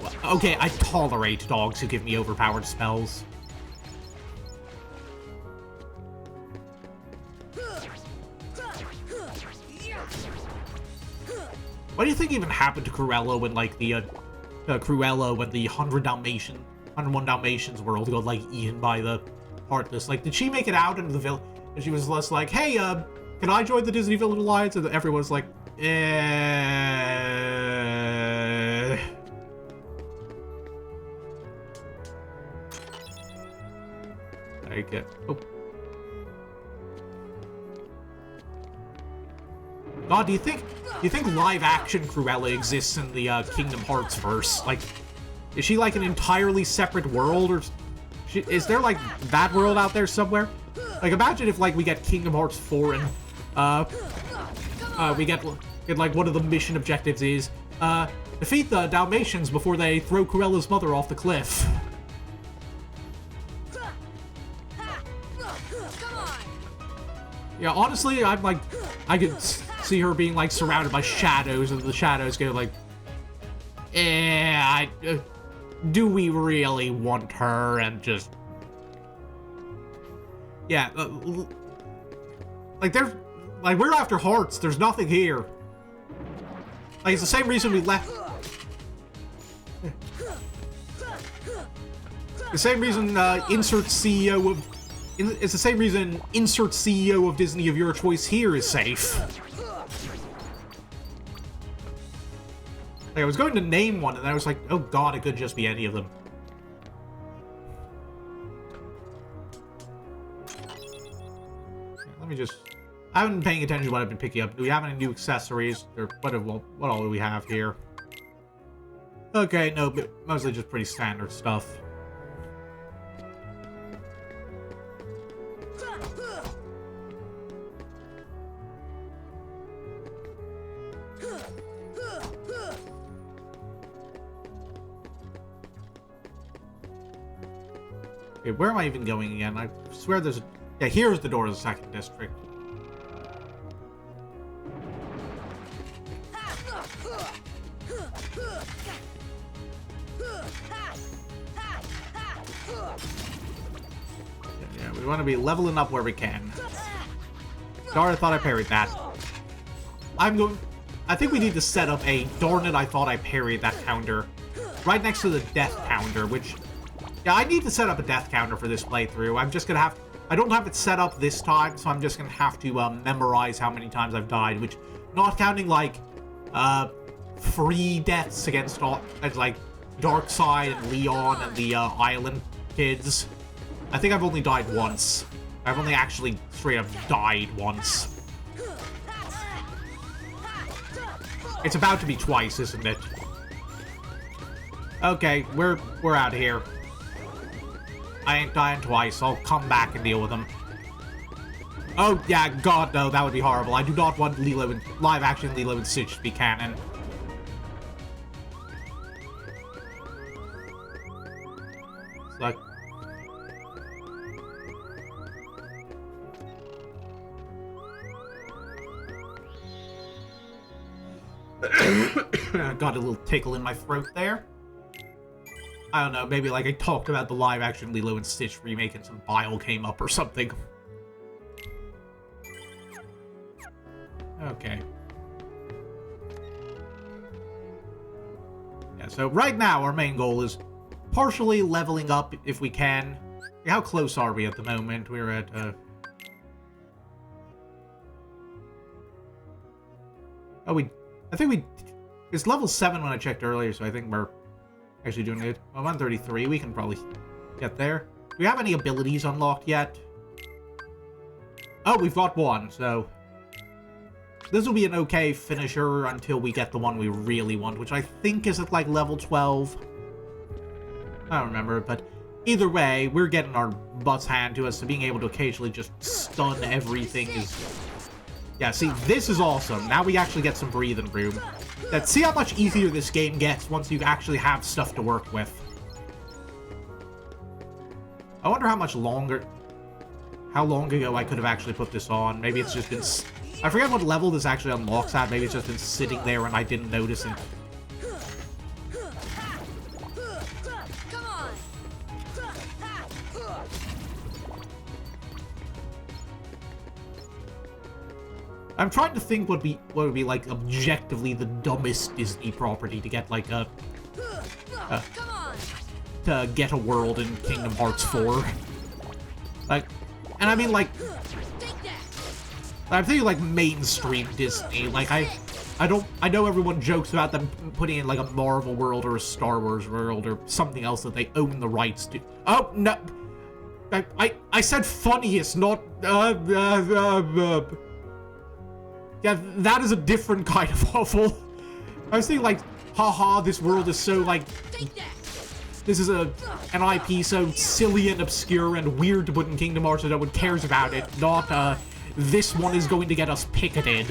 Well, okay, I tolerate dogs who give me overpowered spells. What do you think even happened to Cruella when, like, the, when the 101 Dalmatians world got, like, eaten by the Heartless? Like, did she make it out into the village? And she was less like, hey, can I join the Disney Village Alliance? And everyone's like, Okay. Oh. God, do you think live-action Cruella exists in the Kingdom Hearts verse? Like, is she like an entirely separate world, or is there like that world out there somewhere? Like, imagine if like we get Kingdom Hearts 4 and we get like one of the mission objectives is Defeat the Dalmatians before they throw Cruella's mother off the cliff. Yeah, honestly, I'm like, I could see her being like surrounded by shadows, and the shadows go like, do we really want her? And just, yeah, like there's, like we're after hearts. There's nothing here. Like it's the same reason we left. The same reason insert CEO of. It's the same reason insert CEO of Disney of your choice here is safe. Like, I was going to name one, and I was like, oh god, it could just be any of them. Let me just... I haven't been paying attention to what I've been picking up. Do we have any new accessories? Or what all do we have here? Okay, no, but mostly just pretty standard stuff. Okay, where am I even going again? I swear there's a... Yeah, here's the door to the second district. Yeah, we want to be leveling up where we can. Darn, I thought I parried that. I think we need to set up a darn it, I thought I parried that counter. Right next to the death counter, which... Yeah, I need to set up a death counter for this playthrough. I'm just gonna have... I don't have it set up this time, so I'm just gonna have to memorize how many times I've died, which... Not counting, like, free deaths against all... like, Darkseid and Leon and the Island kids. I think I've only died once. I've only actually straight up died once. It's about to be twice, isn't it? Okay, we're out of here. I ain't dying twice. I'll come back and deal with them. Oh, yeah, god, no, that would be horrible. I do not want live-action Lilo and Stitch to be canon. It's like... Got a little tickle in my throat there. I don't know, maybe like I talked about the live-action Lilo and Stitch remake and some bile came up or something. Okay. Yeah, so right now our main goal is partially leveling up if we can. How close are we at the moment? We're at, Oh, I think we... It's level 7 when I checked earlier, so I think we're actually doing it. Well, 133, we can probably get there. Do we have any abilities unlocked yet? Oh, we've got one, so... This will be an okay finisher until we get the one we really want, which I think is at, like, level 12. I don't remember, but either way, we're getting our butts handed to us, so being able to occasionally just stun everything is... Yeah, see, this is awesome. Now we actually get some breathing room. See how much easier this game gets once you actually have stuff to work with. I wonder how much longer... How long ago I could have actually put this on. Maybe it's just been... I forget what level this actually unlocks at. Maybe it's just been sitting there and I didn't notice it. I'm trying to think what would be like objectively the dumbest Disney property to get like a to get a world in Kingdom Hearts 4. Like, and I mean like I'm thinking like mainstream Disney. Like I know everyone jokes about them putting in like a Marvel world or a Star Wars world or something else that they own the rights to. Oh no, I said funniest, not Yeah, that is a different kind of awful. I was thinking like, haha, this world is so like, this is an IP so silly and obscure and weird to put in Kingdom Hearts that no one cares about it, not this one is going to get us picketed.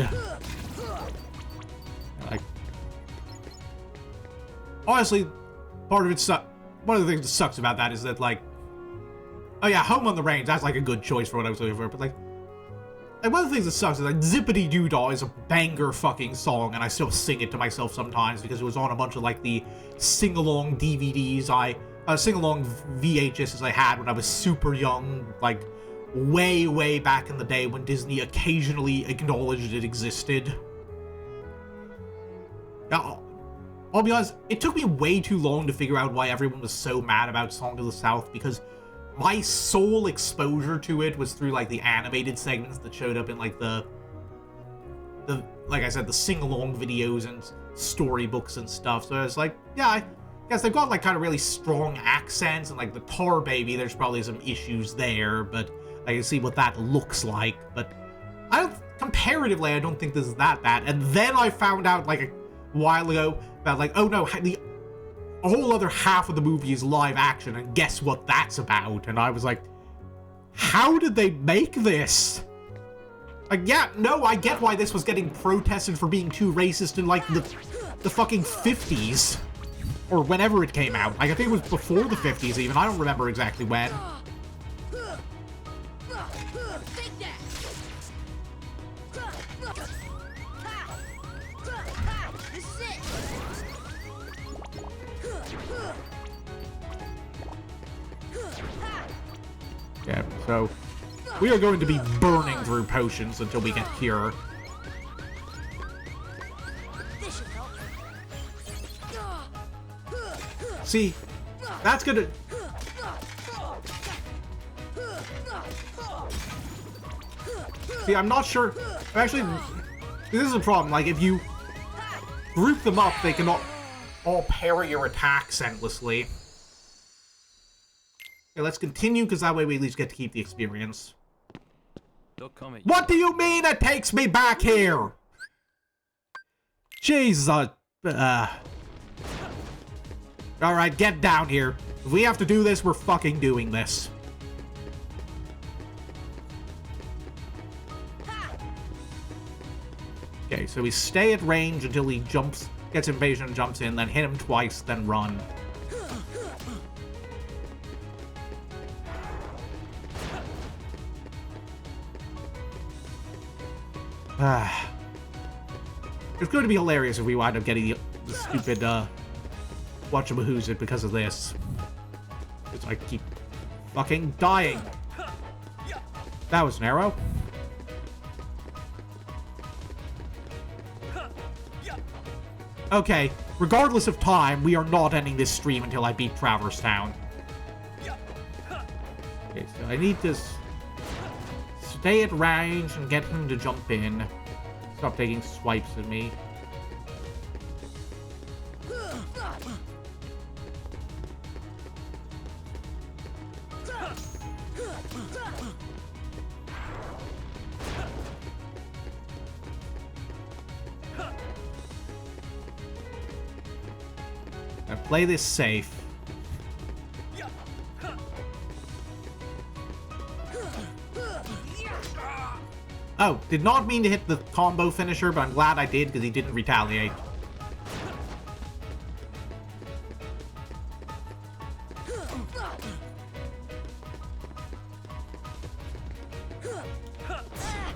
Like, honestly, part of it one of the things that sucks about that is that, like, oh yeah, Home on the Range, that's like a good choice for what I was looking for, but like one of the things that sucks is like Zippity Doo Dah is a banger fucking song, and I still sing it to myself sometimes because it was on a bunch of like the sing-along DVDs sing-along VHSs I had when I was super young, like way, way back in the day when Disney occasionally acknowledged it existed. Now, I'll be honest, it took me way too long to figure out why everyone was so mad about Song of the South, because my sole exposure to it was through, like, the animated segments that showed up in, like, the like I said, the sing-along videos and storybooks and stuff. So I was like, yeah, I guess they've got, like, kind of really strong accents, and, like, the Tar Baby, there's probably some issues there, but I can see what that looks like. But comparatively, I don't think this is that bad. And then I found out, like, a while ago about, like, oh no, a whole other half of the movie is live action, and guess what that's about? And I was like, how did they make this? Like, yeah, no, I get why this was getting protested for being too racist in, like, the fucking 50s. Or whenever it came out. Like, I think it was before the 50s even. I don't remember exactly when. Yeah, so we are going to be burning through potions until we get Cure. See, that's gonna... See, I'm not sure... Actually, this is a problem. Like, if you group them up, they cannot all parry your attacks endlessly. Okay, let's continue, because that way we at least get to keep the experience. What do you mean it takes me back here? Jesus. Alright, get down here. If we have to do this, we're fucking doing this. Okay, so we stay at range until he gets invasion and jumps in, then hit him twice, then run. It's going to be hilarious if we wind up getting the stupid, whatchamahoo's because of this. Because I keep fucking dying. That was an arrow. Okay, regardless of time, we are not ending this stream until I beat Traverse Town. Okay, so I need to stay at range and get him to jump in. Stop taking swipes at me. Now play this safe. Oh, did not mean to hit the combo finisher, but I'm glad I did because he didn't retaliate.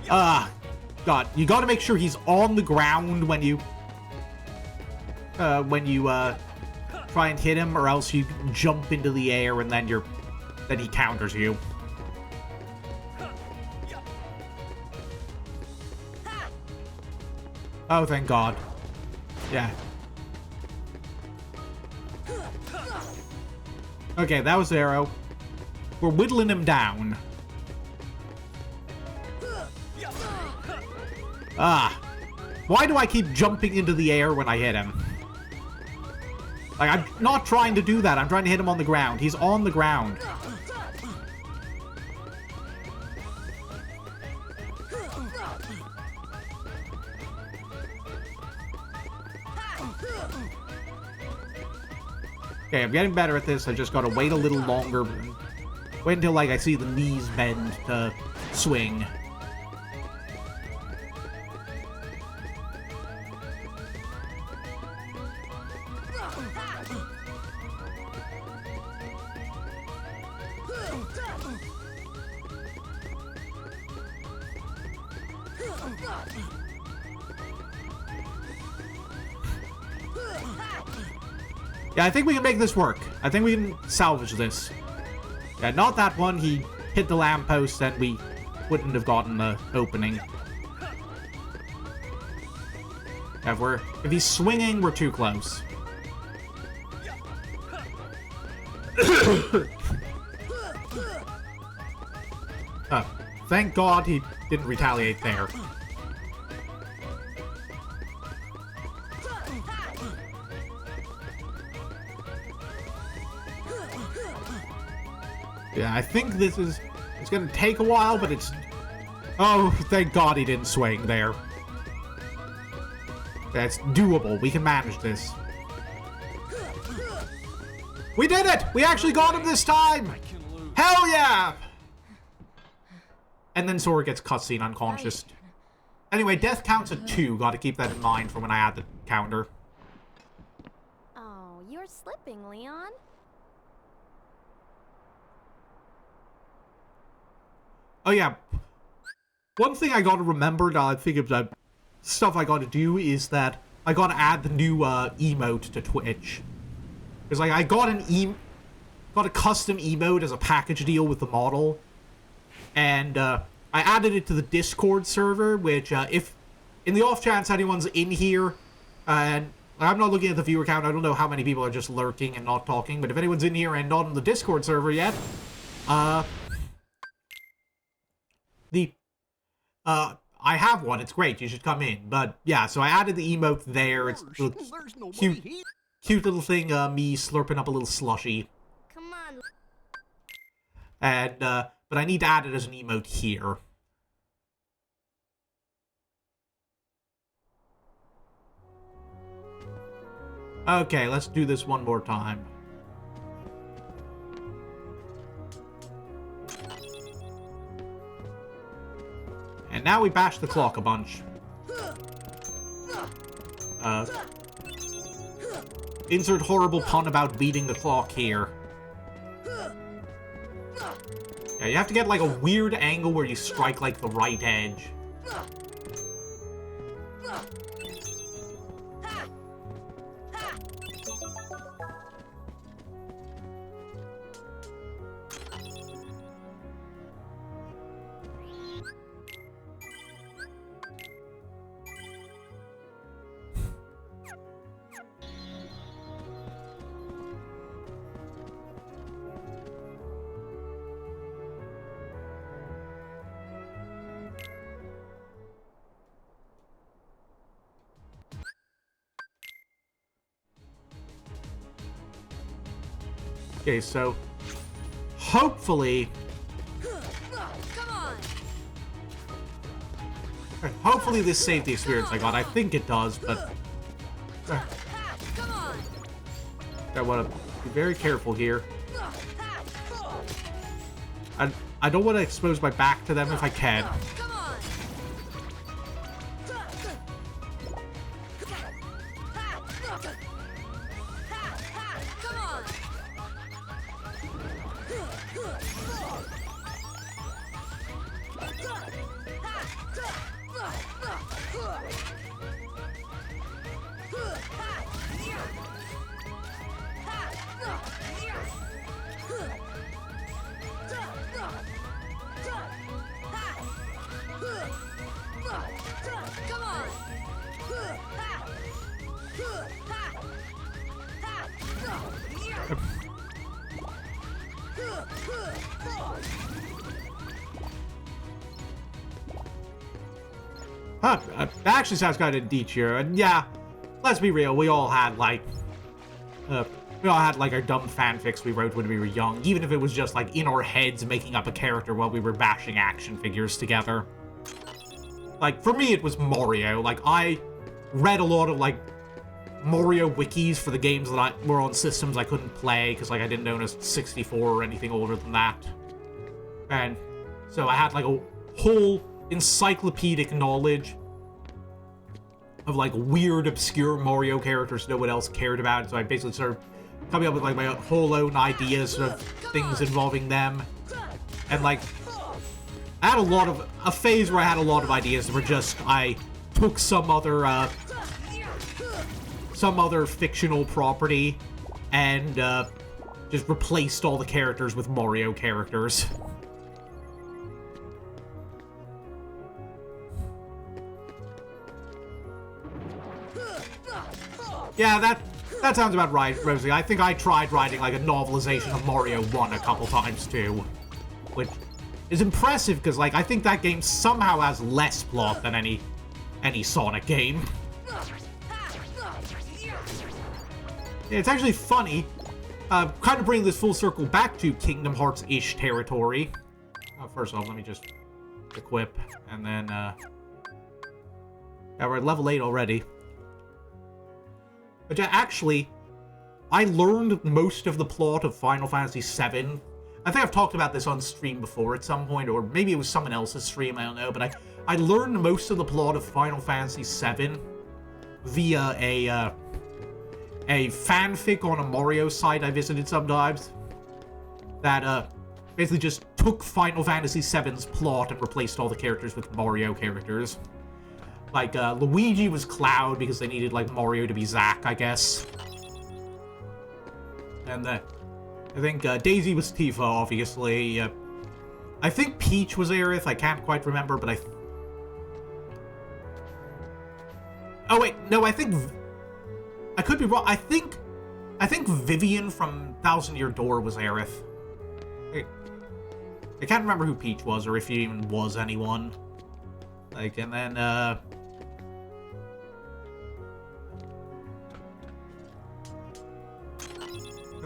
God, you gotta make sure he's on the ground when you try and hit him, or else you jump into the air and then he counters you. Oh, thank God. Yeah. Okay, that was arrow. We're whittling him down. Why do I keep jumping into the air when I hit him? Like, I'm not trying to do that. I'm trying to hit him on the ground. He's on the ground. Okay, I'm getting better at this. I just gotta wait a little longer. Wait until, like, I see the knees bend to swing. Yeah, I think we can make this work. I think we can salvage this. Yeah, not that one. He hit the lamppost and we wouldn't have gotten the opening. Yeah, if he's swinging, we're too close. Thank God he didn't retaliate there. Yeah, I think it's gonna take a while, but it's... Oh, thank God he didn't swing there. That's doable. We can manage this. We did it! We actually got him this time! Hell yeah! And then Sora gets cutscene unconscious. Anyway, death counts at 2. Gotta keep that in mind for when I add the counter. Oh, you're slipping, Leon. Oh yeah. One thing I gotta remember that I think of the stuff I gotta do is that I gotta add the new emote to Twitch. Because like I got a custom emote as a package deal with the model. And I added it to the Discord server, which if in the off chance anyone's in here, and I'm not looking at the viewer count, I don't know how many people are just lurking and not talking, but if anyone's in here and not on the Discord server yet, I have one. It's great. You should come in. But yeah, so I added the emote there. It's cute little thing. Me slurping up a little slushy. Come on. And but I need to add it as an emote here. Okay, let's do this one more time. And now we bash the clock a bunch. Insert horrible pun about beating the clock here. Yeah, you have to get like a weird angle where you strike like the right edge. Okay, so hopefully this saved the experience I got. I think it does, but I want to be very careful here. I don't want to expose my back to them if I can. That actually sounds kind of deep here. And yeah, let's be real, we all had like our dumb fanfics we wrote when we were young, even if it was just like in our heads making up a character while we were bashing action figures together. Like for me it was Mario. Like I read a lot of like Mario wikis for the games that were on systems I couldn't play because like I didn't own a 64 or anything older than that. And so I had like a whole encyclopedic knowledge of like weird obscure Mario characters no one else cared about, so I basically started coming up with like my whole own ideas of things involving them. And like I had a phase where I had a lot of ideas that were just, I took some other fictional property and just replaced all the characters with Mario characters. Yeah, that sounds about right, Rosie. I think I tried writing like a novelization of Mario 1 a couple times too, which is impressive because like I think that game somehow has less plot than any Sonic game. Yeah, it's actually funny. Kind of bringing this full circle back to Kingdom Hearts-ish territory. First off, let me just equip, and then, yeah, we're at level 8 already. But yeah, actually, I learned most of the plot of Final Fantasy VII. I think I've talked about this on stream before at some point, or maybe it was someone else's stream, I don't know, but I learned most of the plot of Final Fantasy VII via a fanfic on a Mario site I visited sometimes that basically just took Final Fantasy VII's plot and replaced all the characters with Mario characters. Like, Luigi was Cloud because they needed, like, Mario to be Zack, I guess. And, I think, Daisy was Tifa, obviously. I think Peach was Aerith, I can't quite remember, but oh, wait, no, I could be wrong. I think Vivian from Thousand Year Door was Aerith. I can't remember who Peach was, or if he even was anyone. Like, and then,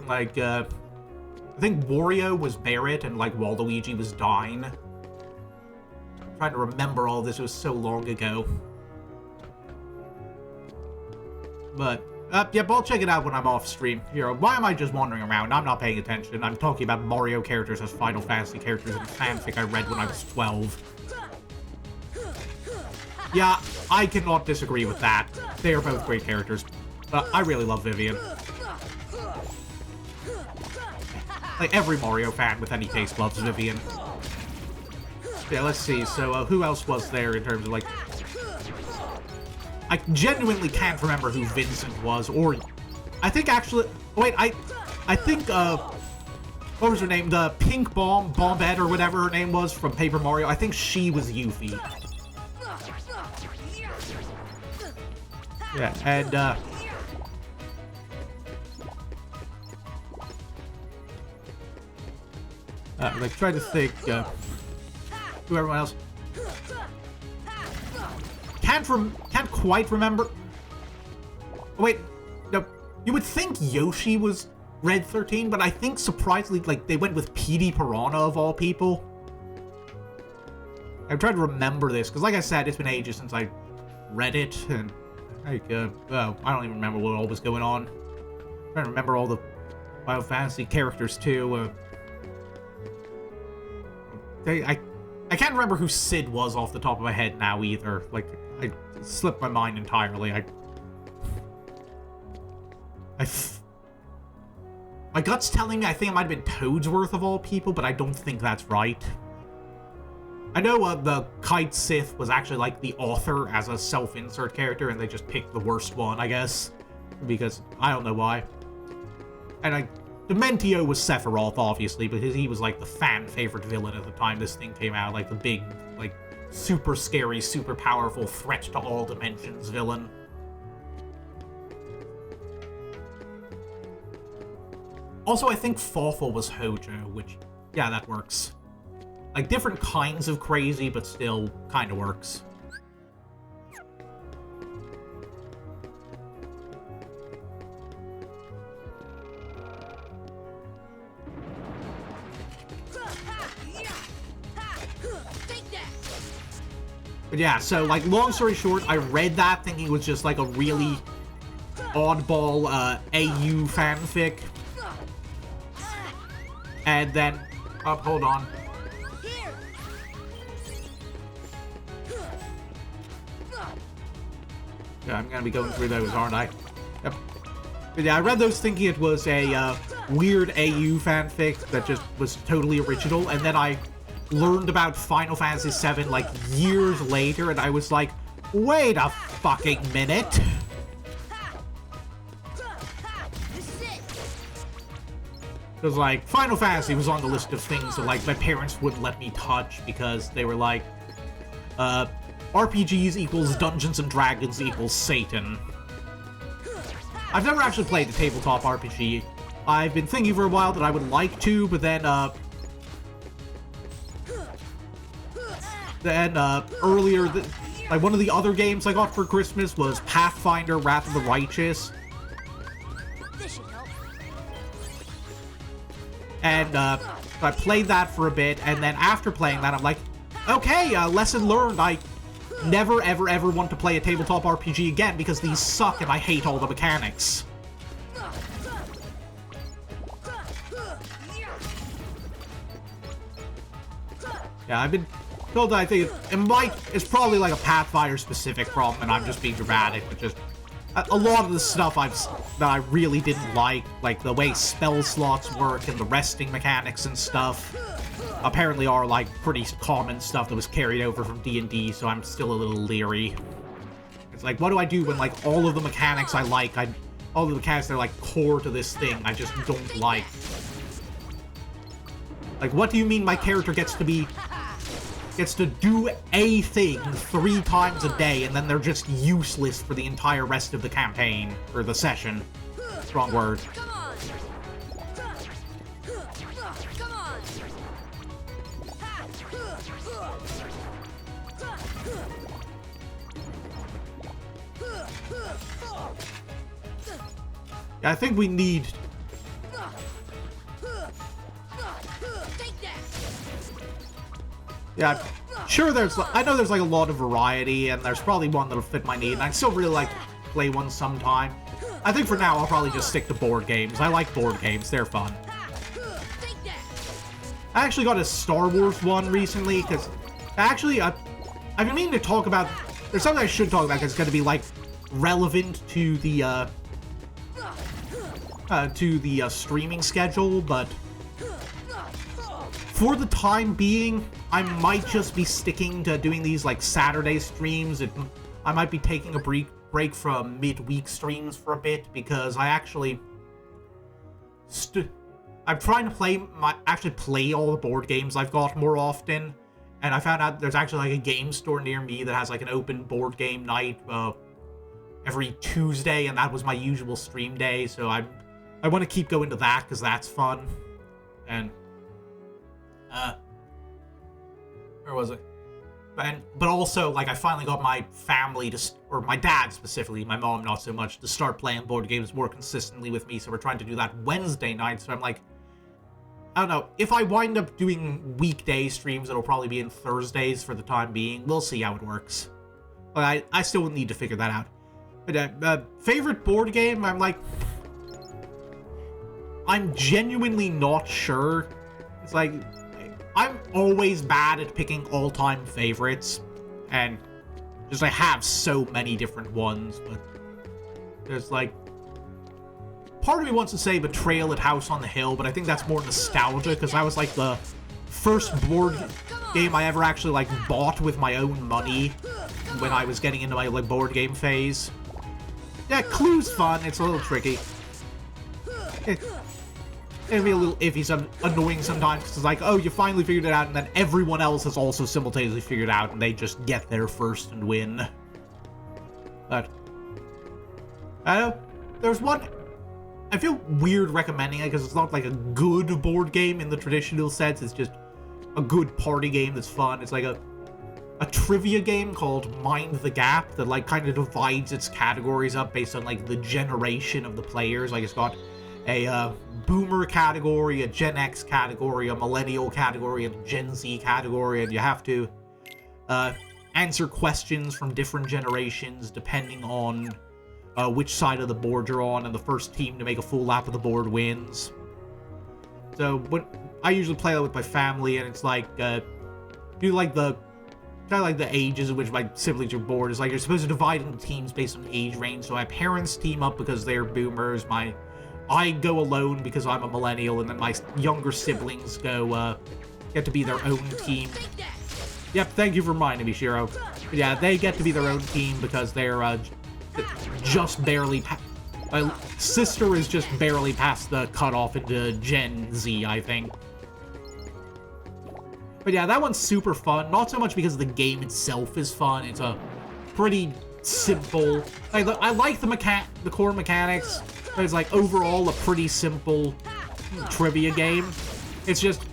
like, I think Wario was Barret, and, like, Waluigi was Dyne. I'm trying to remember all this, it was so long ago. But, yep, I'll check it out when I'm off stream. Here, why am I just wandering around? I'm not paying attention. I'm talking about Mario characters as Final Fantasy characters in fanfic I read when I was 12. Yeah, I cannot disagree with that. They are both great characters. But I really love Vivian. Like, every Mario fan with any taste loves Vivian. Yeah, let's see. So, who else was there in terms of, like... I genuinely can't remember who Vincent was, or... I think actually... Wait, I think, what was her name? The Pink Bombette, or whatever her name was from Paper Mario. I think she was Yuffie. Yeah, and, like, try to think, who everyone else... Can't quite remember... Oh, wait, no, you would think Yoshi was Red 13, but I think, surprisingly, like, they went with Petey Piranha, of all people. I'm trying to remember this, because like I said, it's been ages since I read it, and, like, well, I don't even remember what all was going on. I'm trying to remember all the Final Fantasy characters, too, I can't remember who Sid was off the top of my head now, either. Like, I slipped my mind entirely. My gut's telling me I think it might have been Toadsworth of all people, but I don't think that's right. I know the Kite Sith was actually, like, the author as a self-insert character, and they just picked the worst one, I guess. Because, I don't know why. And Dementio was Sephiroth, obviously, because he was, like, the fan-favorite villain at the time this thing came out. Like, the big, like, super scary, super powerful, threat to all dimensions villain. Also, I think Fawful was Hojo, which, yeah, that works. Like, different kinds of crazy, but still kind of works. But yeah, so, like, long story short, I read that thinking it was just, like, a really oddball, AU fanfic. And then... Oh, hold on. Yeah, I'm gonna be going through those, aren't I? Yep. But yeah, I read those thinking it was a, weird AU fanfic that just was totally original, and then I learned about Final Fantasy VII, like, years later, and I was like, wait a fucking minute. Because, like, Final Fantasy was on the list of things that, like, my parents wouldn't let me touch because they were like, RPGs equals Dungeons and Dragons equals Satan. I've never actually played a tabletop RPG. I've been thinking for a while that I would like to, but then, earlier, like, one of the other games I got for Christmas was Pathfinder Wrath of the Righteous. And, I played that for a bit, and then after playing that, I'm like, okay, lesson learned, I never, ever, ever want to play a tabletop RPG again, because these suck and I hate all the mechanics. Yeah, I've been told that I think it's probably like a Pathfinder-specific problem, and I'm just being dramatic, but just a lot of the stuff that I really didn't like the way spell slots work and the resting mechanics and stuff, apparently are like pretty common stuff that was carried over from D&D, so I'm still a little leery. It's like, what do I do when like all of the mechanics I like, all of the mechanics that are like core to this thing, I just don't like? Like, what do you mean my character gets to do a thing 3 times a day, and then they're just useless for the entire rest of the campaign, or the session? Wrong word. Yeah, I think we need... Yeah, sure, I know there's like a lot of variety, and there's probably one that'll fit my need, and I'd still really like to play one sometime. I think for now, I'll probably just stick to board games. I like board games, they're fun. I actually got a Star Wars one recently, because actually, I've been meaning to talk about, there's something I should talk about, because it's going to be like relevant to the streaming schedule, but for the time being, I might just be sticking to doing these like Saturday streams. I might be taking a break from midweek streams for a bit, because I actually I'm trying to actually play all the board games I've got more often, and I found out there's actually like a game store near me that has like an open board game night every Tuesday, and that was my usual stream day, so I want to keep going to that because that's fun. And where was it? But also, like, I finally got my family or my dad specifically, my mom not so much, to start playing board games more consistently with me, so we're trying to do that Wednesday night, so I'm like, I don't know, if I wind up doing weekday streams, it'll probably be in Thursdays for the time being. We'll see how it works. But I still would need to figure that out. But, favorite board game, I'm genuinely not sure. It's like, I'm always bad at picking all-time favorites, and just I have so many different ones, but there's like, part of me wants to say Betrayal at House on the Hill, but I think that's more nostalgia, because that was like the first board game I ever actually like bought with my own money when I was getting into my like board game phase. Yeah, Clue's fun, it's a little tricky. It'd be a little iffy, annoying sometimes, because it's like, oh, you finally figured it out, and then everyone else has also simultaneously figured it out, and they just get there first and win. But, I don't know, there's one, I feel weird recommending it, because it's not like a good board game in the traditional sense, it's just a good party game that's fun. It's like a trivia game called Mind the Gap that, like, kind of divides its categories up based on, like, the generation of the players. Like, it's got a boomer category, a Gen X category, a millennial category, and a Gen Z category, and you have to answer questions from different generations depending on which side of the board you're on, and the first team to make a full lap of the board wins. So when I usually play that with my family, and it's like do like the kind of like the ages in which my siblings are born. It's like you're supposed to divide into teams based on age range. So my parents team up because they're boomers. I go alone because I'm a millennial, and then my younger siblings go get to be their own team. Yep, thank you for reminding me, Shiro. But yeah, they get to be their own team because they're just barely... My sister is just barely past the cutoff into Gen Z, I think. But yeah, that one's super fun. Not so much because the game itself is fun. It's a pretty simple... I like the core mechanics, but it's like overall a pretty simple trivia game. It's just...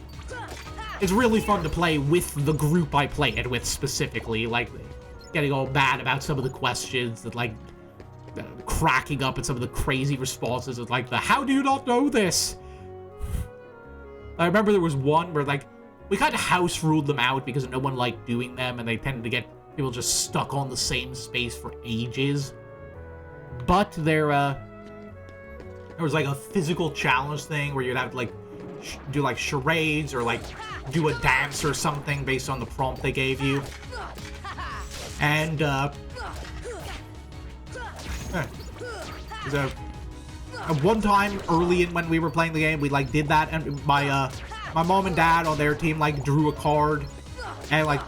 It's really fun to play with the group I play it with specifically. Like, getting all mad about some of the questions and like... cracking up at some of the crazy responses of like the "How do you not know this?" I remember there was one where like we kind of house ruled them out because no one liked doing them and they tended to get people just stuck on the same space for ages. But there was like a physical challenge thing where you'd have to like do like charades or like do a dance or something based on the prompt they gave you. And so, one time early in when we were playing the game, we like did that, and my mom and dad on their team like drew a card, and like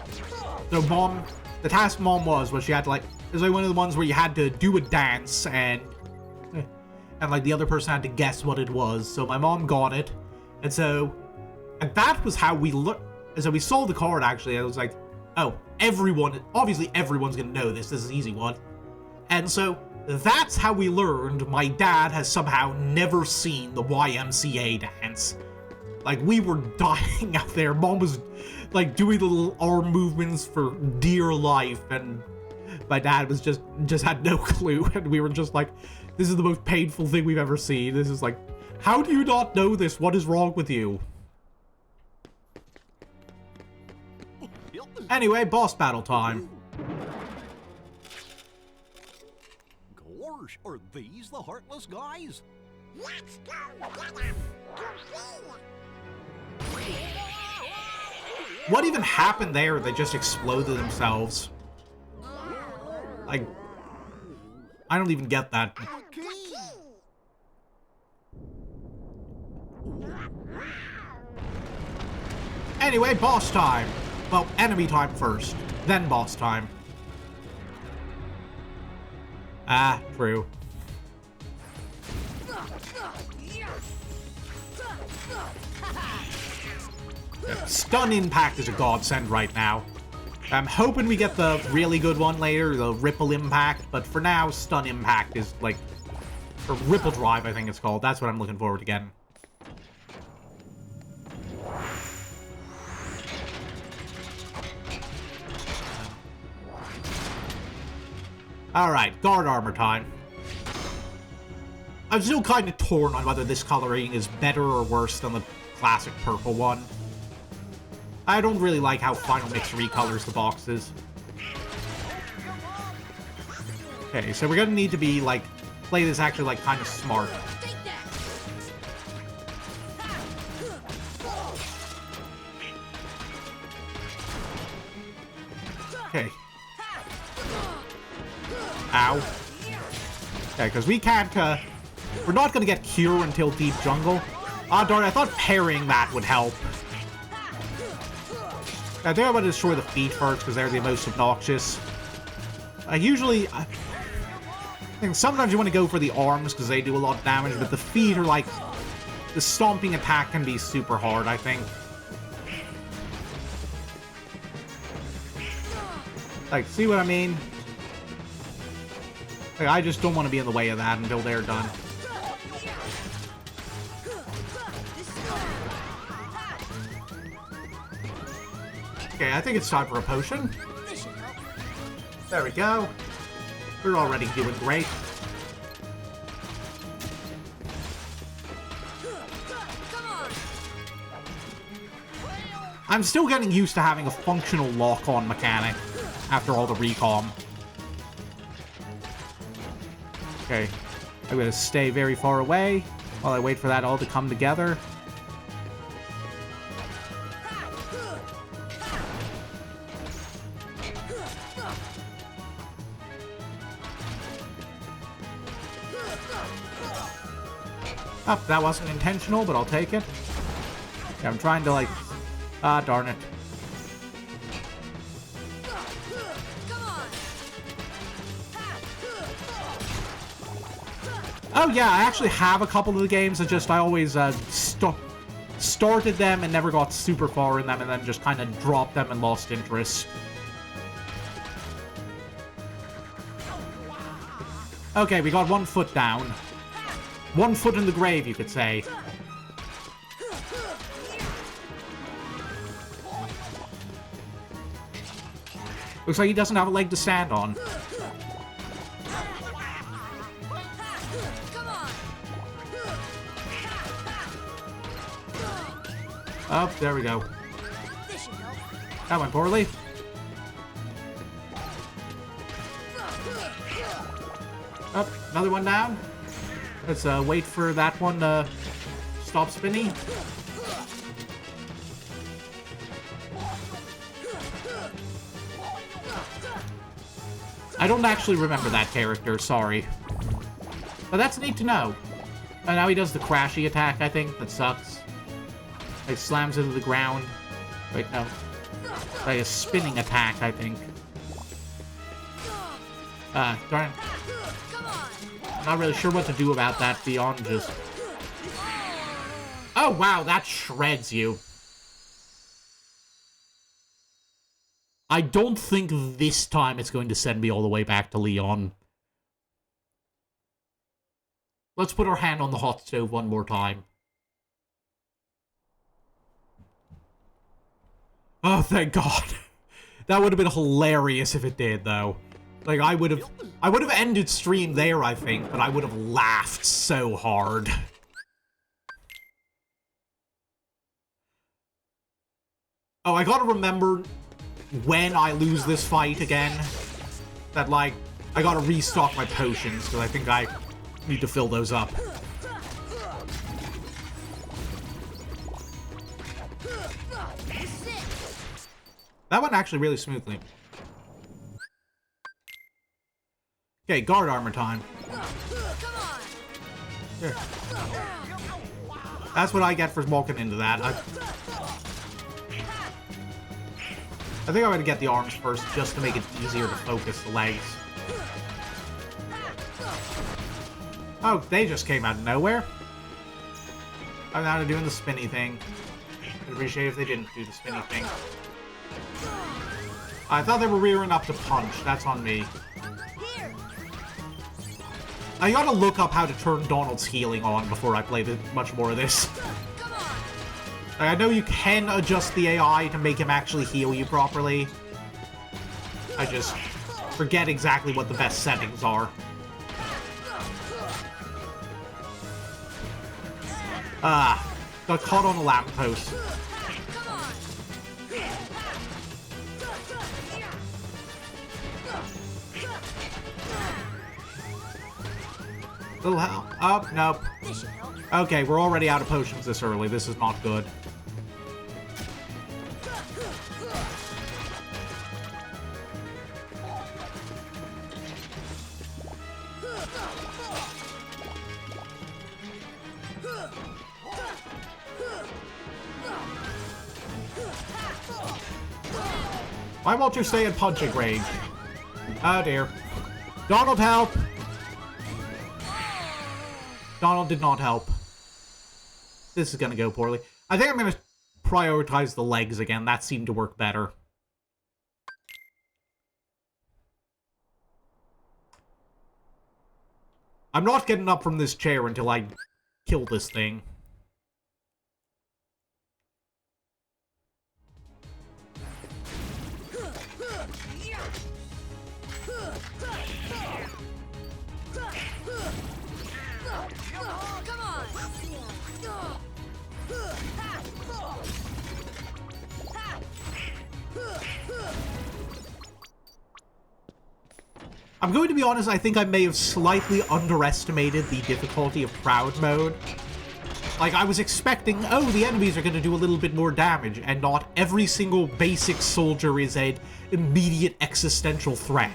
the task mom was she had to like, it was like one of the ones where you had to do a dance and like the other person had to guess what it was. So my mom got it, and that was how we looked. And so we sold the card actually. I was like, oh, obviously everyone's gonna know this. This is an easy one, and so. That's how we learned my dad has somehow never seen the YMCA dance. Like, we were dying out there. Mom was, like, doing the little arm movements for dear life, and my dad was just had no clue, and we were just like, this is the most painful thing we've ever seen. This is like, how do you not know this? What is wrong with you? Anyway, boss battle time. Are these the Heartless guys? Let's go get them to see. What even happened there? They just exploded themselves. Like, I don't even get that. Anyway, boss time. Well, enemy time first, then boss time. Ah, true. Stun Impact is a godsend right now. I'm hoping we get the really good one later, the Ripple Impact, but for now, Stun Impact is like... Or Ripple Drive, I think it's called. That's what I'm looking forward to getting. Alright, guard armor time. I'm still kind of torn on whether this coloring is better or worse than the classic purple one. I don't really like how Final Mix recolors the boxes. Okay, so we're gonna need to be, like, play this actually, like, kind of smart. Okay. Ow. Okay, because we can't, we're not gonna get Cure until Deep Jungle. Ah, darn, I thought parrying that would help. I think I'm gonna destroy the feet first, because they're the most obnoxious. I think sometimes you want to go for the arms, because they do a lot of damage, but the feet are like... The stomping attack can be super hard, I think. Like, see what I mean? Like, I just don't want to be in the way of that until they're done. Okay, I think it's time for a potion. There we go. We're already doing great. I'm still getting used to having a functional lock-on mechanic after all the recom. Okay, I'm gonna stay very far away while I wait for that all to come together. Oh, that wasn't intentional, but I'll take it. Yeah, I'm trying to, like, Ah, darn it. Oh yeah, I actually have a couple of the games. It's just I always started them and never got super far in them, and then just kind of dropped them and lost interest. Okay, we got 1 foot down. 1 foot in the grave, you could say. Looks like he doesn't have a leg to stand on. Oh, there we go. That went poorly. Oh, another one down. Let's wait for that one to stop spinning. I don't actually remember that character, sorry. But that's neat to know. And now he does the crashy attack, I think. That sucks. Like, slams into the ground. Wait, no. Like a spinning attack, I think. Darn. Not really sure what to do about that beyond just... Oh, wow, that shreds you. I don't think this time it's going to send me all the way back to Leon. Let's put our hand on the hot stove one more time. Oh, thank God. That would have been hilarious if it did, though. Like, I would have ended stream there, I think, but I would have laughed so hard. Oh, I gotta remember when I lose this fight again, that, like, I gotta restock my potions, because I think I need to fill those up. That went actually really smoothly. Okay, guard armor time. Here. That's what I get for walking into that. I think I'm gonna get the arms first, just to make it easier to focus the legs. Oh, they just came out of nowhere. I'm now doing the spinny thing. I'd appreciate if they didn't do the spinny thing. I thought they were rearing up to punch. That's on me. I gotta look up how to turn Donald's healing on before I play much more of this. Like, I know you can adjust the AI to make him actually heal you properly. I just forget exactly what the best settings are. Got caught on a lamppost. Little help. Oh, nope. Okay, we're already out of potions this early. This is not good. Why won't you stay in punching range? Oh dear. Donald, help! Donald did not help. This is gonna go poorly. I think I'm gonna prioritize the legs again. That seemed to work better. I'm not getting up from this chair until I kill this thing. I'm going to be honest, I think I may have slightly underestimated the difficulty of Proud Mode. Like, I was expecting, oh, the enemies are going to do a little bit more damage, and not every single basic soldier is an immediate existential threat.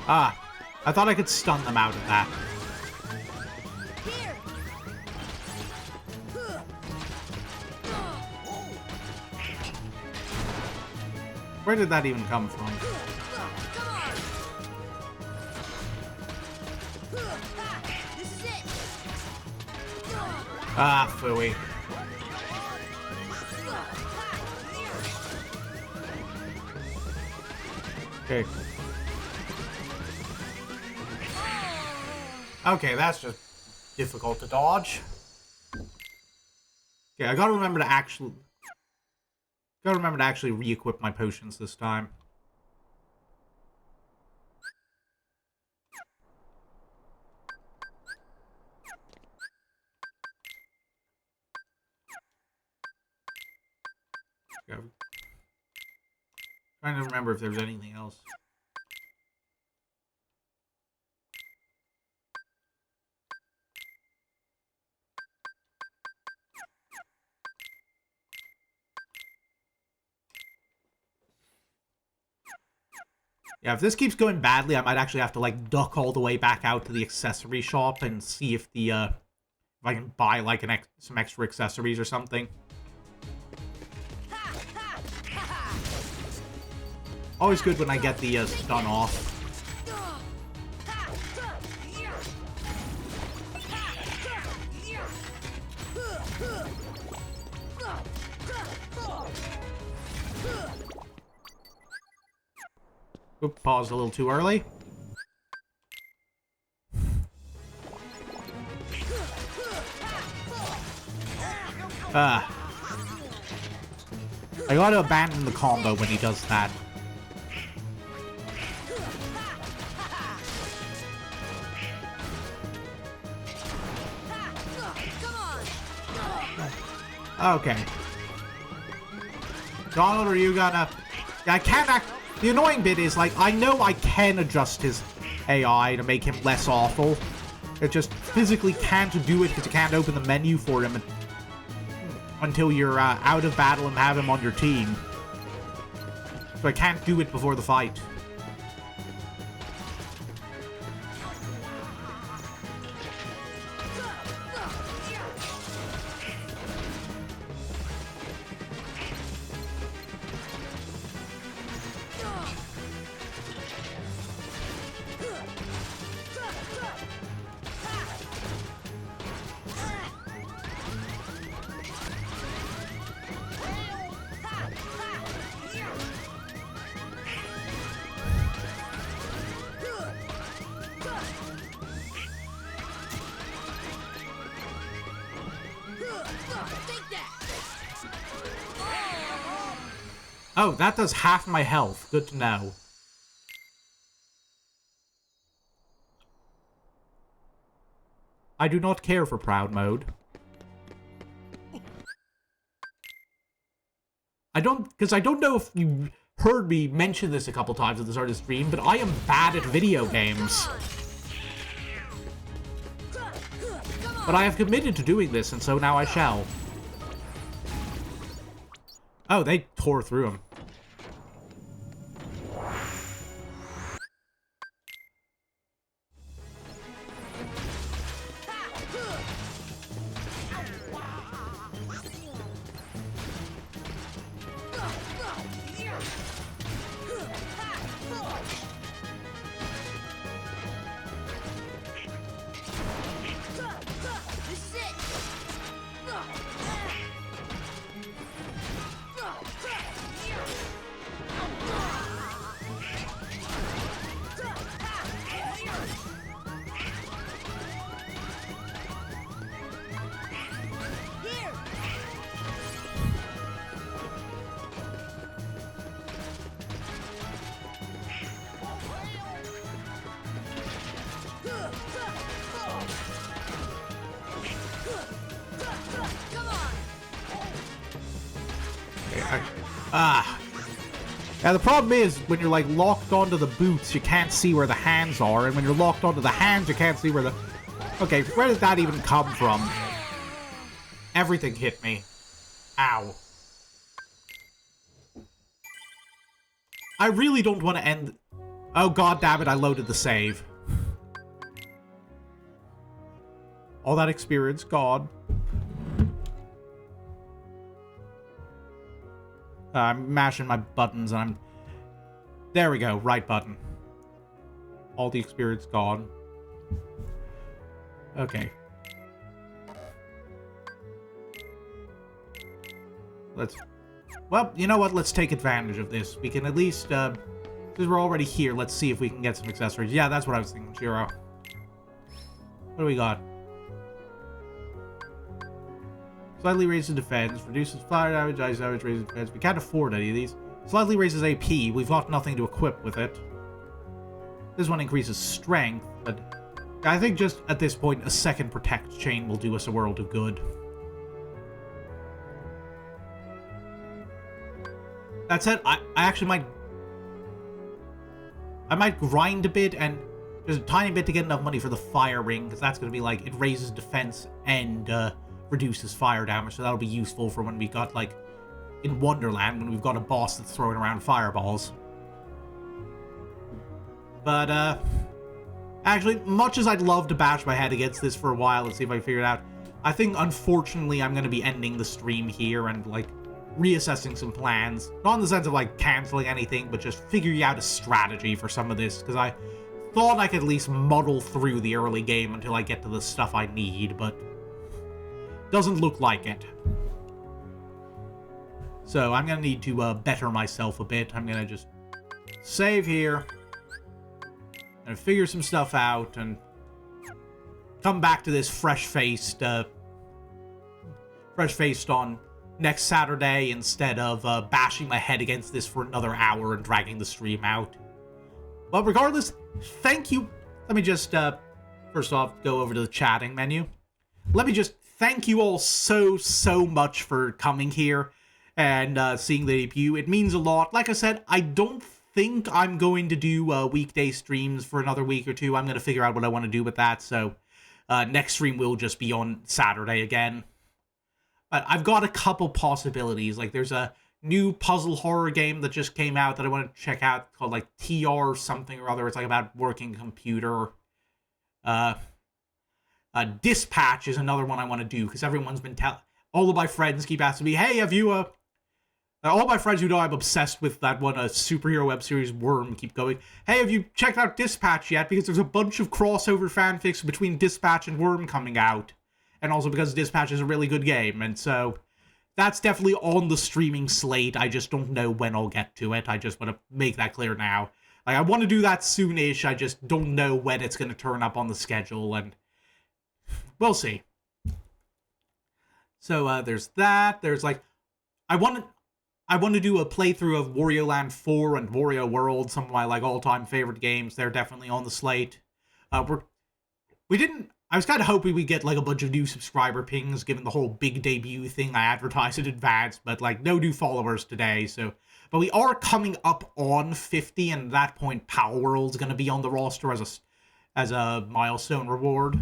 Ah, I thought I could stun them out of that. Where did that even come from? Ah, phooey. Okay. Okay, that's just difficult to dodge. Okay, I gotta remember to actually re-equip my potions this time. Okay. Trying to remember if there's anything else. Yeah, if this keeps going badly, I might actually have to, like, duck all the way back out to the accessory shop and see if the, if I can buy, like, some extra accessories or something. Always good when I get the, stun off. Oop, paused a little too early. I gotta abandon the combo when he does that. Okay. Donald, are you gonna... I can't act... The annoying bit is, like, I know I can adjust his AI to make him less awful. It just physically can't do it because you can't open the menu for him until you're out of battle and have him on your team. So I can't do it before the fight. Oh, that does half my health. Good to know. I do not care for Proud Mode. I don't know if you heard me mention this a couple times at the start of the stream, but I am bad at video games. But I have committed to doing this, and so now I shall. Oh, they tore through him. Now the problem is, when you're like locked onto the boots, you can't see where the hands are, and when you're locked onto the hands, you can't see where the... Okay, where did that even come from? Everything hit me. Ow. I really don't want to end... Oh, god damn it, I loaded the save. All that experience gone. I'm mashing my buttons and I'm... There we go, right button. All the experience gone. Okay. Let's... Well, you know what? Let's take advantage of this. We can at least, since we're already here, let's see if we can get some accessories. Yeah, that's what I was thinking, Shiro. What do we got? Slightly raises defense, reduces fire damage, ice damage, raises defense. We can't afford any of these. Slightly raises AP. We've got nothing to equip with it. This one increases strength, but I think just at this point, a second protect chain will do us a world of good. That said, I actually might... I might grind a bit and just a tiny bit to get enough money for the fire ring, because that's going to be like, it raises defense and reduces fire damage, so that'll be useful for when we got, like, in Wonderland, when we've got a boss that's throwing around fireballs. But, actually, much as I'd love to bash my head against this for a while and see if I figure it out, I think, unfortunately, I'm going to be ending the stream here and, like, reassessing some plans. Not in the sense of, like, canceling anything, but just figuring out a strategy for some of this, because I thought I could at least muddle through the early game until I get to the stuff I need, but doesn't look like it. So I'm going to need to better myself a bit. I'm going to just save here and figure some stuff out and come back to this fresh-faced on next Saturday instead of bashing my head against this for another hour and dragging the stream out. But regardless, thank you. Let me just, first off, go over to the chatting menu. Let me just thank you all so much for coming here and seeing the debut. It means a lot. Like I said, I don't think I'm going to do weekday streams for another week or two. I'm going to figure out what I want to do with that, so next stream will just be on Saturday again. But I've got a couple possibilities. Like, there's a new puzzle horror game that just came out that I want to check out called, like, TR something or other. It's, like, about working computer. Dispatch is another one I want to do, because everyone's been all of my friends keep asking me, hey, have you, all my friends who know I'm obsessed with that one, superhero web series, Worm, keep going, hey, have you checked out Dispatch yet? Because there's a bunch of crossover fanfics between Dispatch and Worm coming out. And also because Dispatch is a really good game, and so that's definitely on the streaming slate. I just don't know when I'll get to it. I just want to make that clear now. Like, I want to do that soonish, I just don't know when it's going to turn up on the schedule, and we'll see. So, there's that. There's, like, I want to do a playthrough of Wario Land 4 and Wario World, some of my, like, all-time favorite games. They're definitely on the slate. I was kind of hoping we'd get, like, a bunch of new subscriber pings, given the whole big debut thing I advertised in advance, but, like, no new followers today, so... But we are coming up on 50, and at that point, Power World's gonna be on the roster as a milestone reward.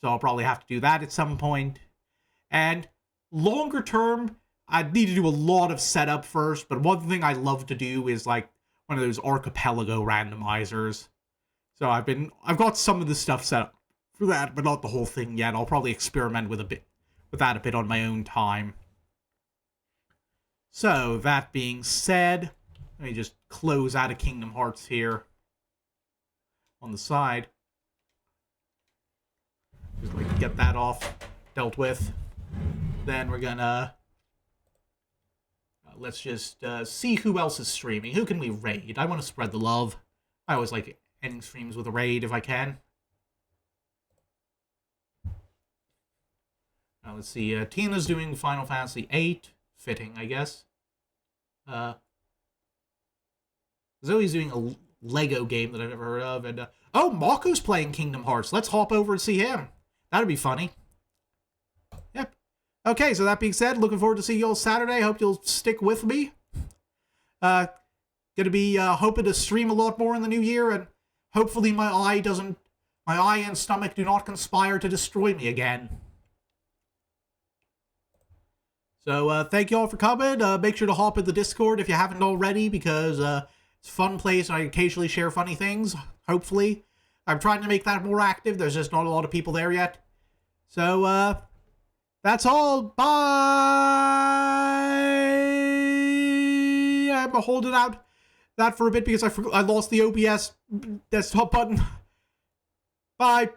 So I'll probably have to do that at some point. And longer term, I'd need to do a lot of setup first, but one thing I love to do is, like, one of those archipelago randomizers. So I've got some of the stuff set up for that, but not the whole thing yet. I'll probably experiment with that a bit on my own time. So, that being said, let me just close out of Kingdom Hearts here on the side. Just like get that off, dealt with. Then we're gonna let's just see who else is streaming. Who can we raid? I want to spread the love. I always like ending streams with a raid if I can. Now, let's see, Tina's doing Final Fantasy VIII. Fitting, I guess. Zoe's doing a Lego game that I've never heard of. And, oh, Mako's playing Kingdom Hearts. Let's hop over and see him. That'd be funny. Yep. Okay, so that being said, looking forward to seeing you all Saturday. Hope you'll stick with me. Gonna be hoping to stream a lot more in the new year, and hopefully my eye and stomach do not conspire to destroy me again. So, thank you all for coming. Make sure to hop in the Discord if you haven't already, because It's a fun place, and I occasionally share funny things, hopefully. I'm trying to make that more active. There's just not a lot of people there yet. So, that's all. Bye! I'm holding out that for a bit because I lost the OBS desktop button. Bye!